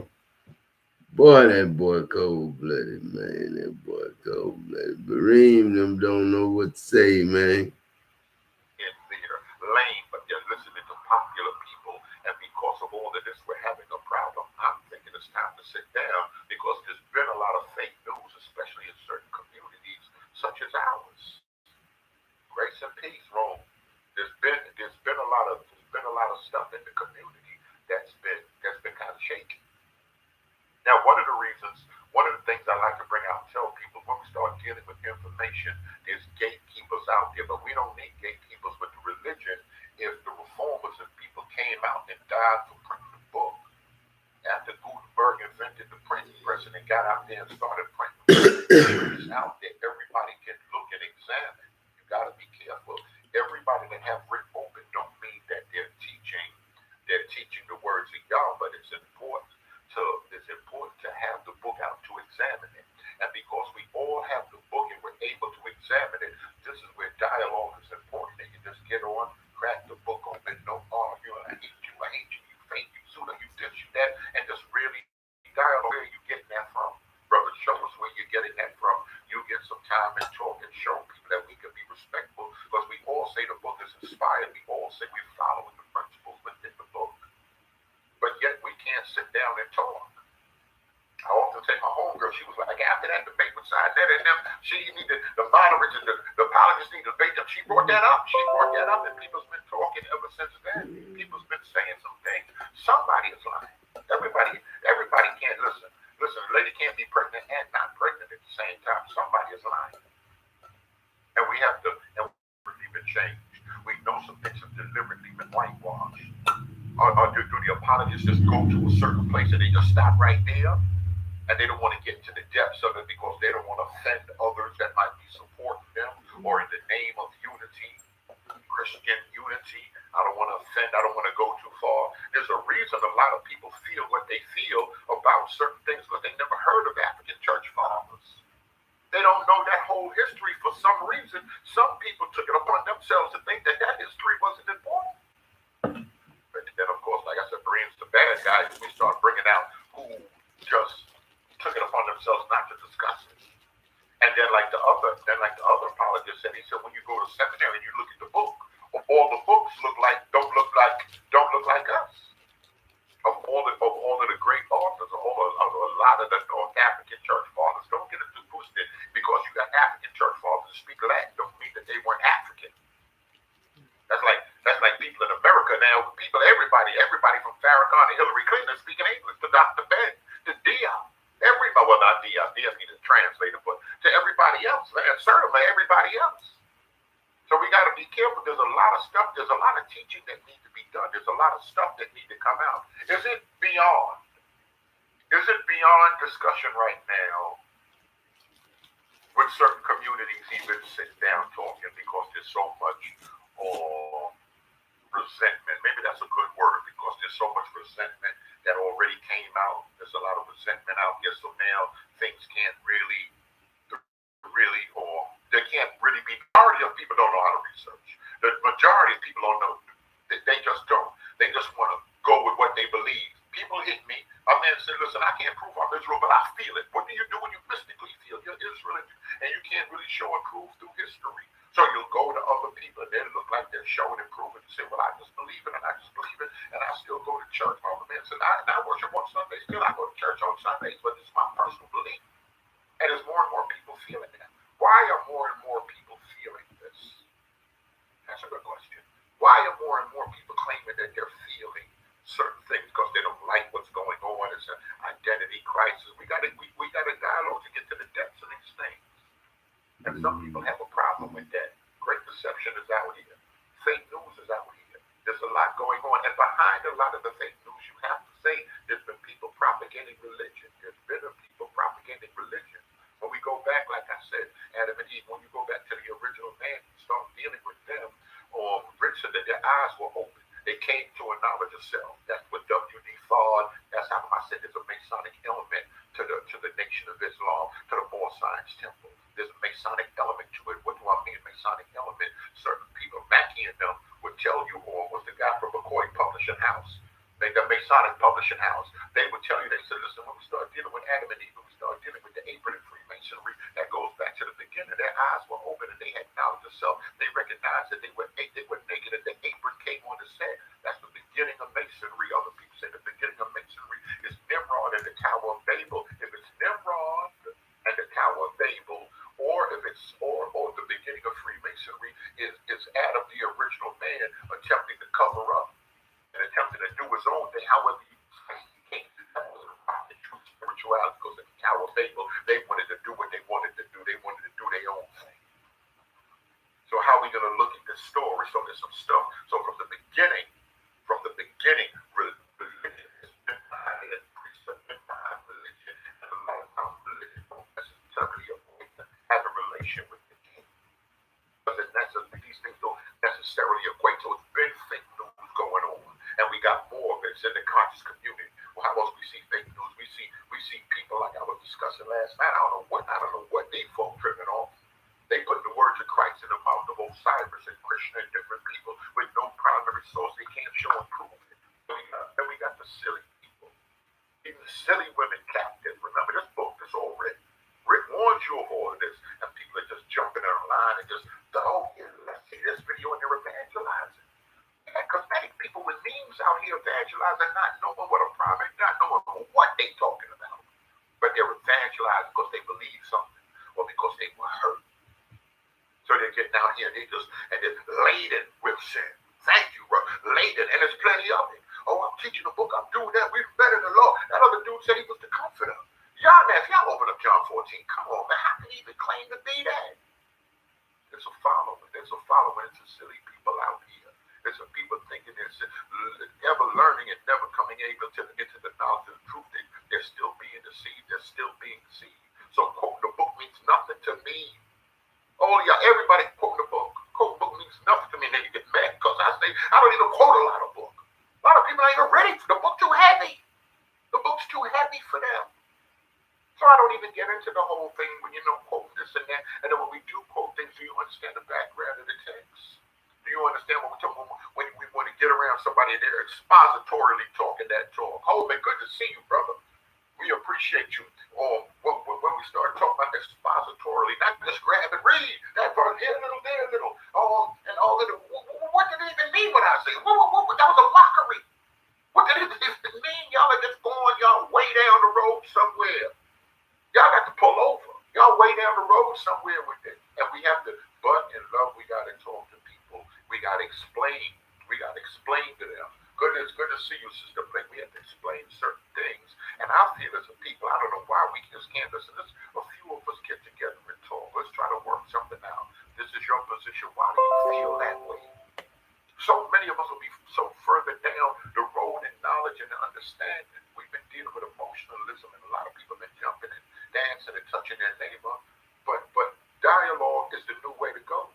Boy, that boy cold-blooded, man. That boy cold-blooded. Bareem them don't know what to say, man. In their lane, but they're listening to popular people. And because of all of this, we're having a problem. I'm thinking it's time to sit down because there's been a lot of fake news, especially in certain communities such as ours. Grace and peace, Rome. There's been a lot of stuff in the community that's been kind of shaky. Now, one of the things I like to bring out and tell people when we start dealing with information, there's gatekeepers out there, but we don't need gatekeepers with the religion. If the reformers and people came out and died for printing the book, after Gutenberg invented the printing press and got out there and started printing it's out there, everybody can look and examine. You got to be careful. Everybody that have Rick open don't mean that they're teaching the words of God, but it's important to have the book out to examine it. And because we all have the book and we're able to examine it, this is where dialogue is important. They can just get on, crack the book open, no arguing, I hate you, you fake, you sooner, you this, you that, and just really dialogue. Where are you getting that from? Brother, show us where you're getting that from. You get some time and talk and show people that we can be respectful because we all say the book is inspired. We all say we're following the principles within the book. But yet we can't sit down and talk. I often say my homegirl, she was like, after that debate with Sinette and them, she needed the moderates and the apologists need to debate them. She brought that up. And people's been talking ever since then. People's been saying some things. Somebody is lying. Everybody can't listen. Listen, a lady can't be pregnant and not pregnant at the same time. Somebody is lying. And we changed. We know some things have deliberately been whitewashed. Or do the apologists just go to a certain place and they just stop right there? And they don't want to get into the depths of it because they don't want to offend others that might be supporting them, or in the name of unity, Christian unity. I don't want to offend. I don't want to go too far. There's a reason a lot of people feel what they feel about certain things because they never heard of African church fathers. They don't know that whole history for some reason. Some people took it upon themselves to think that history wasn't important. But then, of course, like I said, brings the bad guys. We start bringing out who just took it upon themselves not to discuss it. And then like the other apologist said, he said, when you go to seminary and you look at the book, all the books don't look like us. Of all of the great authors, of a lot of the North African church fathers, don't get it too twisted. Because you got African church fathers who speak Latin, don't mean that they weren't African. That's like people in America now. Everybody from Farrakhan to Hillary Clinton speaking English, to Dr. Ben, to Dion. Well, not Dion. Dion needed a translator, but to everybody else, man, certainly everybody else. So we got to be careful. There's a lot of stuff. There's a lot of teaching that needs to be done. There's a lot of stuff that needs to come out. Is it beyond discussion right now with certain communities even sitting down talking because there's so much resentment? Maybe that's a good word because there's so much resentment that already came out. There's a lot of resentment out here. So now things can't really, or they can't really be. The majority of people don't know how to research. The majority of people don't know. They just don't. They just want to go with what they believe. People hit me. A man said, listen, I can't prove I'm Israel, but I feel it. What do you do when you mystically feel you're Israel? And you can't really show and prove through history. So you'll go to other people and they look like they're showing and proving and say, well, I just believe it and I just believe it and I still go to church. My other man said, I worship on Sundays. Still I go to church on Sundays, but it's my personal belief. And there's more and more people feeling that. Why are more and more people feeling this? That's a good question. Why are more and more people claiming that they're feeling certain things because they don't like what's going on? It's an identity crisis. We got a dialogue to get to the depths of these things. And some people have a problem with that. Great deception is out here. Fake news is out here. There's a lot going on. And behind a lot of the fake news, you have to say there's been people propagating religion. There's been people propagating religion. When we go back, like I said, Adam and Eve, when you go back to the original man and start dealing with them, Rich said that their eyes were open. They came to a knowledge of self. That's what W.D. Fard, that's how I said there's a Masonic element to the Nation of Islam, to the More Science Temple. There's a Masonic element to it. What do I mean, Masonic element? Certain people, Mackie and them, would tell you, or was the guy from McCoy Publishing House, the Masonic Publishing House, they would tell you, they said, listen, when we start dealing with Adam and Eve, when we start dealing with the apron and Freemasonry, that goes back to the beginning. Their eyes were open and they had knowledge of self. They recognized that they were naked and the apron came on the set. That's the beginning of Masonry. Other people say the beginning of Masonry is Nimrod and the Tower of Babel. If it's Nimrod and the Tower of Babel, or if it's or the beginning of Freemasonry is Adam, the original man, attempting to cover up and attempting to do his own thing. However, you can't do that. True spirituality, because in the Tower of Babel, they wanted to do what they wanted to do. They wanted to do their own thing. So how are we going to look at this story? So there's some stuff. So from the beginning, religion has been behind it, precept been behind religion, and a lot of times religion don't necessarily avoid have a relation with the king. These things don't necessarily equate. So it's been fake news going on, and we got more of it. It's in the conscious community. Well, how else we see fake news? We see people like I was discussing last night. I don't know what they folk tripping off. They put the words of Christ in the mouth of Osiris and Krishna and different people with no primary source. They can't show and prove it. Then we got the silly people. Even the silly women captive. Remember, this book is all written. Rick warns you of all of this. And people are just jumping online and just, oh, yeah, let's see this video and they're evangelizing. Yeah, because many people with memes out here evangelizing, not knowing what a prophet, not knowing what they're talking about. But they're evangelizing because they believe something or because they were hurt. So they get down here and they're laden with sin. Thank you, bro. Laden, and there's plenty of it. Oh, I'm teaching a book, I'm doing that, we're better than the law. That other dude said he was the comforter. Y'all, now, if y'all open up John 14, come on, man, how can he even claim to be that? It's a following. There's a following. It's a silly people out here. It's a people thinking it's ever learning and never coming able to get to the knowledge of the truth. They're still being deceived. They're still being deceived. So quoting the book means nothing to me. Oh yeah, everybody quoting the book. Quote book means nothing to me. And then you get mad because I say I don't even quote a lot of book. A lot of people ain't even ready for the book. Too heavy. The book's too heavy for them. So I don't even get into the whole thing when quote this and that. And then when we do quote things, do you understand the background of the text? Do you understand what we're talking about when we want to get around somebody and they're expositorily talking that talk? Oh man, good to see you, brother. We appreciate you. Or when we start talking about expositorily, not just grab and read that part here a little, there a little, and all of it. What did it even mean what I said? That was a mockery. What did it even mean? Y'all are just going y'all way down the road somewhere. Y'all got to pull over. Y'all way down the road somewhere with it. And we have to, but in love, we got to talk to people. We got to explain. We got to explain to them. Good to see you, Sister Blake. We have to explain certain things. And I feel as a people, I don't know why we just can't listen. A few of us get together and talk. Let's try to work something out. This is your position. Why do you feel that way? So many of us will be so further down the road in knowledge and understanding. We've been dealing with emotionalism, and a lot of people have been jumping and dancing and touching their neighbor. But dialogue is the new way to go.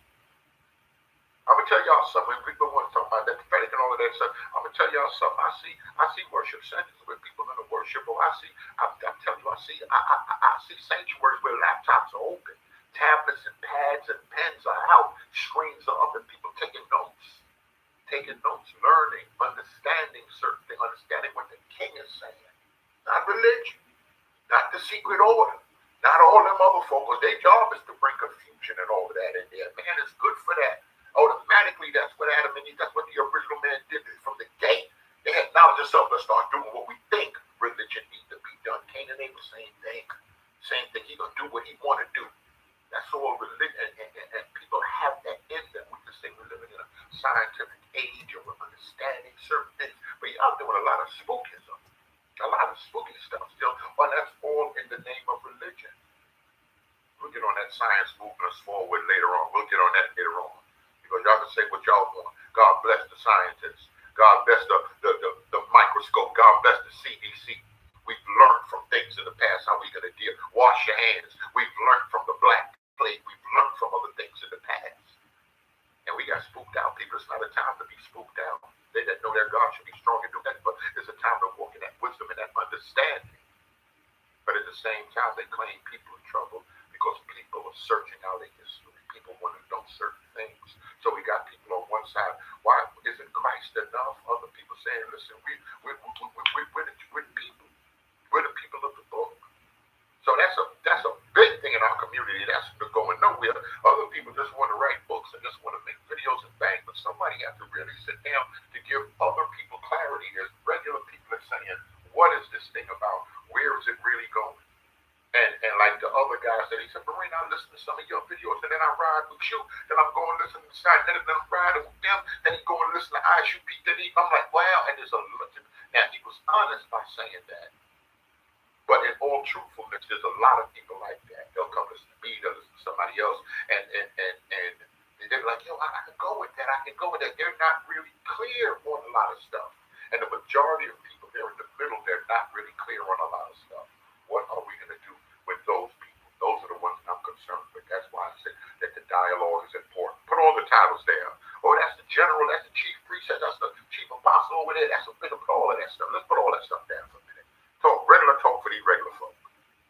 I'm gonna tell y'all something. When people want to talk about that prophetic and all of that stuff, I'm gonna tell y'all something. I see worship centers where people are gonna worship. Or I'm telling you, I see sanctuaries where laptops are open, tablets and pads and pens are out, screens are up, and people taking notes, learning, understanding certain things, understanding what the king is saying. Not religion, not the secret order, not all them other folks. Their job is to bring confusion and all of that in there. Man, it's good for that. Automatically, that's what Adam and Eve, that's what the original man did from the gate. They had knowledge of self and start doing what we think religion needs to be done. Cain and Abel, same thing. Same thing. He gonna do what he want to do. That's all religion, and people have that in them. We just say we're living in a scientific age and we're understanding certain things. But y'all doing a lot of spookism, a lot of spooky stuff still. But that's all in the name of religion. We'll get on that science moving us forward later on. We'll get on that later on. Because y'all can say what y'all want. God bless the scientists. God bless the microscope. God bless the CDC. We've learned from things in the past how we're going to deal. Wash your hands. We've learned from the Black Plague. We've learned from other things in the past. And we got spooked out. People, it's not a time to be spooked out. They that know their God should be strong and do that. But it's a time to walk in that wisdom and that understanding. But at the same time, they claim people in trouble because people are searching out their history. People want to know certain things. So we got people on one side. Why isn't Christ enough? Other people saying, listen, we're the people. We're the people of the book. So that's a big thing in our community. That's going nowhere. Other people just want to write books and just want to make videos and bang. But somebody has to really sit down to give other people clarity. There's regular people that saying, what is this thing about? Where is it really going? And like the other guy said, he said, Marine, I listen to some of your videos, and then I ride with you, then I'm going to listen to the side, then I'm riding with them, then he's going to listen to ISUP, I'm like, wow, and there's a lot. Now, he was honest by saying that. But in all truthfulness, there's a lot of people like that. They'll come listen to me, they'll listen to somebody else, and they're like, yo, I can go with that, They're not really clear on a lot of stuff. And the majority of people, they're in the middle, they're not really clear on a lot of stuff. What are we going to do with those people? Those are the ones that I'm concerned with. That's why I said that the dialogue is important. Put all the titles there. Oh, that's the general, that's the chief priest, that's the chief apostle over there, that's a bit of all of that stuff. Let's put all that stuff down for a minute. Regular talk for these regular folk.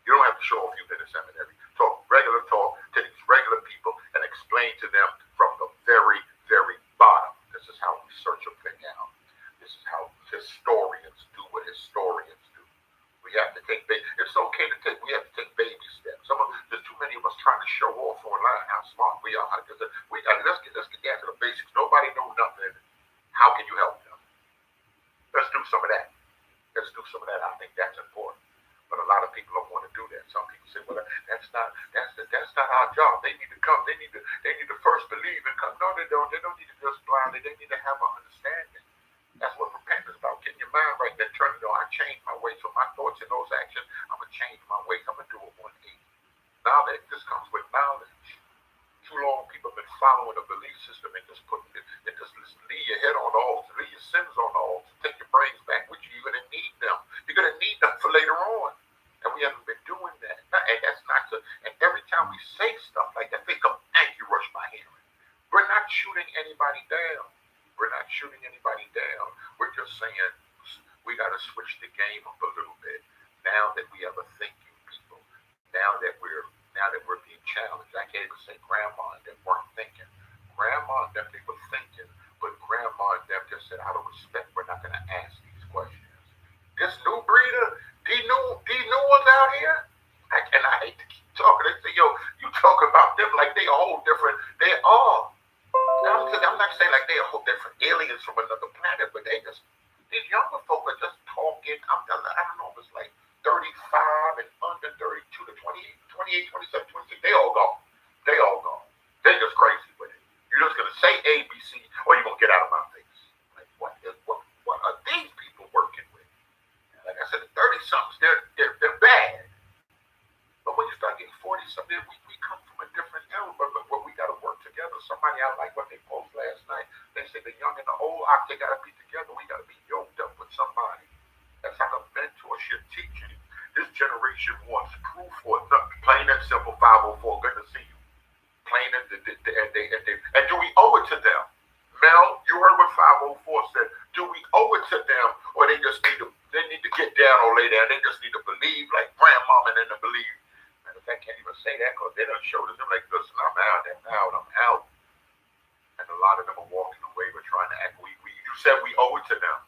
You don't have to show off you've been in seminary. Talk regular talk to these regular people and explain to them from the very, very bottom. This is how we search a thing out. This is how historians do what historians do. We have to take it's okay to take. We have to take baby steps. There's too many of us trying to show off online how smart we are. Let's get down to the basics. Nobody knows nothing. How can you help them? Let's do some of that. I think that's important. But a lot of people don't want to do that. Some people say, well, that's not our job. They need to come. They need to first believe and come. No, they don't. They don't need to just blindly. They need to have an understanding. That's what repentance is about. Getting your mind right, then turning it on. I change my ways. So my thoughts and those actions, I'm going to change my ways. I'm going to do it 180. Knowledge, this comes with knowledge. Too long people have following a belief system and just putting it, and just leave your head on the altar, leave your sins on the altar, take your brains back with you. You're going to need them. You're going to need them for later on. And we haven't been doing that. And that's not to, and every time we say stuff like that, they come angry rush by hearing. We're not shooting anybody down. We're not shooting anybody down. We're just saying we got to switch the game up a little bit. Now that we have a thinking people, now that we're being challenged. I can't even say grandma and them weren't thinking. Grandma and them, they were thinking, but grandma and them just said, out of respect, we're not going to ask these questions. This new breeder, these new ones out here, and I hate to keep talking. They say, yo, you talking about them like they a whole different, they are. I'm not saying like they a whole different aliens from another planet, but they just, these younger folk are just talking, I don't know, it's like 35 and under 32 to 28, 27, 26, they all gone. They all gone. They just crazy with it. You're just going to say ABC or you're going to get out of my face. Like, what are these people working with? Like I said, the 30-somethings, they're bad. But when you start getting 40-something, we come from a different era, but we got to work together. Somebody, I like what they posted last night. They said the young and the old, they got to be together. We got to be yoked up with somebody. That's like a mentorship teaching. This generation wants proof or nothing. Plain and simple, 504, good to see you. Plain and do we owe it to them? Mel, you heard what 504 said. Do we owe it to them, or they just need to get down or lay down? They just need to believe like grandmama and to believe. Matter of fact, can't even say that because they done showed us them like, listen, I'm out. And a lot of them are walking away, but trying to act. You said we owe it to them,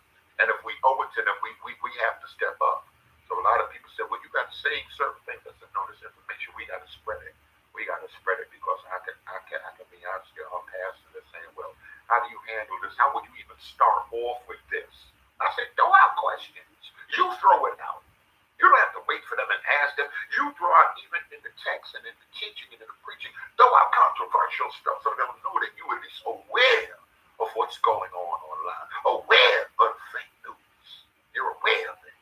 and if we owe it to them, we have to step up. So a lot of people said, well, you got to say certain things. I said, no, this information, we got to spread it. We got to spread it because I can be honest with our pastor that's saying, well, how do you handle this? How would you even start off with this? I said, throw out questions. You throw it out. You don't have to wait for them and ask them. You throw out even in the text and in the teaching and in the preaching, throw out controversial stuff so they'll know that you at least aware of what's going on online, aware of fake news. You're aware of it.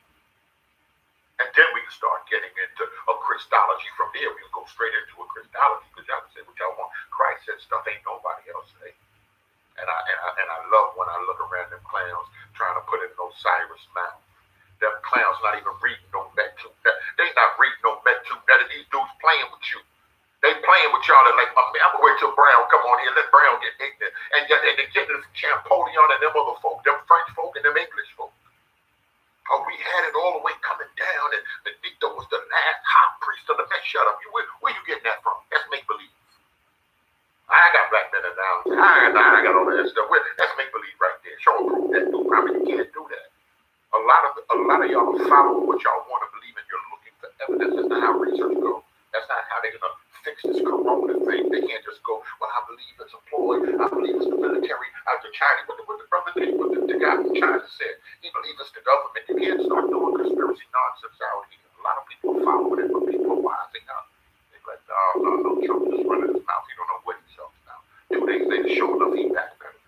And then we can start getting into a Christology. From there, we can go straight into a Christology because y'all can say what y'all want. Christ said stuff ain't nobody else say. And I love when I look around them clowns trying to put in no Cyrus mouth. Them clowns not even reading no Met 2. They not reading no Met 2. None of these dudes playing with you. They playing with y'all and like, I'm gonna wait till Brown come on here, let Brown get ignorant. And they get this Champollion and them other folk, them French folk and them English folk. Oh, we had it all the way coming down, and Benito was the last high priest of the man. Shut up. Where you getting that from? That's make-believe. I got black men down. I got all that stuff. That's make-believe right there. Show and prove that. No problem. You can't do that. A lot of y'all follow what y'all want to believe, and you're looking for evidence. That's not how research goes. That's not how they're going to fix this corona thing. They can't just go, well, I believe it's a ploy. I believe it's the military. The Chinese, what the brother did, what the guy from China said. He believes it's the government. You can't start doing conspiracy nonsense out here. A lot of people are following it, but people are wising up. They're like, no, Trump just running his mouth. He don't know what he's talking about. 2 days later, sure enough, he's back better.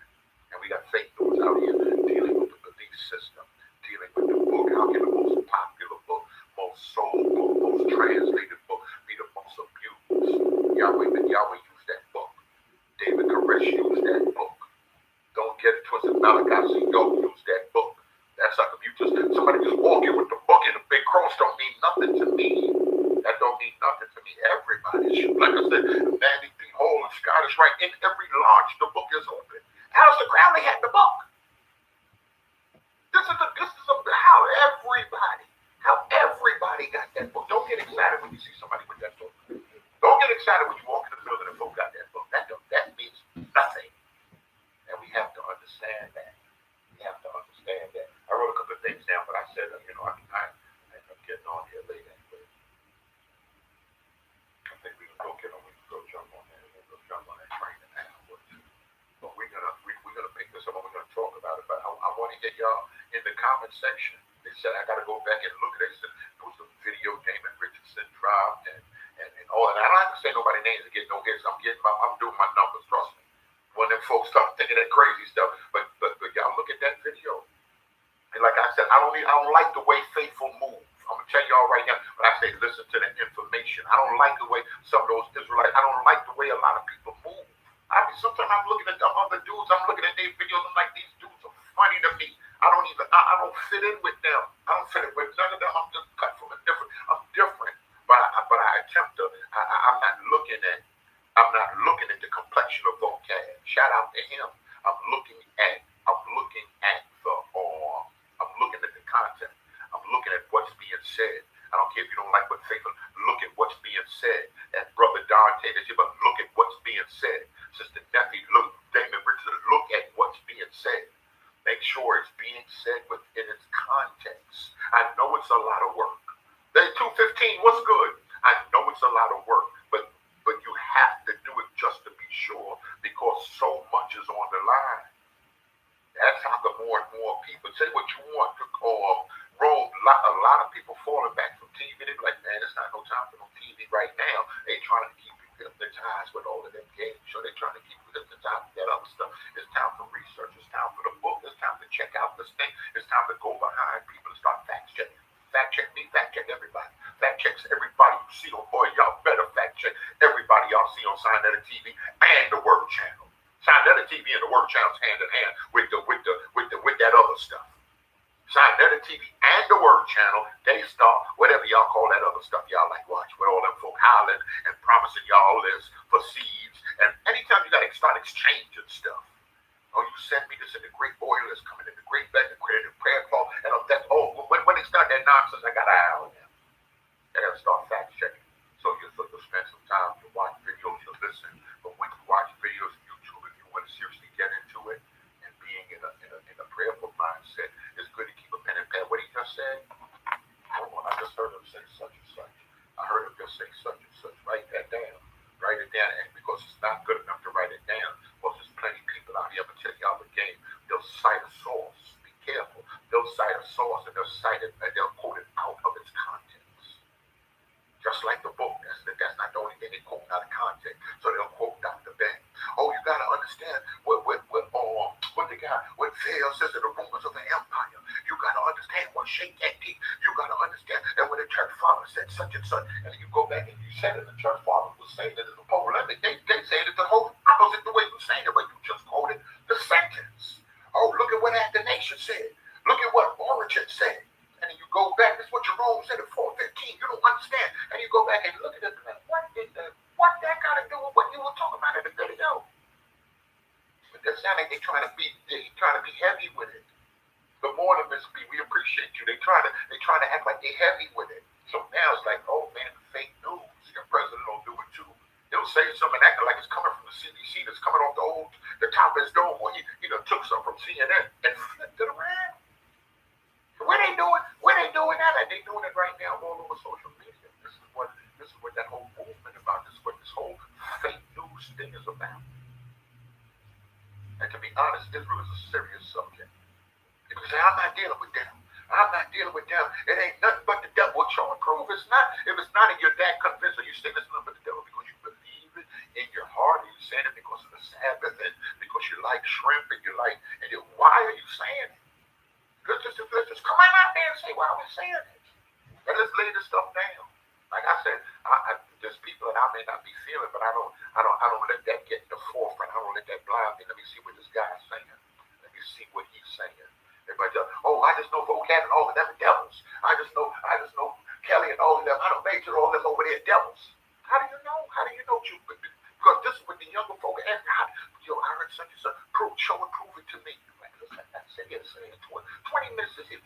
And we got fake news out here dealing with the belief system, dealing with the book. How can the most popular book, most sold book, most translated book be the most abused? Yahweh used that book. David Koresh used that book. Don't get it twisted. Malachi C. use that book. That's like if you somebody just walking with the book and a big cross don't mean nothing to me. That don't mean nothing to me. Everybody should. Like I said, Mandy P. Hall and Scottish Rite, in every lodge, the book is open. How's the Crowley had the book? This is how everybody got that book. Don't get excited when you see somebody with that book. Don't get excited when you walk in the building and folk got that book. That means nothing. And we have to understand that. I wrote a couple of things down, but I said, I'm getting on here late anyway. I think we can go jump on that. We'll go jump on that train in an hour or two. But we're gonna pick this up and we're gonna talk about it. But I want to get y'all in the comment section. They said I gotta go back and look at it. There was a video Damon Richardson dropped and all that. I don't have to say nobody's names to get no hits. I'm doing my numbers, trust me. When them folks start thinking that crazy stuff, but y'all look at that video. And like I said, I don't like the way Faithful move. I'm gonna tell y'all right now, when I say listen to the information, I don't like the way some of those Israelites, I don't like the way a lot of people move. Sometimes I'm looking at the other dudes, I'm looking at their videos, I'm like, these dudes are funny to me. I don't fit in with them. I don't fit in with none of them. I'm just cut from a different, I'm different. But I attempt to, I'm not looking at the complexion of vocab. Shout out to him. I'm looking I'm looking at I'm looking at the content. I'm looking at what's being said. I don't care if you don't like what they look at what's being said. And Brother Dante, but look at what's being said. Sister Nephi, look, Damon Richard, look at what's being said. Make sure it's being said within its context. I know it's a lot of work. Day 215, what's good? I know it's a lot of work, but you have to do it just to be sure because so much is on the line. That's how the more and more people say what you want to call roll. A lot of people falling back from TV. They be like, man, it's not no time for no TV right now. They trying to keep you hypnotized with all of them games. So they trying to keep you hypnotized with that other stuff. It's time for research. It's time for the book. It's time to check out this thing. It's time to go behind people and start fact checking. Fact check me. Fact check everybody. Fact checks everybody you see on boy. Y'all better fact check everybody y'all see on Sign Letter TV and the Word Channel. Sign Letter TV and the Word Channel's hand in hand with that other stuff. Sign Letter TV and the Word Channel, they start whatever y'all call that other stuff y'all like watch with all them folk hollering and promising y'all this for seeds. And anytime you gotta start exchanging stuff. Oh, you send me this in the great oil is coming in the great bed, the prayer call, and when they start that nonsense, I got an eye on them. I gotta start fact checking. So you'll spend some time to watch videos, you'll listen. But when you watch videos on YouTube, if you want to seriously get into it and being in a prayerful mindset, it's good to keep a pen and pad. What he just said, hold on, I just heard him say such and such. I heard him just say such and such. Write that down. Write it down. And because it's not good enough to write it down, because there's plenty of people out here, I'm going to tell y'all the game, they'll cite a source. Be careful. They'll cite a source and they'll cite it and they'll quote it out of its context. Just like the book, that's not the only thing they quote out of context. So they'll quote Dr. Ben. Oh, you gotta understand what the guy, what Pharaoh says in the rumors of the empire. You gotta understand what Sheikh Eti. You gotta understand that when the church father said such and such, and you go back and you said that the church father was saying that in the polemic, they said it the whole opposite the way you saying it, but you just quoted the sentence. Oh, look at what Athanasius said. Look at what Origin said. And then you go back, this is what Jerome said at 4:15. You don't understand. And you go back and look at it and like, what that got to do with what you were talking about in the video? But that sound like they're trying to be heavy with it. Good morning, Miss B. We appreciate you. They trying to act like they're heavy with it. So now it's like, oh man, fake news. Your president will do it too. He'll say something acting like it's coming from the CDC that's coming off the top of his dome, or he took some from CNN and flipped it around. Where they doing that? They doing it right now all over social media. This is what that whole movement about. This is what this whole fake news thing is about. And to be honest, Israel is a serious subject. People say, I'm not dealing with them. I'm not dealing with them. It ain't nothing but the devil. Well, show and prove it's not. If it's not and you're that convinced, or you say it's nothing but the devil because you believe it in your heart, and you saying it because of the Sabbath, and because you like shrimp, and why are you saying it? Let's just come on out there and say why we're saying it. And let's lay this stuff down. Like I said, there's people that I may not be feeling, but I don't let that get in the forefront. I don't let that blind me. Let me see what this guy's saying. Let me see what he's saying. Everybody just, I just know vocab and all of them are devils. I just know Kelly and all of them. I don't major all of them over there devils. How do you know? Because this is what the younger folk and God, I heard such and such. Show and prove it to me. Like, listen, I said it 20 minutes is it.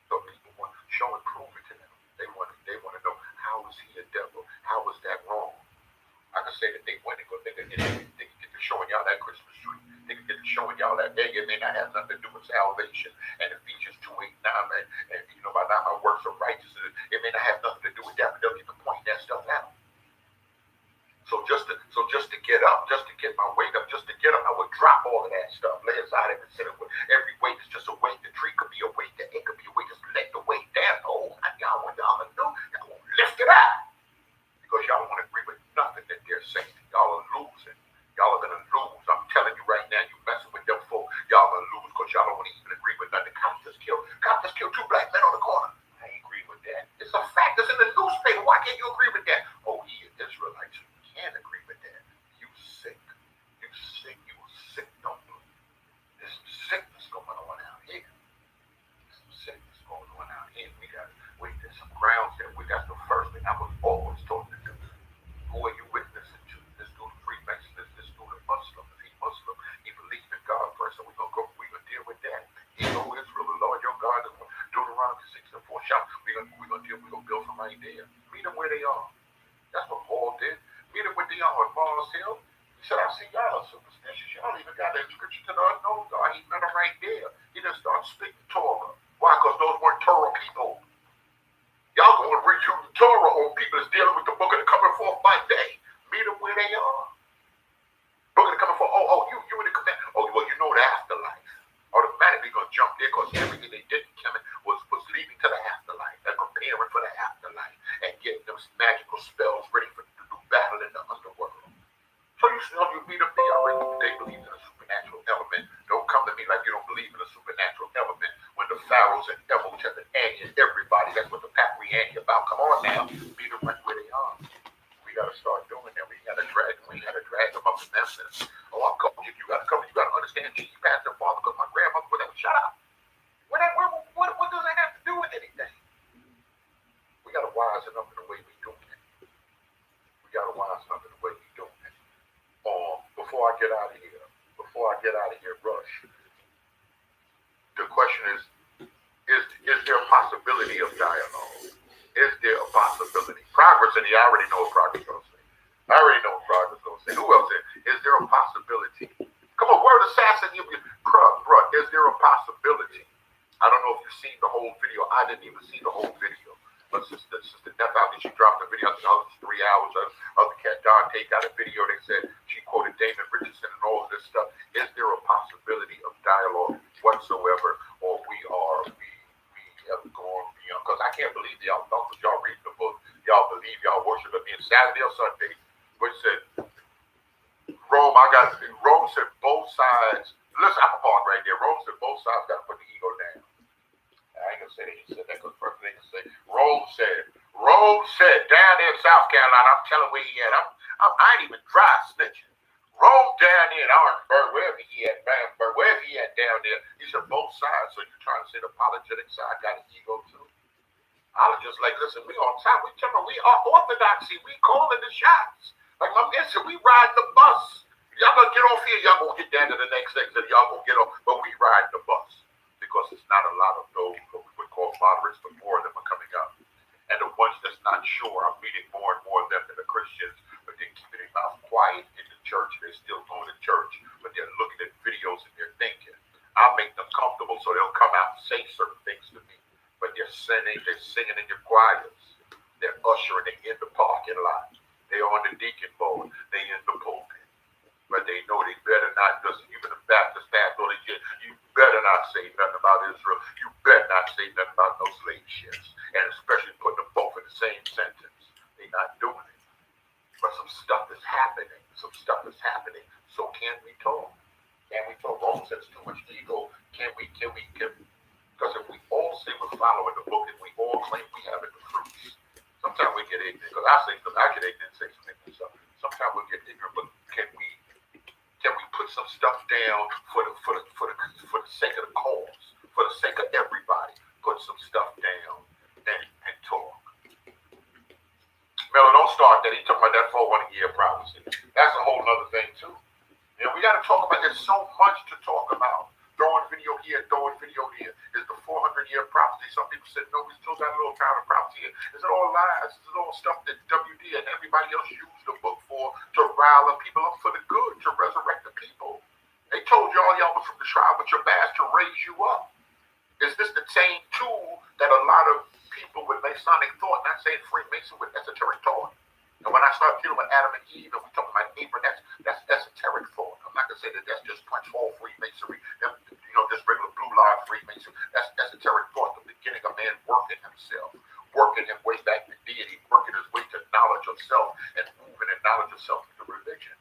So people want to show and prove it to them. They want to know, how is he a devil? How is that wrong? I can say that they went and go, they can get to showing y'all that Christmas tree. They can get to showing y'all that it may not have nothing to do with salvation. And Ephesians 2:8-9, and by now my works of righteousness, it may not have nothing to do with that, but they'll get to point that stuff out. So just to get up, just to get my weight up, just to get up, I would drop all of that stuff, lay aside and consider every weight is just a weight. The tree could be a weight, the it could be a weight. Just let the weight down. Oh, y'all want y'all to do, y'all want to lift it up. Because y'all don't want to agree with nothing that they're saying. Y'all are losing. Y'all are going to lose. I'm telling you right now, you messing with them folk, y'all going to lose because y'all don't want to even agree with nothing. Cops just killed 2 black men on the corner. I ain't agree with that. It's a fact. It's in the newspaper. Why can't you agree with that? Oh, he is Israelite. You can't agree with that. You sick. the guy that scripture to the unknown God. He met him right there. He just started speaking Torah. Why? Because those weren't Torah people. Y'all going to read the Torah on people that's dealing with the book of the coming forth by day. Meet them where they are. Book of the coming forth. You in the command. Oh, well, you know the afterlife. Automatically going to jump there because everything they did was leading to the afterlife and preparing for the afterlife and getting those magical spells ready to do battle in the underworld. So you meet them there. They believe in a supernatural element. Don't come to me like you don't believe in a supernatural element when the pharaohs and devils have been anting everybody. That's what the pack we anti about. Come on now. Meet them right where they are. We got to start doing that. We got to drag them up in Memphis. Oh, I'm coaching. You got to come. You got to understand Jesus, Pastor, Father, because my grandmother would have shut up. What does that have to do with anything? We got to wisen up in the way we doing it. We got to wisen up in the way we doing it. Before I get out of here, Rush. The question is there a possibility of dialogue? Is there a possibility? Progress, and I already know what Progress is going to say. Who else is there a possibility? Come on, word assassin, bruh, is there a possibility? I don't know if you've seen the whole video. I didn't even see the whole video. But Sister Neff out there, she dropped the video. I think it was 3 hours. Other cat, Dante, got a video. They said she quoted Damon Richardson and all of this stuff. Is there a possibility of dialogue whatsoever? Or we have gone beyond? Because I can't believe y'all read the book. Y'all believe y'all worship at me Saturday or Sunday. Which said, Rome said both sides. Listen, I'm a part right there. Rome said both sides got to put the ego down. I ain't gonna say that he said that because first thing to say, Rome said down there in South Carolina, I'm telling where he at. I ain't even dry snitching. Rome down there in Orangeburg, wherever he at, Bamberg, wherever he at down there, he said both sides. So you trying to say the apologetic side got an ego too? I was just like, listen, we on time. We are orthodoxy. We calling the shots. Like my man said, we riding the bus. Y'all gonna get off here. Y'all gonna get down to the next exit. Y'all gonna get off, but we ride the bus because it's not a lot of those what we would call moderates, but more of them are coming up. And the ones that's not sure, I'm meeting more and more of them than the Christians, but they're keeping their mouth quiet in the church. They're still going to church, but they're looking at videos and they're thinking. I'll make them comfortable so they'll come out and say certain things to me. But they're singing in your choirs. They're ushering in the parking lot. They're on the deacon board. They in the pulpit. But they know they better not, just even the Baptist pastor, you better not say nothing about Israel. You better not say nothing about no slave ships. And especially putting them both in the same sentence. They're not doing it. But some stuff is happening. So can we talk? Rome says too much ego. Can we? Because if we all say we're following the book and we all claim we have the fruits, sometimes we get ignorant. Because I get ignorant and say some ignorant stuff. Sometimes we get ignorant, but can we put some stuff down for the sake of the cause, for the sake of everybody? Put some stuff down and talk. Miller, don't start that. He talking about that 400-year prophecy. That's a whole other thing too. We got to talk about. There's so much to talk about. Throwing video here, throwing video there. Is the 400-year prophecy? Some people said no. We still got a little kind of prophecy here. Is it all lies? Is it all stuff that WD and everybody else used the book for to rile the people up for the good, to resurrect the people? They told y'all was from the tribe with your bass to raise you up. Is this the same tool that a lot of people with Masonic thought, not saying Freemason, with esoteric thought? And when I start dealing with Adam and Eve, and we talk about Abraham, that's esoteric thought. I'm not gonna say that that's just punch hole Freemasonry, just regular blue line Freemasonry. That's esoteric thought, the beginning of man working himself, working his way back to deity, working his way to knowledge of self, and moving in knowledge of self into religion.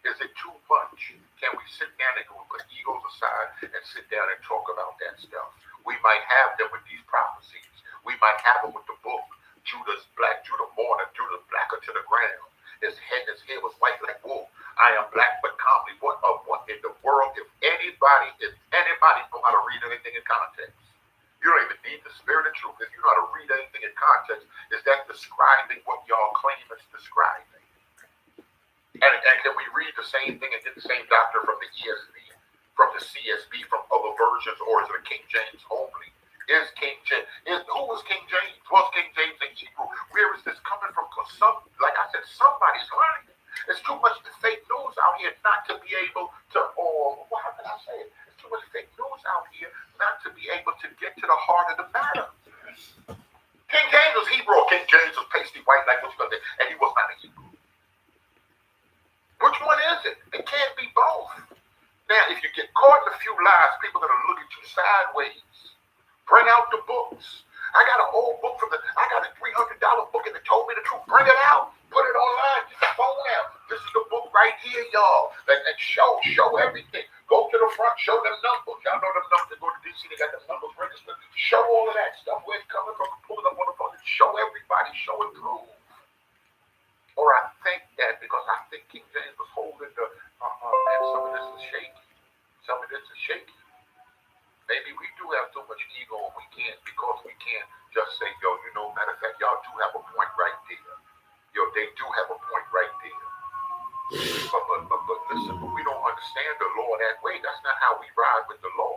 Is it too much? Can we sit down and put egos aside and sit down and talk about that stuff? We might have them with these prophecies. We might have them with the book. Judah's black, Judah mourner, Judah blacker to the ground. His hair was white like wool. I am black but calmly. What in the world? If anybody know how to read anything in context, you don't even need the spirit of truth. If you know how to read anything in context, is that describing what y'all claim it's describing? And can we read the same thing and get the same doctrine from the ESV, from the CSB, from other versions, or is it a King James only? Is King James? Who was King James? Was King James in Hebrew? Where is this coming from? Because like I said, somebody's learning it. There's too much fake news out here not to be able to all Now, if you get caught in a few lies, people are going to look at you sideways. Bring out the books. I got an old book I got a $300 book and it told me the truth. Bring it out. Put it online. Get the phone out. This is the book right here, y'all. And show everything. Go to the front, show them numbers. Y'all know them numbers. They go to DC, they got the numbers registered. Show all of that stuff. Where it's coming from. Pull it up on the phone. Show everybody. Show and prove. Or I think that because I think King James was holding the, man, some of this is shaky. Some of this is shaky. Maybe we do have too much ego and we can't just say, yo, matter of fact, y'all do have a point right there. Yo, they do have a point right there. But listen, but we don't understand the law that way. That's not how we ride with the law.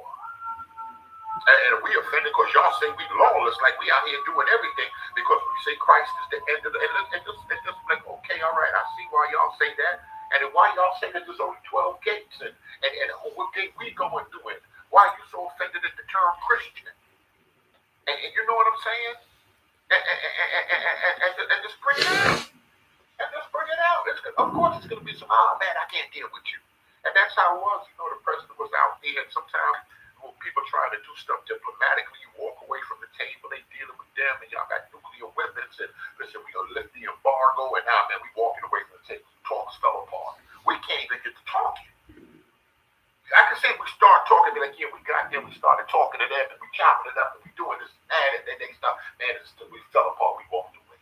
And we offended because y'all say we lawless, like we out here doing everything because we say Christ is the end of the, and just like, okay, all right, I see why y'all say that. And then why y'all say that there's only 12 gates and what gate we going through it. Why are you so offended at the term Christian? And you know what I'm saying? And just bring it out. And just bring it out. Of course, it's going to be some, oh man, I can't deal with you. And that's how it was. The president was out there. And sometimes when people try to do stuff diplomatically, you walk away from the table, they dealing with them, and y'all got nuclear weapons. And listen, we're going to lift the embargo. And now, man, we walking away from the table. Talks fell apart. We can't even get to talking. I can say we start talking, be like, yeah, we got there, we started talking to them, and we chopping it up, and we doing this, and then they stop, man, we fell apart, we walked away.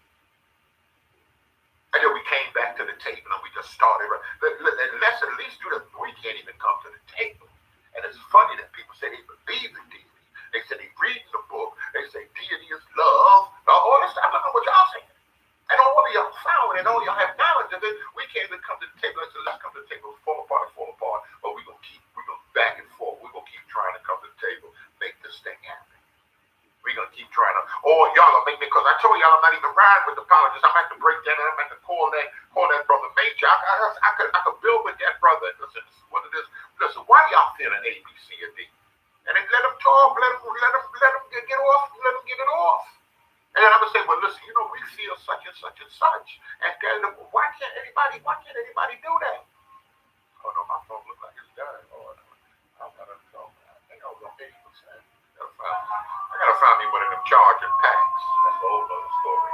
And then we came back to the table, and we just started, let's at least do that, we can't even come to the table. And it's funny that people say they believe in deity. They say they read the book, they say deity is love, all this stuff, I don't know what y'all saying. And all of y'all found and all y'all have knowledge of it, we can't even come to the table and say, let's come to the table, fall apart, but we're going to back and forth. We're going to keep trying to come to the table, make this thing happen. We're going to keep trying to, y'all are making, because I told y'all I'm not even riding with the apologists. I'm going to have to break that, I'm going to have to call that brother Major. I could build with that brother. Listen, this is what it is. Listen, why y'all feeling A, B, C, and D? And then let them talk, let them get off, let them get it off. And then I'm going to say, well, listen, we feel such and such and such. And why can't anybody do that? Oh, no, my phone looks like it's dying. Oh, no. I'm not going to talk. I think I was on 80%. I got to find me one of them charging packs. That's a whole other story.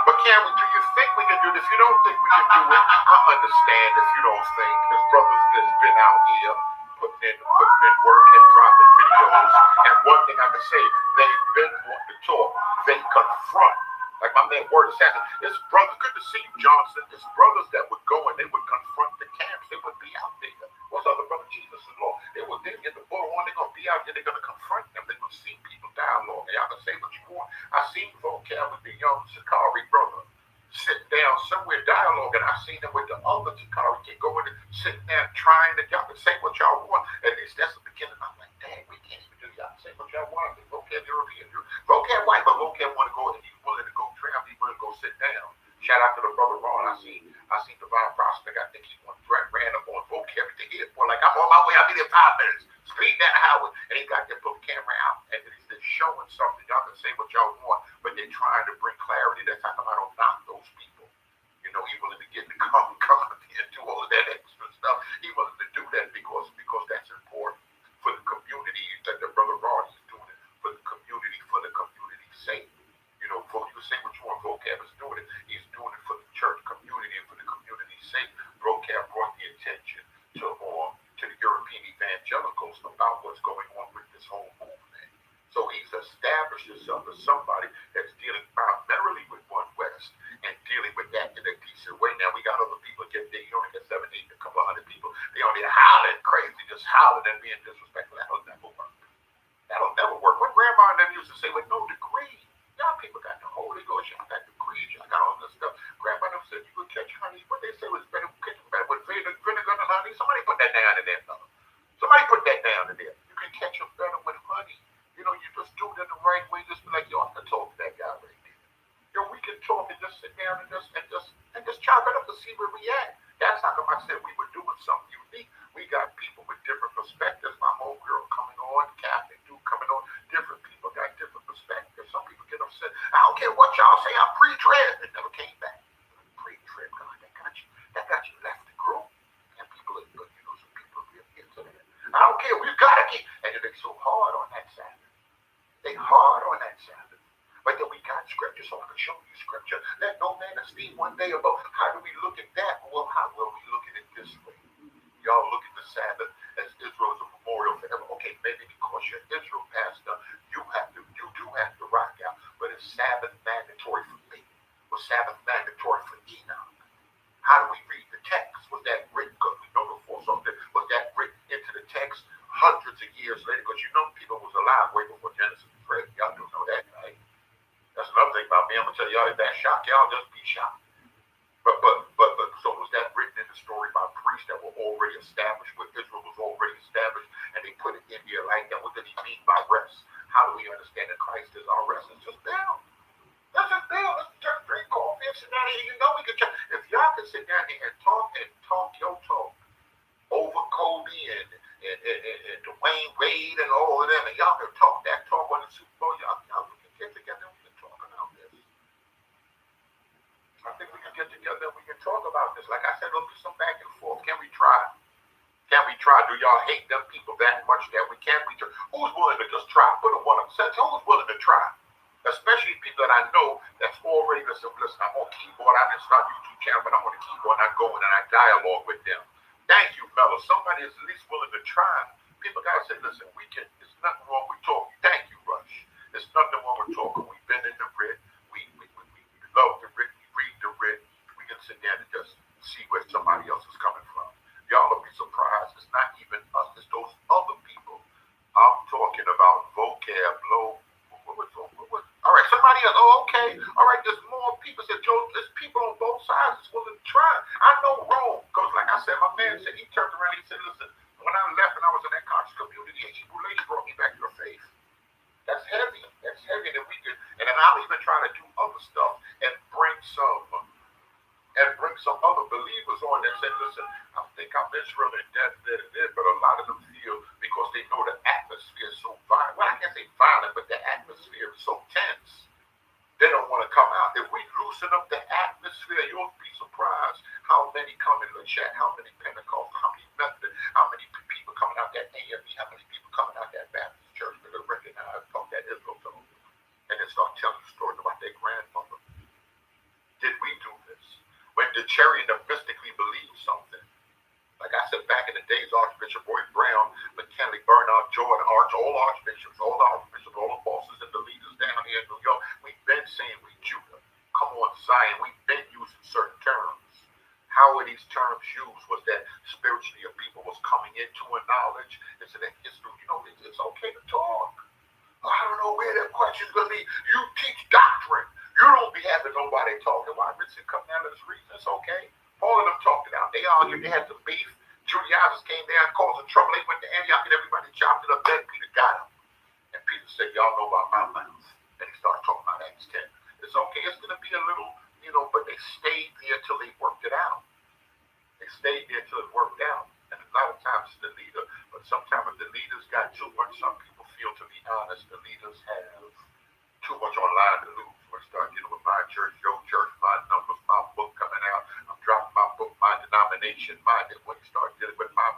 But do you think we can do this? If you don't think we can do it, I understand if you don't think. There's brothers that's been out here putting in work and dropping videos. And one thing I can say, they've been wanting to talk. They confront. Like my man Word Assassin, it's brothers, good to see you, Johnson. It's brothers that would go and they would confront the camps. They would be out there. What's other brother Jesus' law? They get the bull on, they're going to be out there, they're going to confront them. They're going to see people dialogue. Y'all can say what you want. I seen vocab with the young Shikari brother sit down somewhere dialogue, and I seen them with the other Shikari kid going and sitting there trying to, y'all can say what y'all want. At least that's the beginning. I'm like, dang, we can't even do y'all say what y'all want. Vocab European, vocab white, but vocab want to go and he's willing to go travel, he's willing to go sit down. Shout out to the brother Ron. I seen Divine Prospect. I think he ran up on vocab at the airport. Like, I'm on my way, I'll be there 5 minutes. Speed down the highway. And he got there, put the camera out. And he's just showing something. Y'all can say what y'all want, but they're trying to bring clarity. That's how come I don't knock those people. He willing to get to come and do all of that extra stuff. He willing to do that because that's important for the community. That the brother Ron is doing it for the community's sake. You can say what you want. Vocab is doing it. He's doing it for the church community and for the community's sake. Vocab brought the attention to the European evangelicals about what's going on with this whole movement. So he's established himself as somebody that's dealing primarily with One West and dealing with that in a decent way. Now we got other people get there. You only got 7, 8, a couple of hundred people. They only howling crazy, just howling and being disrespectful. That'll never work. That'll never work. What grandma and them used to say with no degree. Y'all people got the Holy Ghost, y'all got degrees, y'all got all this stuff. Grandma them said you could catch honey. What they say was better with vinegar and honey. Somebody put that down in there, fella. Somebody put that down in there. You can catch them better with honey. You just do it in the right way. Just be like, yo, I can talk to that guy right there. We can talk and just sit down and just chop it up to see where we at. That's how come I said we were doing something unique. We got people with different perspectives. My homegirl coming on, Catholic dude coming on. Different people got different perspectives. Some people get upset. I don't care what y'all say. I'm pre-trib. It never came back. Pre-trib, God, that got you left the group. And people, some people real into that. gotta keep, and they so hard on that Sabbath. They hard on that Sabbath. But then we got scripture, so I can show you scripture. Let no man esteem one day above. How do we look at that? Well, how will we look at it this way? Y'all look at the Sabbath as Israel's a memorial forever. Okay, maybe because you're Israel, Pastor, you do have to rock out. But is Sabbath mandatory for me? Was Sabbath mandatory for Enoch? How do we read the text? Was that written? Because we know before something. Was that written into the text hundreds of years later? Because you know people was alive way before Genesis was written. Y'all do know that, right? That's another thing about me. I'm gonna tell y'all if that shock y'all, just be shocked. But so was that written in the story by priests that were already established, where Israel was already established, and they put it in there like that? What did he mean by rest? How do we understand that Christ is our rest? It's just down. Let's just down. Let's just drink coffee and sit down here. You know we can. If y'all can sit down here and talk your talk over Kobe and Dwayne Wade and all of them, and y'all can talk that talk on the Super Bowl, y'all we can get together and we can talk about this. I think we can get together and we can talk about this. Like I said, look, some back and forth. Can we try? Can we try? Do y'all hate them people that much that we can't? Who's willing to just try? Put a one up. Who's willing to try? Especially people that I know that's already, listen, I'm on keyboard. I didn't start YouTube channel, but I'm on the keyboard and I go in and I dialogue with them. Thank you, fellas. Somebody is at least willing to try. People gotta say, listen, we can, there's nothing wrong with talking. Thank you, Rush. There's nothing wrong with talking. We've been in the writ. We love the writ. We read the writ. We can sit down and just see where somebody else is coming from. Y'all will be surprised. It's not even us. It's those other people. I'm talking about vocab, low. All right, somebody else. Oh, okay. All right, there's more people. Said Joe, there's people on both sides that's willing to try. I know Rome, because like I said, my man said, he turned around and he said, listen, when I left and I was in that conscious community, a Hebrew lady brought me back to your faith. That's heavy. That's heavy. And we could, and then I'll even try to do other stuff and bring some other believers on that said, listen, I think I'm Israel and that, but a lot of them feel because they know the atmosphere is so violent. Well, I can't say violent, but the atmosphere is so tense. They don't want to come out. If we loosen up the atmosphere, you'll be surprised how many come in the chat, how many Pentecost, how many Methodist, how many people coming out that AME, how many people coming out that Baptist church that are recognized from that Israel zone, and then start telling stories about their grandmother. Did we do this? When did Cherry and them mystically believe something? Like I said, back in the days, Archbishop Roy Brown, McKinley, Bernard, Jordan, all archbishops, all the bosses and the leaders down here in New York, we've been saying we Judah. Come on, Zion. We've been using certain terms. How were these terms used? Was that spiritually a people was coming into a knowledge? It's an history. You know, it's okay to talk. I don't know where that question's going to be. You teach doctrine. You don't be having nobody talking. Why Richard come down to this reason? It's okay. All of them talked it out. They argued. They had some beef. Judaizers came down, causing trouble. They went to Antioch and everybody chopped it up. Then Peter got him. And Peter said, y'all know about my mouth. And he started talking about Acts 10. It's okay. It's going to be a little, but they stayed there till they worked it out. They stayed there till it worked out. And a lot of times it's the leader. But sometimes the leaders got too much. Some people feel, to be honest, the leaders have too much online to lose. When I start dealing with my church, your church, my numbers, my book coming out, I'm dropping my book, my denomination, when you start dealing with my,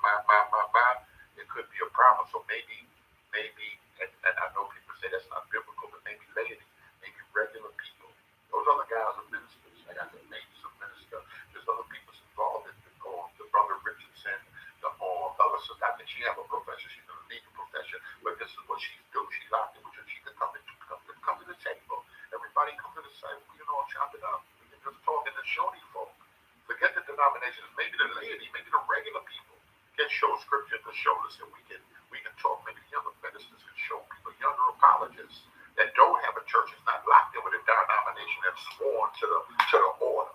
it could be a problem. So maybe, and I know people say that's not biblical, but maybe laity, maybe regular people. Those other guys are ministers. Like I said, maybe some minister. There's other people involved in the brother Richardson, the other sister. I think she have a profession. She's in a legal profession, but this is what she's doing. She's out there with her. She can come to the table. Everybody come to the table. We can all chop it up. We can just talk in the shorty folk. Forget the denominations. Maybe the laity, maybe the regular people can show scripture to show us, and we can talk. Maybe younger ministers can show people, younger apologists that don't have a church, is not locked in with a denomination that's sworn to the order,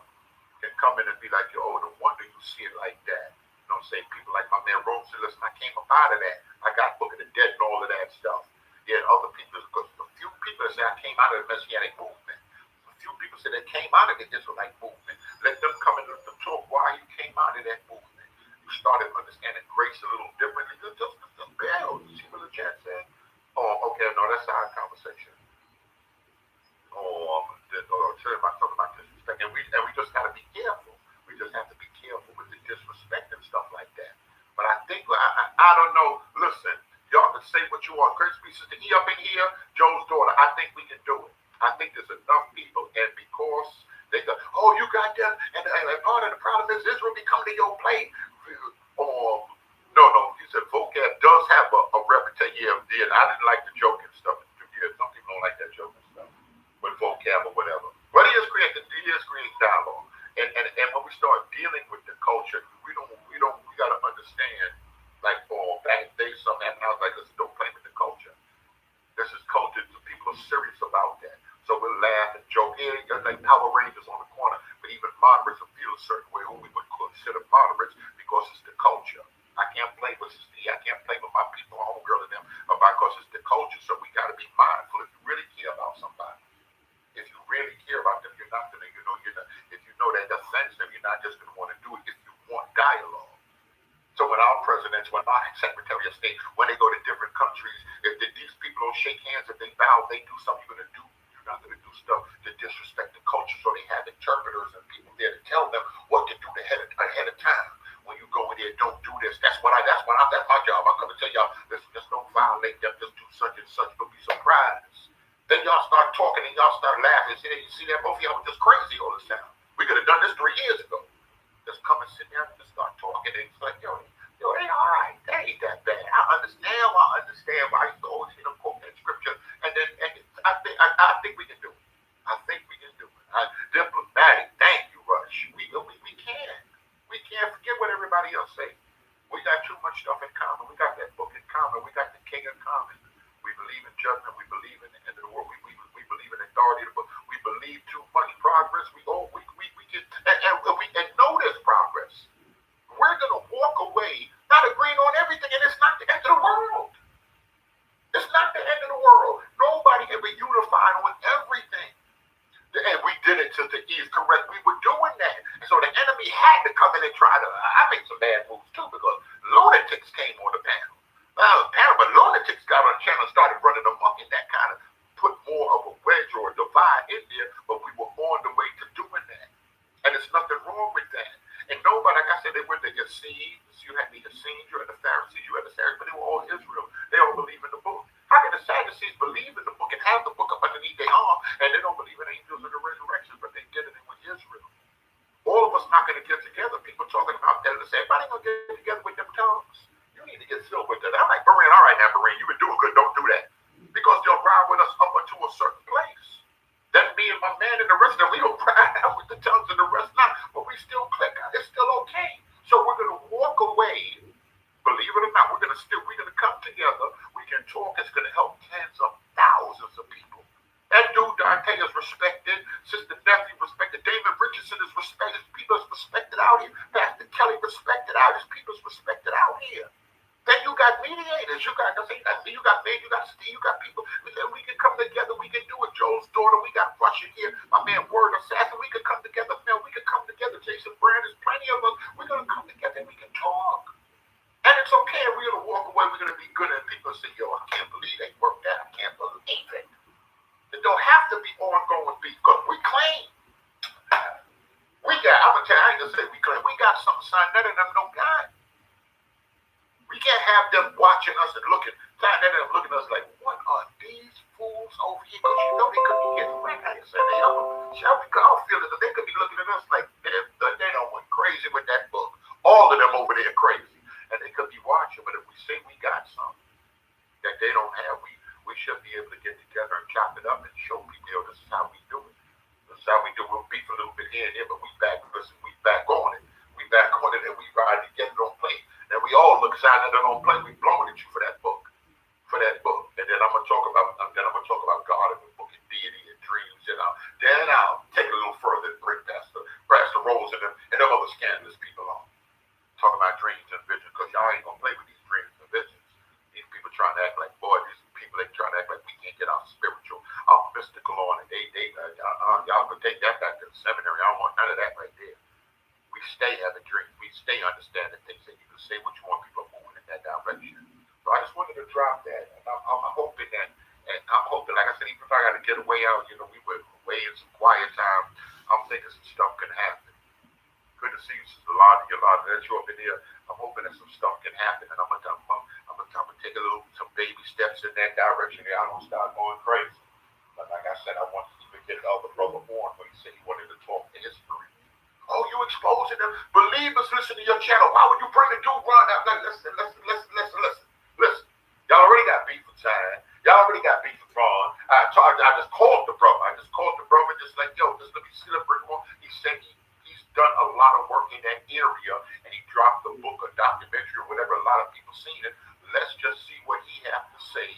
can come in and be like, yo, no wonder you see it like that. You know what I'm saying? People like my man Rome said, listen, I came up out of that. I got Book of the Dead and all of that stuff. Yeah, other people, because a few people say I came out of the Messianic movement. A few people say they came out of the Israelite movement. Let them come and let them talk why you came out of that movement. You started understanding grace a little differently. Just bells. You see what the chat said? Oh, okay, no, that's our conversation. Talking about disrespect. And we just got to be careful. We just have to be careful with the disrespect and stuff like that. But I think, I don't know, listen, and say what you want. Grace be Sister E up in here, Joe's daughter. I think we can do it. I think there's enough people, and because they go, oh, you got that, and part of the problem is Israel be coming to your plate. No, he said vocab does have a reputation. Yeah, and I didn't like the joke and stuff. Yeah, some people don't like that joke and stuff, with vocab or whatever. But he is creating dialogue, and when we start dealing with the culture, we got to understand. Like back in the day, something happened. I was like, listen, don't play with the culture. This is culture. So people are serious about that. So we'll laugh and joke. Yeah, like Power Rangers on the corner, but even moderates will feel a certain way who we would consider moderates because it's the culture. I can't play with I can't play with my people, homegirl and them, because it's the culture. So we got to be mindful. If you really care about somebody, if you really care about them, you're not gonna, if you know that offends them, you're not just gonna want to do it if you want dialogue. So when our presidents, when our Secretary of State, when they go to different countries, if these people don't shake hands, if they bow, they do something, you're not going to do stuff to disrespect the culture. So they have interpreters and people there to tell them what to do ahead of time. When you go in there, don't do this. That's my job. I'm going to tell y'all, just don't violate them. Just do such and such. You'll be surprised. Then y'all start talking and y'all start laughing. You see that? Both of y'all were just crazy all this time. We could have done this 3 years ago. Just come and sit down and just start talking. And it's like, yo, they all right. They ain't that bad. I understand why I used to always hear them quote that scripture. And I think we can do it. I think we can do it. Diplomatic. Thank you, Rush. We can. We can't forget what everybody else say. We got too much stuff in common. We got that book in common. We got the king in common. We believe in judgment. We believe in the end of the world. We believe in authority. We believe too much progress. We get and know there's progress. We're gonna walk away not agreeing on everything, and it's not the end of the world. It's not the end of the world. Nobody can be unified on everything. And we did it to the east, correct? We were doing that. And so the enemy had to come in and try to. I made some bad moves too because lunatics came on the panel. But lunatics got on the channel and started running amok, and that kind of put more of a wedge or a divide in there. But we were on the way to doing that. And there's nothing wrong with that. And nobody, like I said, they were the Essenes. You had the Essenes, you had the Pharisees, you had the Sadducees, but they were all Israel. They all believe in the book. How can the Sadducees believe in the book and have the book up underneath their arm, and they don't believe in angels or the resurrection, but they did it with Israel? All of us not going to get together. People talking about that and say, "Why they going to get together with them tongues? You need to get filled with that." I'm like, Berean, all right now, Berean, you've been doing good. Don't do that. Because they'll ride with us up into a certain place. Then me and my man and the rest of them, we don't ride out with the tongues and the rest not, but we still click out. It's still okay. So we're going to walk away. Believe it or not, we're going to come together. We can talk. It's going to help tens of thousands of people. That dude Dante is respected. Sister Nephew respected. David Richardson is respected. People is respected out here. Pastor Kelly respected out. His people is respected out here. Then you got mediators. You got Steve. You got people. We can come together. We can do it. Joel's daughter. We got Russia here. My man Word Assassin. We can come together. Man, we can come together. Jason Brand. There's plenty of us. We're going to come together and we can talk. And it's okay. We're going to walk away. We're going to be good. And people say, yo, I can't believe they worked out. I can't believe it. It don't have to be ongoing beef because we claim. I'm going to tell you, I ain't going to say we claim. We got something signed that and them no God. We can't have them watching us and looking at us like, what are these fools over here? Because they could be getting wrecked. I said, they all feel that they could be looking at us like they don't went crazy with that book. All of them over there crazy. And they could be watching, but if we say we got something that they don't have, we should be able to get together and chop it up and show people, yo, this is how we do it. This is how we do it. We'll beef a little bit here and there, but we back on it. We back on it and we ride together, don't play. And we all look silent and don't play. We blowing at you for that book. And then I'm gonna talk about God and the book and deity and dreams, Then I'll take it a little further and bring Pastor Rose and them other scandalous people on. Talk about dreams and visions, because y'all ain't gonna play with these dreams and visions. These people trying to act like, boy, these people ain't trying to act like we can't get our spiritual, our mystical on it. Y'all could take that back to the seminary. I don't want none of that right there. We stay having dreams. We stay understanding things, and you can say what you want. People moving in that direction. So I just wanted to drop that. And I'm hoping that, like I said, even if I got to get away out, we were away in some quiet time. I'm thinking some stuff can happen. Good to see you, Sister Yolanda. That's you up in here. I'm hoping that some stuff can happen, and I'm gonna take some baby steps in that direction. I don't start going crazy. But like I said, I wanted to even get the other brother on when he said he wanted to talk history. Oh, you exposing them. Believers listen to your channel. Why would you bring the dude run out? Listen. Y'all already got beef with China. Y'all already got beef with Ron. I just called the brother. Just like, yo, just let me see the brick wall. He said he's done a lot of work in that area, and he dropped the book or documentary or whatever. A lot of people seen it. Let's just see what he has to say.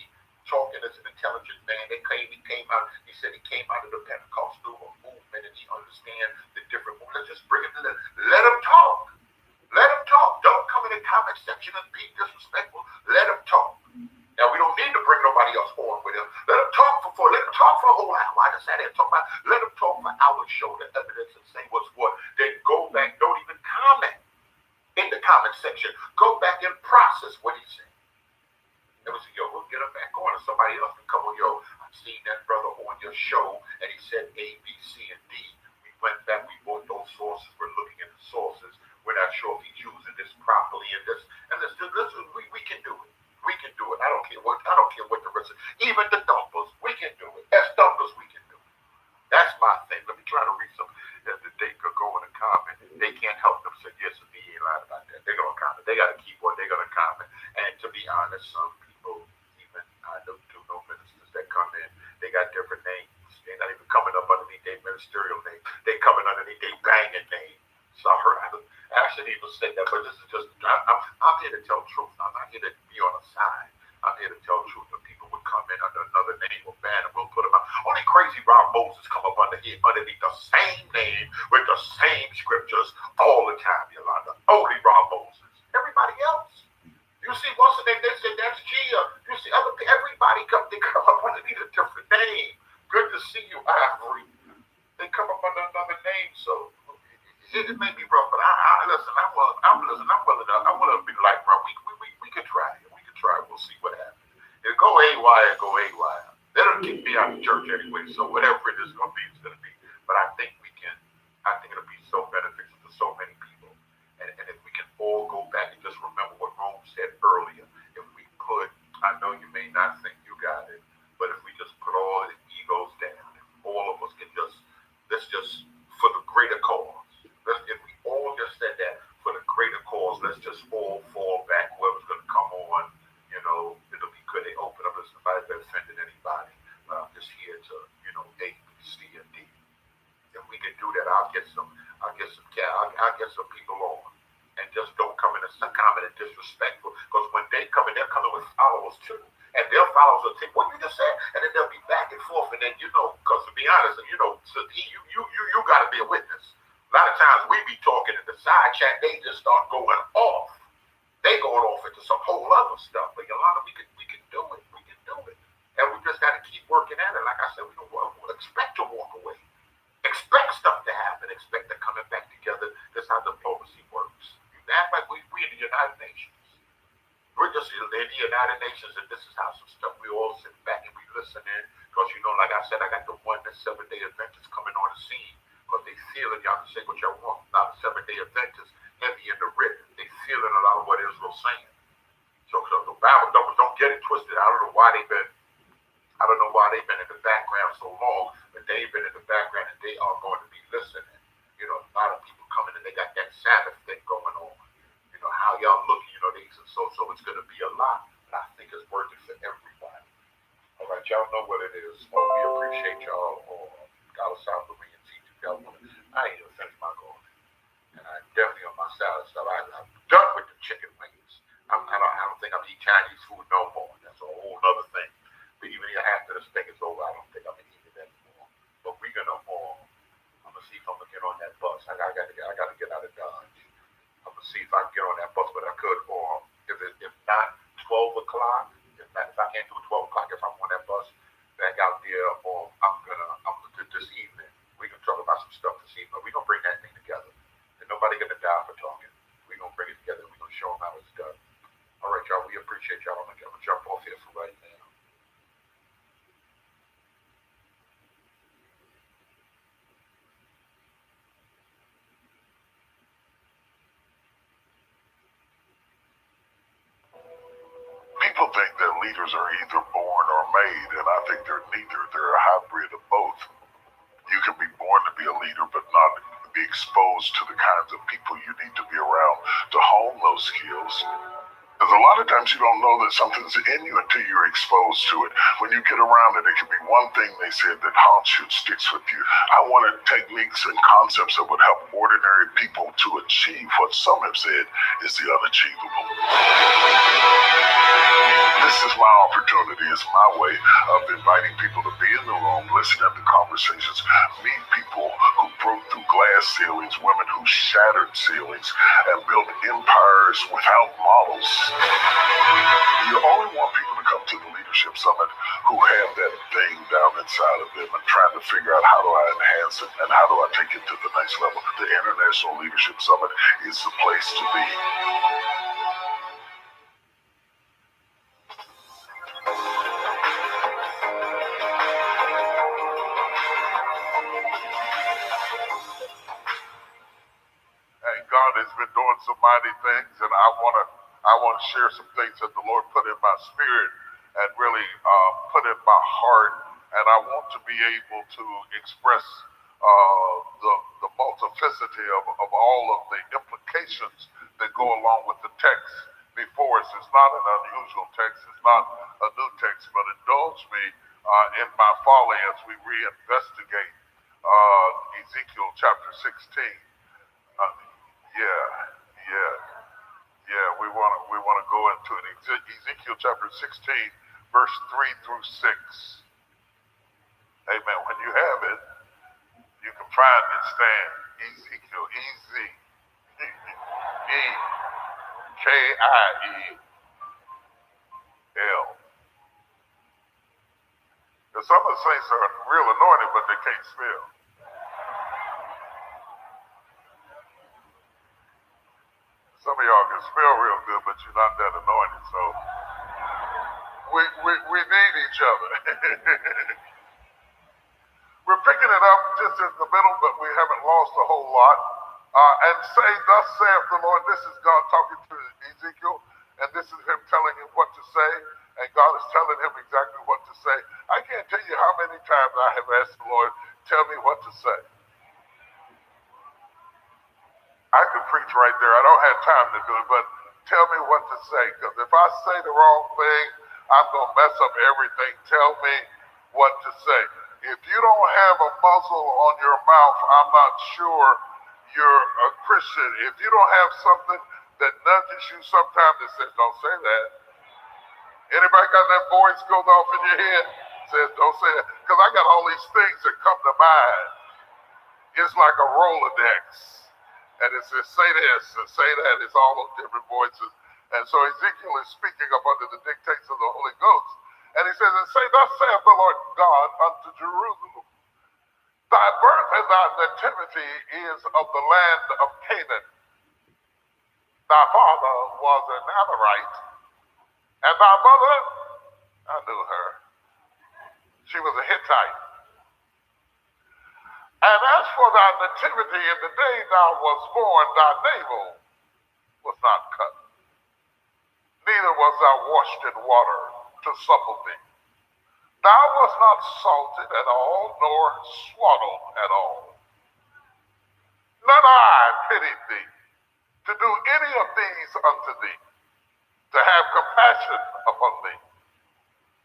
Talking as an intelligent man, he came out. He said he came out of the Pentecostal movement, and he understands the different. Let's just bring him to that. Let him talk. Let him talk. Don't come in the comment section and be disrespectful. Let him talk. Now, we don't need to bring nobody else on with him. Let him talk for a whole hour. I just sat there and talk about, let him talk for hours, show the evidence and say what's what. Then go back, don't even comment in the comment section. Go back and process what he said. And we said, yo, we'll get him back on. And somebody else can come on, yo, I've seen that brother on your show, and he said A, B, C, and D. We went back, we bought those sources. We're looking at the sources. We're not sure if he's using this properly and this. And listen, we can do it. We can do it. I don't care what the rest of even the dumpers, we can do it. As dumpers, we can do it. That's my thing. Let me try to read some as the day could go in a comment. They can't help them say yes or he ain't lying about that. They're gonna comment. They got a keyboard, they're gonna comment. And to be honest, some people, even I do know ministers that come in, they got different names. They're not even coming up underneath their ministerial name. They coming underneath their banging name. So I shouldn't even say that, but this is just, I'm here to tell truth. I'm not here to be on a side. I'm here to tell truth. When people would come in under another name or banner, we'll put them out. Only crazy Rob Moses come up underneath the same name with the same scriptures all the time, Yolanda. Only Rob Moses. Everybody else. You see, once they say that's Gia. You see, everybody they come up underneath a different name. Good to see you, Ivory. They come up under another name, so it may be rough, but I'm willing to be like, bro, we can try it. We can try it. We'll see what happens. It'll go haywire, That'll kick me out of church anyway, so whatever it is going to be, it's going to be. But I think it'll be so beneficial to so many people. And if we can all go back and just remember what Rome said earlier, if we put, I know you may not think you got it, but if we just put all the egos down, if all of us can let's just, for the greater cause, if we all just said that for the greater cause, let's just all fall back. Whoever's going to come on, it'll be good. They open up as somebody that offended anybody. But I'm just here to, A, B, C, and D. If we can do that, I'll get some people on, and just don't come in and comment and disrespectful. Because when they come in, they're coming with followers too, and their followers will think what you just said, and then they'll be back and forth, and then because to be honest, so you got to be a witness. A lot of times we be talking in the side chat, they just start going off. They going off into some whole other stuff. But Yolanda, we can do it. We can do it. And we just got to keep working at it. Like I said, we don't expect to walk away. Expect stuff to happen. Expect to coming back together. That's how diplomacy works. You act like we in the United Nations. We're just in the United Nations, and this is how some stuff we all sit back and we listen in. Because like I said, I got the 7-day Adventists coming on the scene. Because they feeling, y'all can say what y'all want about the 7-day Adventists heavy in the written. They feeling a lot of what Israel's saying. So the Bible don't get it twisted. I don't know why they've been in the background so long, but they've been in the background and they are going to be listening. A lot of people coming in, they got that Sabbath thing going on. How y'all looking, so it's going to be a lot, but I think it's worth it for everybody. All right, y'all know what it is. We appreciate y'all. God South Korean teaching. I ain't even finished my garden. And I'm definitely on my salad stuff. I'm done with the chicken wings. I don't think I'm eating Chinese food no more. That's a whole other thing. But even after this thing is over, I don't think I'm eating it anymore. But we're gonna I'm gonna see if I'm gonna get on that bus. I gotta get out of Dodge. I'm gonna see if I can get on that bus, but I could. Or if not 12 o'clock, if I can't do 12 o'clock, if I'm on that bus back out there, or I'm gonna this evening. We can talk about some stuff this evening. We're gonna bring that thing together. And nobody gonna die for talking. We're gonna bring it together. We're gonna show them how it's done. All right, y'all. We appreciate y'all. I'm gonna jump off here for right now. People think that leaders are either born or made, and I think they're neither. They're a hybrid of both. You can be born to be a leader, but not be exposed to the kinds of people you need to be around to hone those skills. Because a lot of times you don't know that something's in you until you're exposed to it. When you get around it, it can be one thing they said that haunts you, sticks with you. I wanted techniques and concepts that would help ordinary people to achieve what some have said is the unachievable. This is my opportunity. It's my way of inviting people to be in the room, listen to the conversations, meet people who broke through glass ceilings, women who shattered ceilings, and built empires without models. You only want people to come to the Leadership Summit who have that thing down inside of them and trying to figure out how do I enhance it and how do I take it to the next level. The International Leadership Summit is the place to be. And God has been doing some mighty things, and I want to share some things that the Lord put in my spirit and really put in my heart, and I want to be able to express the multiplicity of all of the implications that go along with the text before us. It's not an unusual text, it's not a new text, but indulge me in my folly as we reinvestigate Ezekiel chapter 16. We want to go into it. Ezekiel chapter 16, verse 3 through 6. Amen. When you have it, you can find it. Stand. Ezekiel, Ezekiel. Because some of the saints are real anointed, but they can't spell. Some of y'all can spell real good, but you're not that anointed. So we need each other. We're picking it up just in the middle, but we haven't lost a whole lot. And say, thus saith the Lord. This is God talking to Ezekiel, and this is him telling him what to say, and God is telling him exactly what to say. I can't tell you how many times I have asked the Lord, tell me what to say. I could preach right there. I don't have time to do it, but tell me what to say. Because if I say the wrong thing, I'm going to mess up everything. Tell me what to say. If you don't have a muzzle on your mouth, I'm not sure you're a Christian. If you don't have something that nudges you sometimes that says, don't say that. Anybody got that voice goes off in your head? Says, don't say that. Because I got all these things that come to mind. It's like a Rolodex. And it says, say this and say that. It's all those different voices. And so Ezekiel is speaking up under the dictates of the Holy Ghost. And he says, and say, thus saith the Lord God unto Jerusalem, thy birth and thy nativity is of the land of Canaan. Thy father was an Amorite, and thy mother, I knew her, she was a Hittite. And as for thy nativity, in the day thou was born, thy navel was not cut, neither was thou washed in water to supple thee. Thou wast not salted at all, nor swaddled at all. None I pitied thee, to do any of these unto thee, to have compassion upon thee.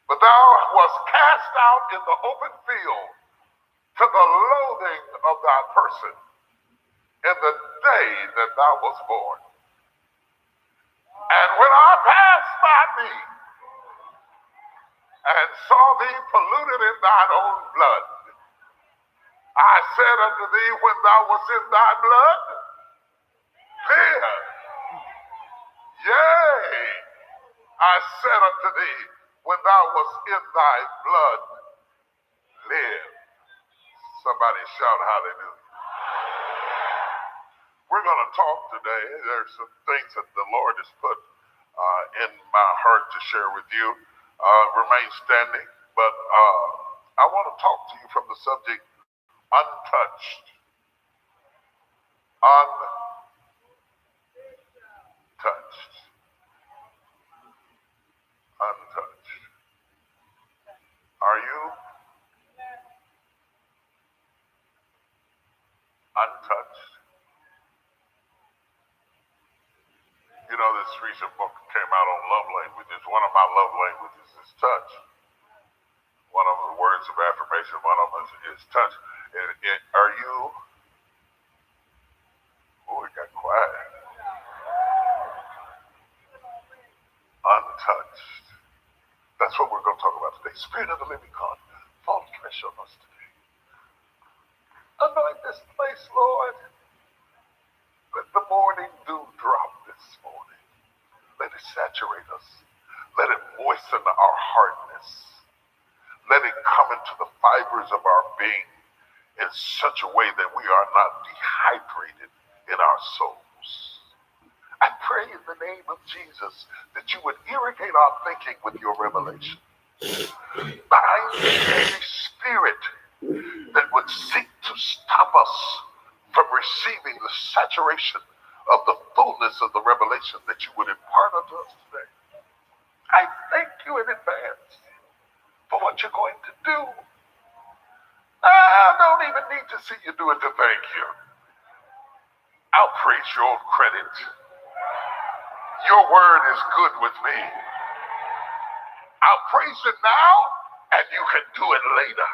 But thou wast cast out in the open field to the loathing of thy person in the day that thou wast born. And when I passed by thee, and saw thee polluted in thine own blood, I said unto thee, when thou wast in thy blood, live. Yea, I said unto thee, when thou wast in thy blood, live. Somebody shout hallelujah. We're going to talk today. There's some things that the Lord has put in my heart to share with you. Remain standing, but I want to talk to you from the subject untouched. Untouched. untouched. You know, this recent book came out on love languages. One of my love languages is touch. One of the words of affirmation, one of them is touch. Are you? Oh, it got quiet. Untouched. That's what we're going to talk about today. Spirit of the living God, fall fresh on us today. Anoint this place, Lord. Let the morning dew drop this morning. Let it saturate us. Let it moisten our hardness. Let it come into the fibers of our being in such a way that we are not dehydrated in our souls. I pray in the name of Jesus that you would irrigate our thinking with your revelation. Bind every spirit that would seek to stop us from receiving the saturation of the fullness of the revelation that you would impart unto us today. I thank you in advance for what you're going to do. I don't even need to see you do it to thank you. I'll praise your credit. Your word is good with me. I'll praise it now, and you can do it later.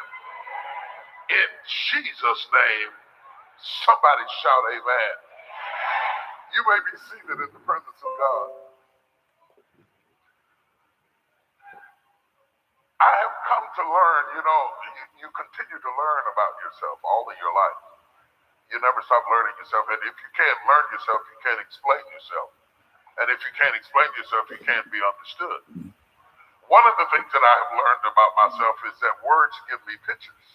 In Jesus' name, somebody shout amen. You may be seated in the presence of God. I have come to learn, you continue to learn about yourself all of your life. You never stop learning yourself. And if you can't learn yourself, you can't explain yourself. And if you can't explain yourself, you can't be understood. One of the things that I have learned about myself is that words give me pictures.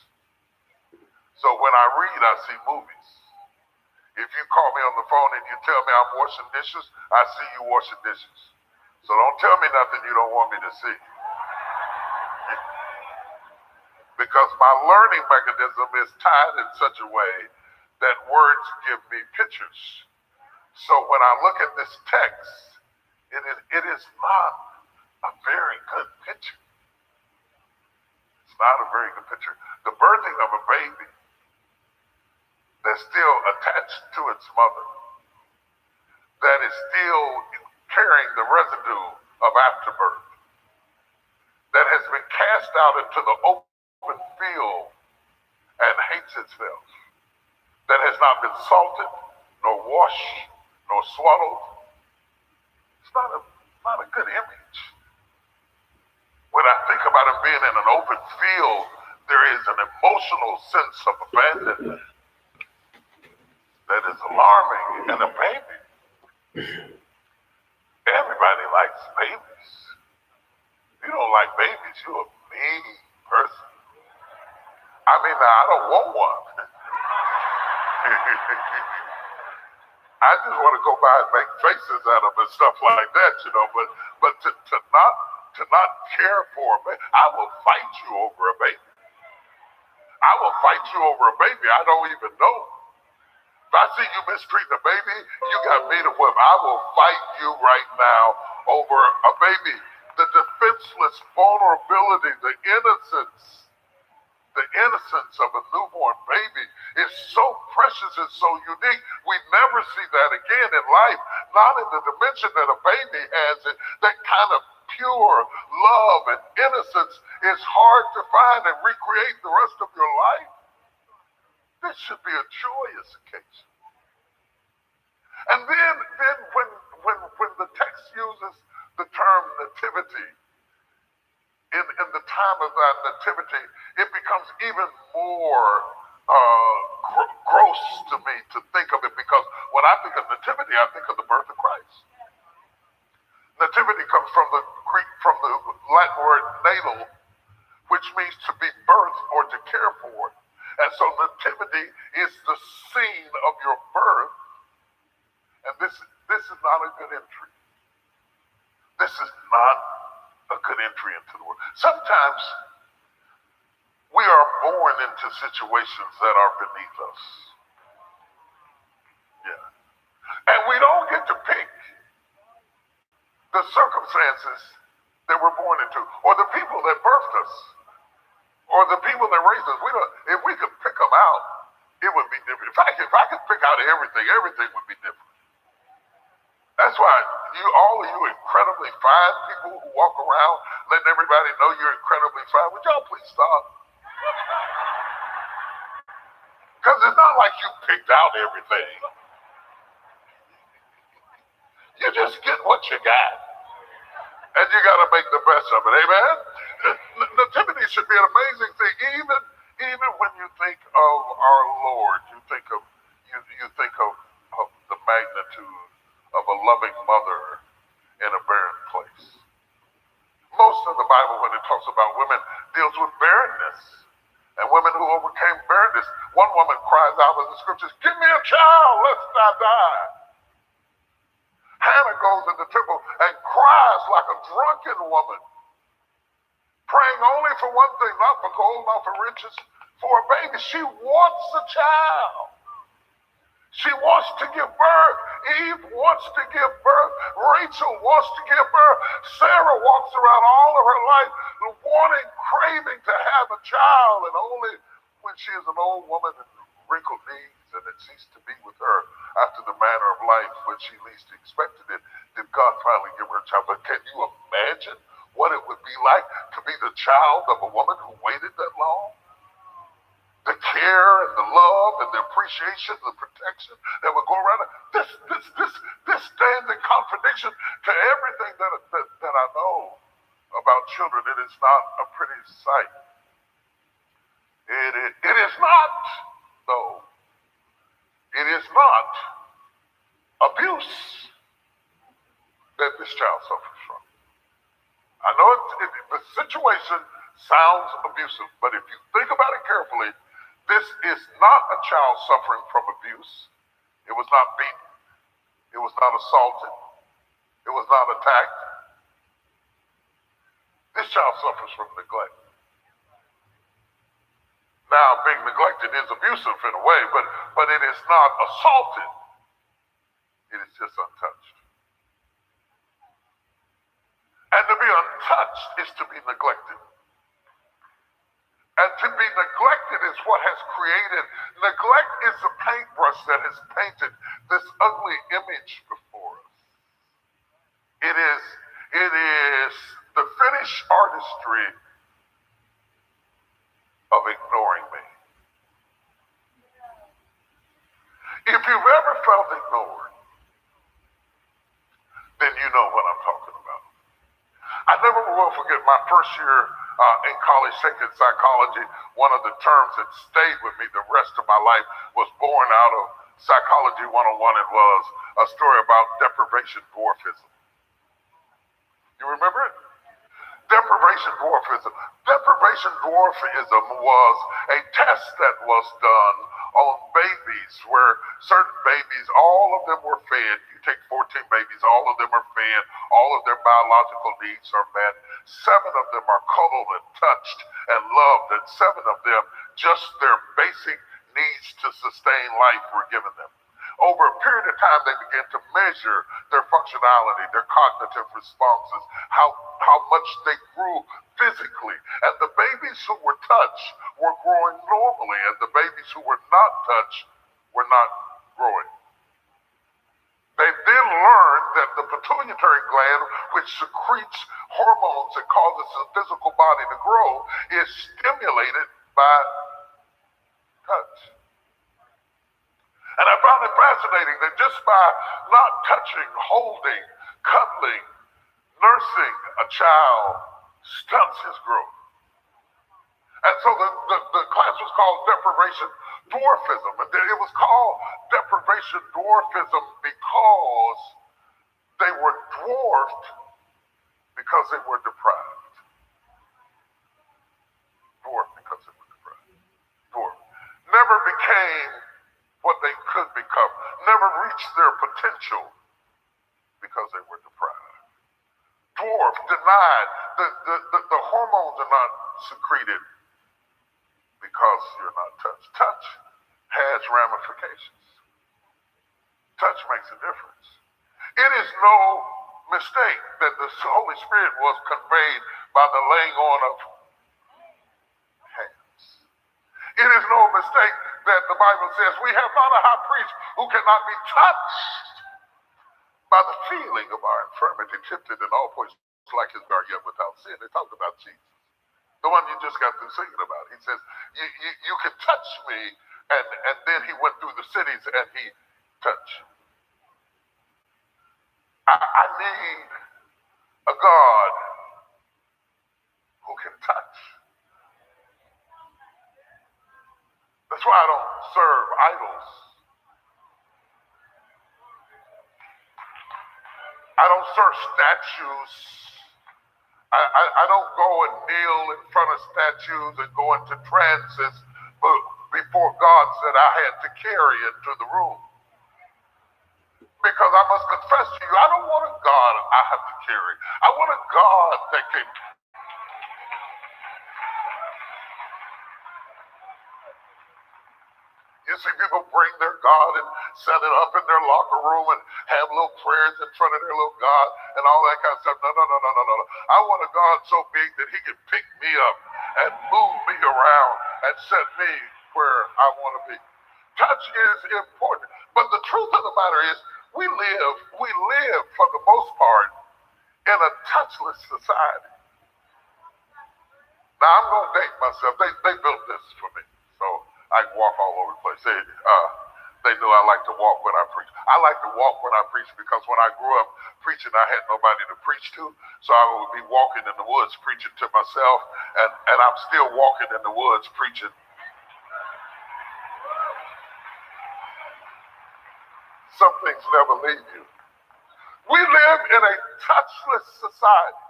So when I read, I see movies. If you call me on the phone and you tell me I'm washing dishes, I see you washing dishes. So don't tell me nothing you don't want me to see. Because my learning mechanism is tied in such a way that words give me pictures. So when I look at this text, it is not a very good picture. It's not a very good picture. The birthing of a baby that's still attached to its mother, that is still carrying the residue of afterbirth, that has been cast out into the open field and hates itself, that has not been salted, nor washed, nor swallowed. It's not a good image. When I think about him being in an open field, there is an emotional sense of abandonment that is alarming in a baby. Everybody likes babies. If you don't like babies, you're a mean person. I mean, I don't want one. I just want to go by and make faces at them and stuff like that, But to not care for a baby, I will fight you over a baby. I will fight you over a baby I don't even know. If I see you mistreating a baby, you got me to whip. I will fight you right now over a baby. The defenseless vulnerability, the innocence of a newborn baby is so precious and so unique. We never see that again in life, not in the dimension that a baby has it. That kind of pure love and innocence is hard to find and recreate the rest of your life. This should be a joyous occasion. And then when the text uses the term nativity, in the time of that nativity, it becomes even more gross to me to think of it, because when I think of nativity, I think of the birth of Christ. Nativity comes from the Latin word natal, which means to be birthed or to care for. And so nativity is the scene of your birth. And this is not a good entry. This is not a good entry into the world. Sometimes we are born into situations that are beneath us. Yeah. And we don't get to pick the circumstances that we're born into, or the people that birthed us, or the people that raised us. If we could pick them out, it would be different. If I could pick out everything would be different. That's why all of you incredibly fine people who walk around letting everybody know you're incredibly fine, would y'all please stop? Because it's not like you picked out everything. You just get what you got. And you got to make the best of it, amen? Nativity should be an amazing thing. Even when you think of our Lord, you think of the magnitude of a loving mother in a barren place. Most of the Bible, when it talks about women, deals with barrenness and women who overcame barrenness. One woman cries out in the scriptures, "Give me a child, lest I die." Hannah goes in the temple and cries like a drunken woman, praying only for one thing, not for gold, not for riches, for a baby. She wants a child. She wants to give birth. Eve wants to give birth. Rachel wants to give birth. Sarah walks around all of her life wanting, craving to have a child, and only when she is an old woman and wrinkled knees and it ceased to be with her after the manner of life when she least expected it, did God finally give her a child. But can you imagine what it would be like to be the child of a woman who waited that long? The care and the love and the appreciation, the protection that would go around it. This stands in contradiction to everything that I know about children. It is not a pretty sight. It is not, though. It is not abuse that this child suffers from. I know the situation sounds abusive, but if you think about it carefully, this is not a child suffering from abuse. It was not beaten. It was not assaulted. It was not attacked. This child suffers from neglect. Now, being neglected is abusive in a way, but it is not assaulted. It is just untouched. And to be untouched is to be neglected. And to be neglected is what has created. Neglect is the paintbrush that has painted this ugly image before us. It is the finished artistry of ignoring me. If you've ever felt ignored, then you know what I'm talking about. I never will forget my first year in college taking psychology. One of the terms that stayed with me the rest of my life was born out of Psychology 101. It was a story about deprivation dwarfism. You remember it? Deprivation dwarfism. Deprivation dwarfism was a test that was done on babies where certain babies, all of them were fed. You take 14 babies, all of them are fed. All of their biological needs are met. 7 of them are cuddled and touched and loved, and 7 of them, just their basic needs to sustain life were given them. Over a period of time, they began to measure their functionality, their cognitive responses, how much they grew physically. And the babies who were touched were growing normally, and the babies who were not touched were not growing. They then learned that the pituitary gland, which secretes hormones that causes the physical body to grow, is stimulated by touch. And I found it fascinating that just by not touching, holding, cuddling, nursing a child stunts his growth. And so the class was called deprivation dwarfism. And it was called deprivation dwarfism because they were dwarfed because they were deprived. Dwarfed because they were deprived. Dwarfed. Never became what they could become, never reached their potential because they were deprived. Dwarfed, denied, the hormones are not secreted because you're not touched. Touch has ramifications. Touch makes a difference. It is no mistake that the Holy Spirit was conveyed by the laying on of hands. It is no mistake that the Bible says we have not a high priest who cannot be touched by the feeling of our infirmity, tempted in all points like his are yet without sin. They talked about Jesus, the one you just got through singing about. He says, you can touch me, and then he went through the cities and he touched. I need a God who can touch. That's why I don't serve idols. I don't serve statues. I don't go and kneel in front of statues and go into trances before God said I had to carry into the room. Because I must confess to you, I don't want a God I have to carry. I want a God that can. You see people bring their God and set it up in their locker room and have little prayers in front of their little God and all that kind of stuff. No. I want a God so big that he can pick me up and move me around and set me where I want to be. Touch is important. But the truth of the matter is we live for the most part in a touchless society. Now I'm going to date myself. They built this for me. So I can walk all over the place. They knew I like to walk when I preach. I like to walk when I preach because when I grew up preaching, I had nobody to preach to. So I would be walking in the woods preaching to myself, and I'm still walking in the woods preaching. Some things never leave you. We live in a touchless society.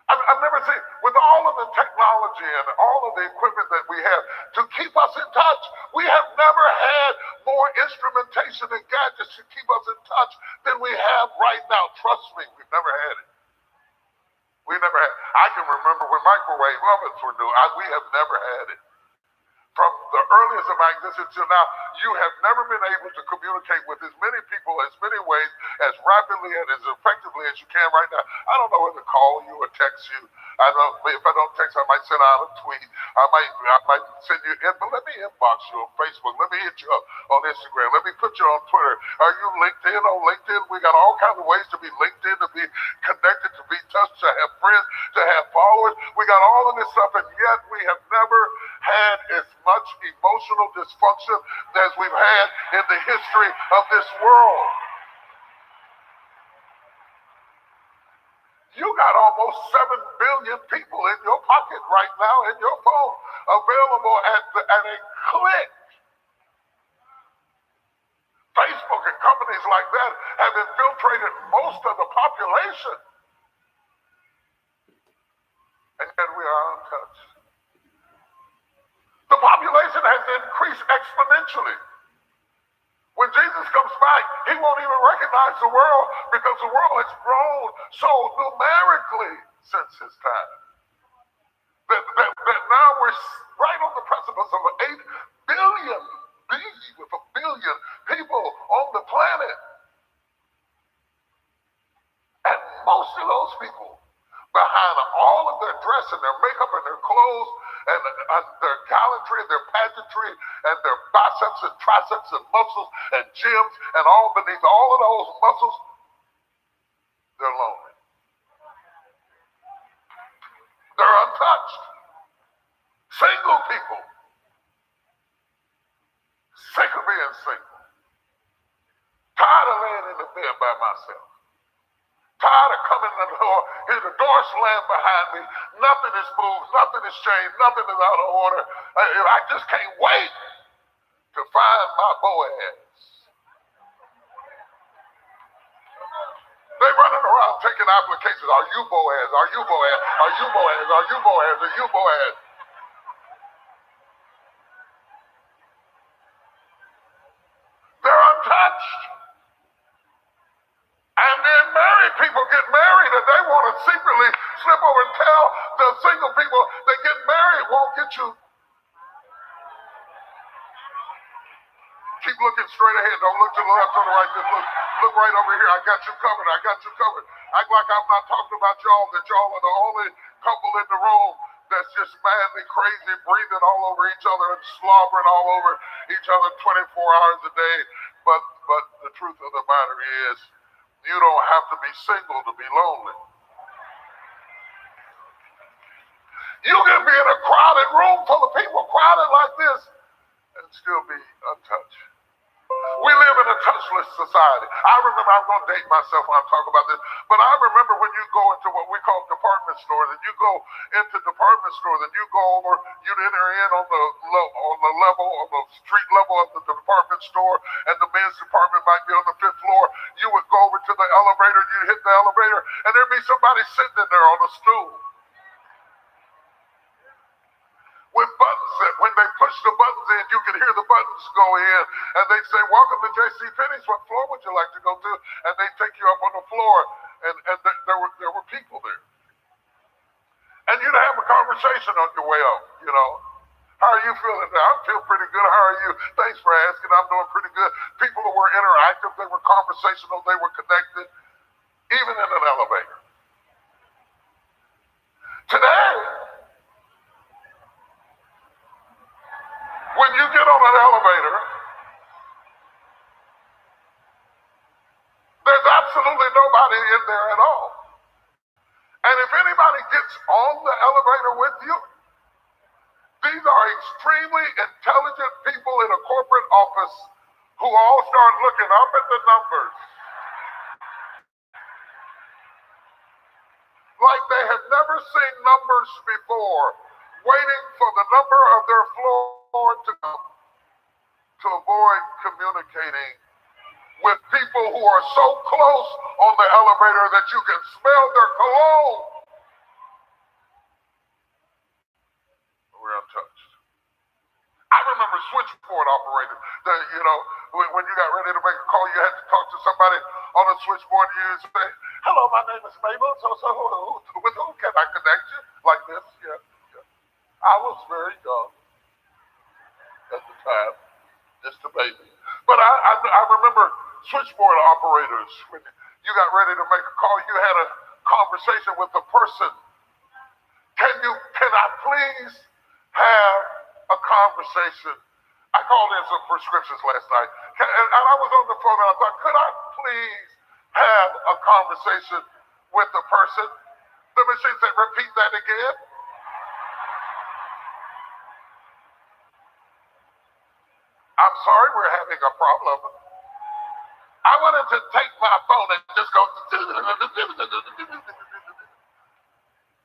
I've never seen, with all of the technology and all of the equipment that we have to keep us in touch, we have never had more instrumentation and gadgets to keep us in touch than we have right now. Trust me, we've never had it. I can remember when microwave ovens were new. We have never had it. From the earliest of my existence till now, you have never been able to communicate with as many people, as many ways, as rapidly and as effectively as you can right now. I don't know whether to call you or text you. I know if I don't text, I might send out a tweet. I might send you in, but let me inbox you on Facebook. Let me hit you up on Instagram. Let me put you on Twitter. Are you LinkedIn? On LinkedIn, we got all kinds of ways to be linked in, to be connected, to be touched, to have friends, to have followers. We got all of this stuff, and yet we have never had as much emotional dysfunction as we've had in the history of this world. You got almost 7 billion people in your pocket right now in your phone, available at a click. Facebook and companies like that have infiltrated most of the population. And yet we are untouched. The population has increased exponentially. When Jesus comes back, he won't even recognize the world because the world has grown so numerically since his time. That now we're right on the precipice of 8 billion, with a billion people on the planet. And most of those people, behind all of their dress and their makeup and their clothes and their gallantry and their pageantry and their biceps and triceps and muscles and gyms and all beneath all of those muscles, they're lonely. They're untouched. Single people. Sick of being single. Tired of laying in the bed by myself. Tired of coming in the door, hear the door slam behind me. Nothing is moved, nothing is changed, nothing is out of order. I just can't wait to find my Boaz. They running around taking applications. Are you Boaz? Are you Boaz? Are you Boaz? Are you Boaz? Are you Boaz? They're untouched. And then married people get married and they want to secretly slip over and tell the single people that get married won't get you. Keep looking straight ahead. Don't look to the left or the right. Just look right over here. I got you covered. I got you covered. Act like I'm not talking about y'all, that y'all are the only couple in the room that's just madly crazy, breathing all over each other and slobbering all over each other 24 hours a day. But the truth of the matter is, you don't have to be single to be lonely. You can be in a crowded room full of people, crowded like this, and still be untouched. We live in a touchless society. I remember, I'm going to date myself when I talk about this, but I remember when you go into what we call department stores, and you go into department stores, and you go over, you'd enter in on the level, on the street level of the department store, and the men's department might be on the 5th floor. You would go over to the elevator, you'd hit the elevator, and there'd be somebody sitting in there on a stool with buttons that when they push the buttons in, you can hear the buttons go in, and they say, welcome to J.C. Penney's, what floor would you like to go to? And they take you up on the floor, and there were people there. And you'd have a conversation on your way up, you know. How are you feeling now? I feel pretty good. How are you? Thanks for asking. I'm doing pretty good. People were interactive. They were conversational. They were connected, even in an elevator. Today, when you get on an elevator, there's absolutely nobody in there at all. And if anybody gets on the elevator with you, these are extremely intelligent people in a corporate office who all start looking up at the numbers like they have never seen numbers before, waiting for the number of their floor to come to avoid communicating with people who are so close on the elevator that you can smell their cologne. We're untouched. I remember switchboard operators. When you got ready to make a call, you had to talk to somebody on the switchboard. You say, hello, my name is Mabel. So with whom can I connect you? Like this, yeah. I was very young at the time, just a baby. But I remember switchboard operators. When you got ready to make a call, you had a conversation with the person. Can I please have a conversation? I called in some prescriptions last night, and I was on the phone, and I thought, could I please have a conversation with the person? The machine said, repeat that again. I'm sorry, we're having a problem. I wanted to take my phone and just go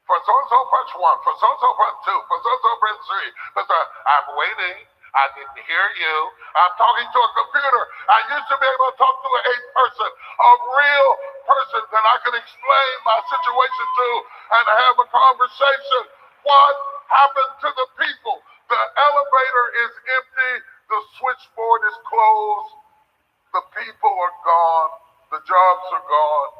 for so-and-so punch 1, for so-and-so punch 2, for so-and-so punch 3. But I'm waiting. I didn't hear you. I'm talking to a computer. I used to be able to talk to a person, a real person that I could explain my situation to and have a conversation. What happened to the people? The elevator is empty. The switchboard is closed. The people are gone. The jobs are gone.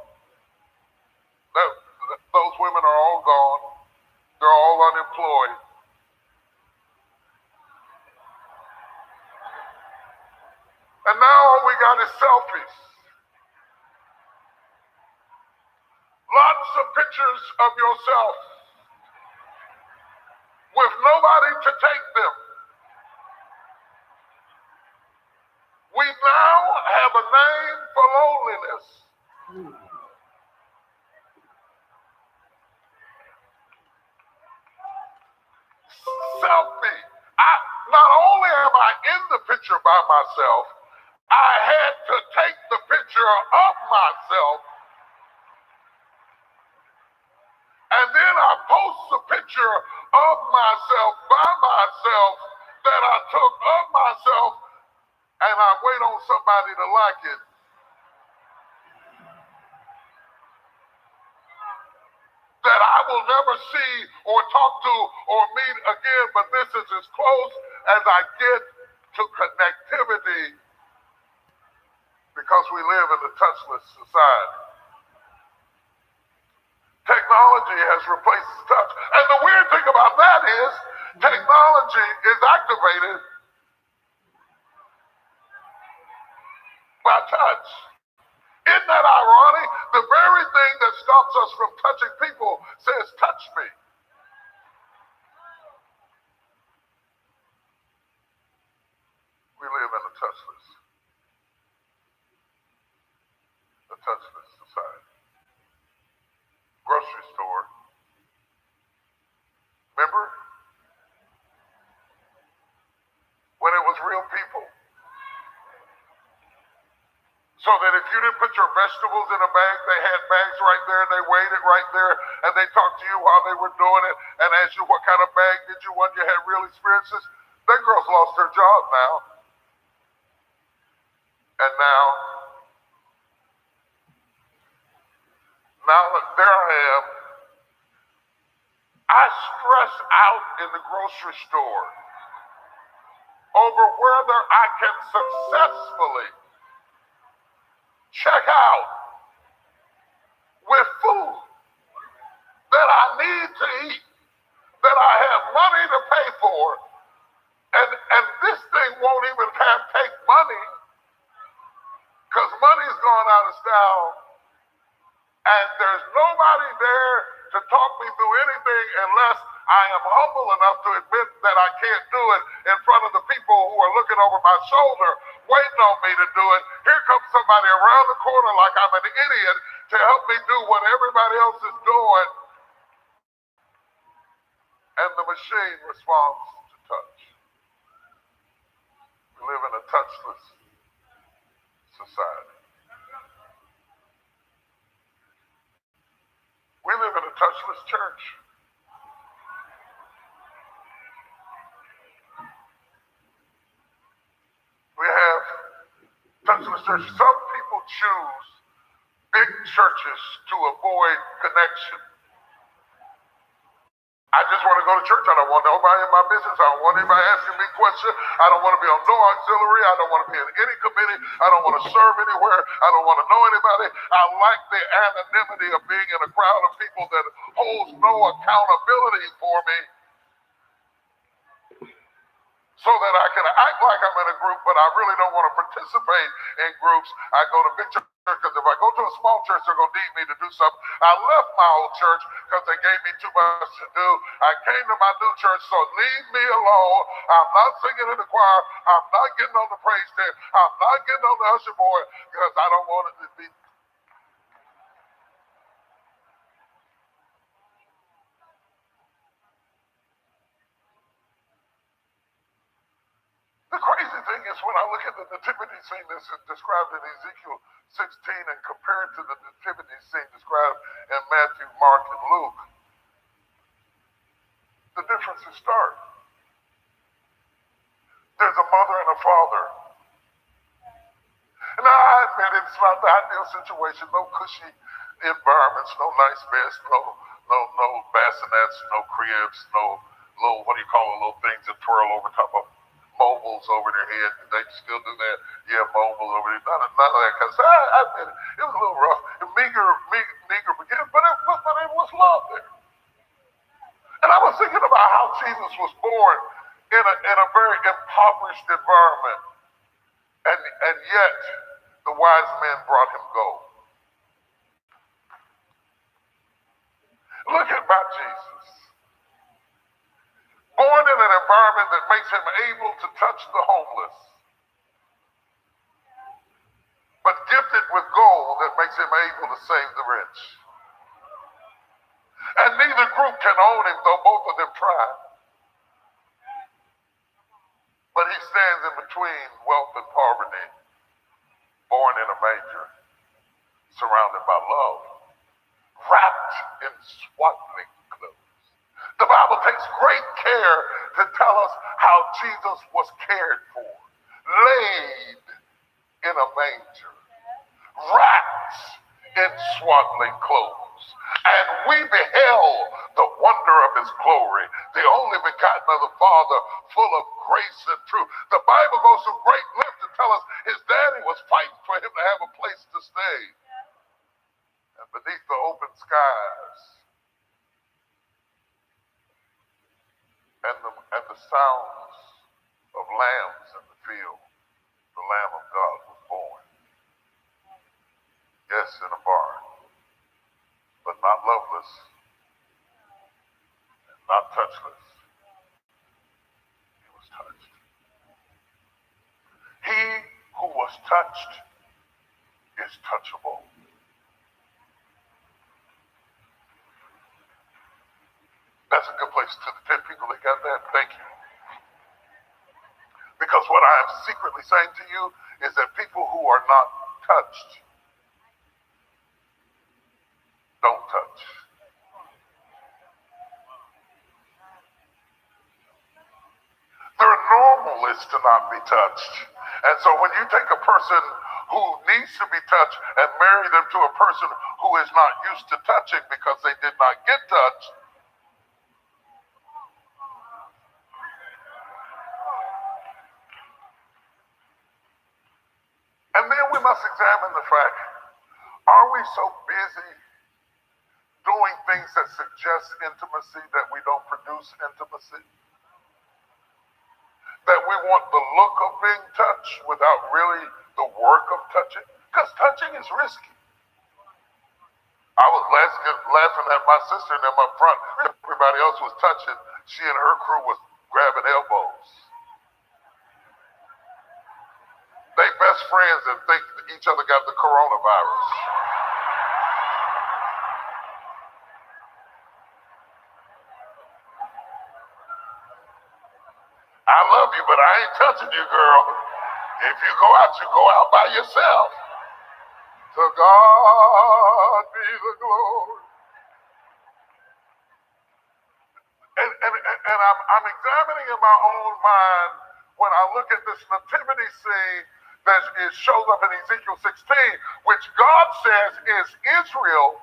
Those women are all gone. They're all unemployed. And now all we got is selfies. Lots of pictures of yourself with nobody to take them. We now have a name for loneliness. Selfie. Not only am I in the picture by myself, I had to take the picture of myself, and then I post the picture of myself by myself that I took of myself, and I wait on somebody to like it. That I will never see or talk to or meet again, but this is as close as I get to connectivity because we live in a touchless society. Technology has replaced touch. And the weird thing about that is technology is activated by touch. Isn't that ironic? The very thing that stops us from touching people says, touch me. touchless. A touchless society. Grocery store. Remember? When it was real people. So that if you didn't put your vegetables in a bag, they had bags right there, they weighed it right there, and they talked to you while they were doing it and asked you what kind of bag did you want, you had real experiences. That girl's lost her job now. And now there I am. I stress out in the grocery store over whether I can successfully check out with food that I need to eat, that I have money to pay for, and this thing won't even take money, because money's gone out of style, and there's nobody there to talk me through anything unless I am humble enough to admit that I can't do it in front of the people who are looking over my shoulder, waiting on me to do it. Here comes somebody around the corner like I'm an idiot to help me do what everybody else is doing. And the machine responds to touch. We live in a touchless society. We live in a touchless church. We have touchless churches. Some people choose big churches to avoid connection. I just want to go to church. I don't want nobody in my business. I don't want anybody asking me questions. I don't want to be on no auxiliary. I don't want to be in any committee. I don't want to serve anywhere. I don't want to know anybody. I like the anonymity of being in a crowd of people that holds no accountability for me, so that I can act like I'm in a group, but I really don't want to participate in groups. I go to big church because if I go to a small church, they're going to need me to do something. I left my old church because they gave me too much to do. I came to my new church, so leave me alone. I'm not singing in the choir. I'm not getting on the praise team. I'm not getting on the usher board because I don't want it to be. The crazy thing is when I look at the nativity scene that's described in Ezekiel 16 and compare it to the nativity scene described in Matthew, Mark, and Luke, the difference is stark. There's a mother and a father. And I admit it's not the ideal situation, no cushy environments, no nice beds, no bassinets, no cribs, no little, what do you call it, little things that twirl over top of mobiles over their head. They still do that. Yeah, mobiles over there. None of that kind of stuff. I admit it was a little rough. Meager beginning, but it was love there. And I was thinking about how Jesus was born in a very impoverished environment. And yet, the wise men brought him gold. Look at my Jesus. Born in an environment that makes him able to touch the homeless, but gifted with gold that makes him able to save the rich. And neither group can own him, though both of them try. But he stands in between wealth and poverty, born in a manger, surrounded by love, wrapped in swaddling clothes. The Bible takes great care to tell us how Jesus was cared for, laid in a manger, wrapped in swaddling clothes. And we beheld the wonder of his glory, the only begotten of the Father, full of grace and truth. The Bible goes to great lengths to tell us his daddy was fighting for him to have a place to stay. And beneath the open skies and the sounds of lambs in the field, the Lamb of God was born. Yes, in a barn, but not loveless, not touchless. He was touched. He touched is touchable. That's a good place to the 10 people that got that. Thank you. Because what I am secretly saying to you is that people who are not touched don't touch. Their normal is to not be touched. And so when you take a person who needs to be touched and marry them to a person who is not used to touching because they did not get touched, and then we must examine the fact, are we so busy doing things that suggest intimacy that we don't produce intimacy? That we want the look of being touched without really the work of touching? Because touching is risky. I was laughing at my sister and them up front. Everybody else was touching. She and her crew was grabbing elbows. They best friends and think each other got the coronavirus. I love you, but I ain't touching you, girl. If you go out by yourself. To God be the glory. And I'm examining in my own mind when I look at this nativity scene that shows up in Ezekiel 16, which God says is Israel.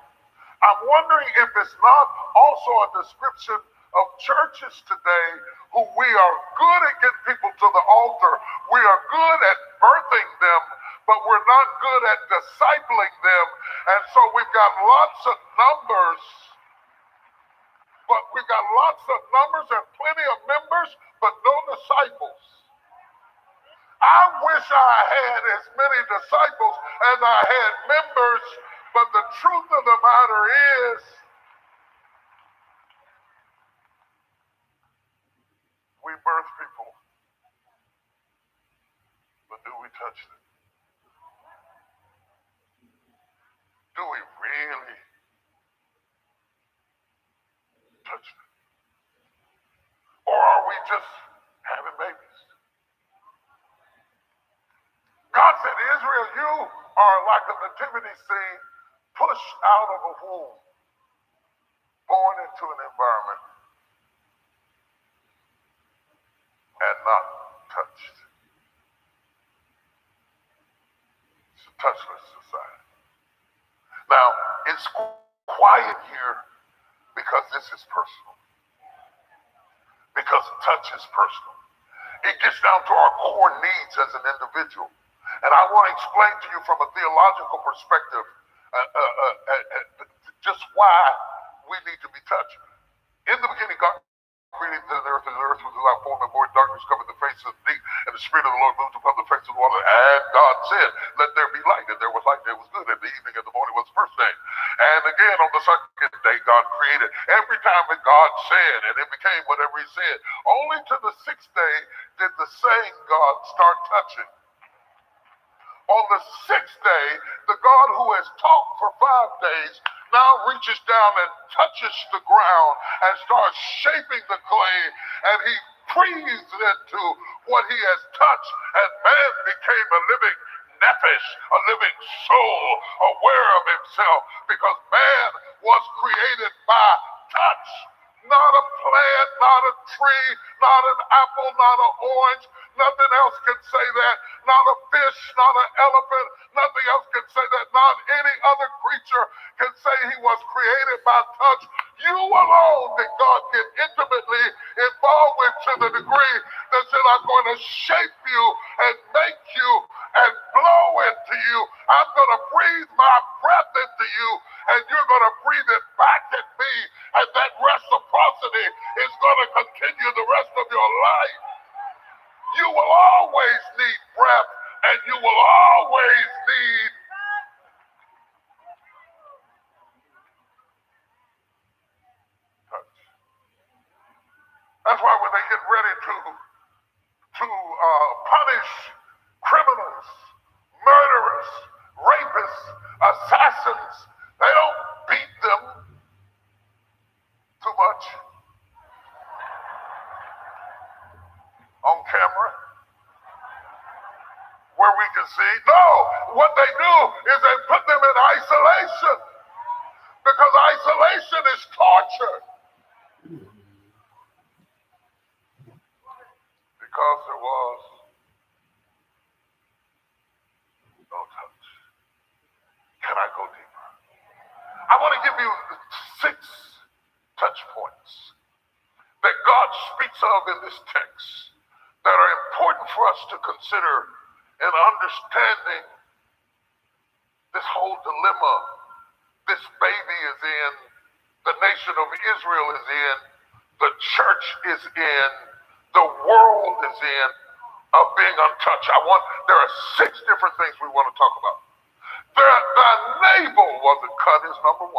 I'm wondering if it's not also a description of churches today who we are good at getting people to the altar. We are good at birthing them, but we're not good at discipling them. And so we've got lots of numbers, and plenty of members, but no disciples. I wish I had as many disciples as I had members, but the truth of the matter is, we birth people, but do we touch them? Do we really touch them? Or are we just having babies? God said, Israel, you are like a nativity scene pushed out of a womb, born into an environment, and not touched. It's a touchless society. Now, it's quiet here because this is personal. Because touch is personal. It gets down to our core needs as an individual. And I want to explain to you from a theological perspective just why we need to be touched. In the beginning, God created the earth, and the earth was without form and void, darkness covered the face of the deep, and the Spirit of the Lord moved upon the face of the water. And God said, let there be light, and there was light, there was good, and the evening and the morning was the first day. And again, on the second day, God created. Every time that God said, and it became whatever he said. Only to the sixth day did the same God start touching. On the sixth day, the God who has talked for 5 days now reaches down and touches the ground and starts shaping the clay, and he breathes into what he has touched, and man became a living nephesh, a living soul, aware of himself, because man was created by touch. Not a plant, not a tree, not an apple, not an orange. Nothing else can say that. Not a fish, not an elephant. Nothing else can say that. Not any other creature can say he was created by touch. You alone did God get intimately involved with, to the degree that said, I'm going to shape you and make you and blow into you. I'm going to breathe my breath into you, and you're going to breathe it back at me. And that reciprocity is going to continue the rest of your life. You will always need breath, and you will always need touch. That's why when they get ready to punish criminals, on camera where we can see. No, what they do is they put them in isolation because isolation is torture. Because there was no touch. Can I go deeper? I want to give you 6 touch points that God speaks of in this text that are important for us to consider in understanding this whole dilemma this baby is in, the nation of Israel is in, the church is in, the world is in, of being untouched. There are 6 different things we want to talk about. The navel wasn't cut is number 1.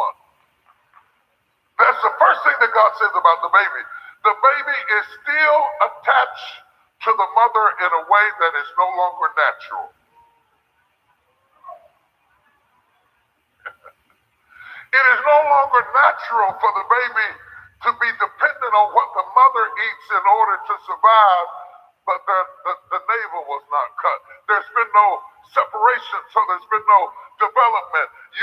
That's the first thing that God says about the baby. The baby is still attached to the mother in a way that is no longer natural. It is no longer natural for the baby to be dependent on what the mother eats in order to survive, but the navel was not cut. There's been no separation, so there's been no development.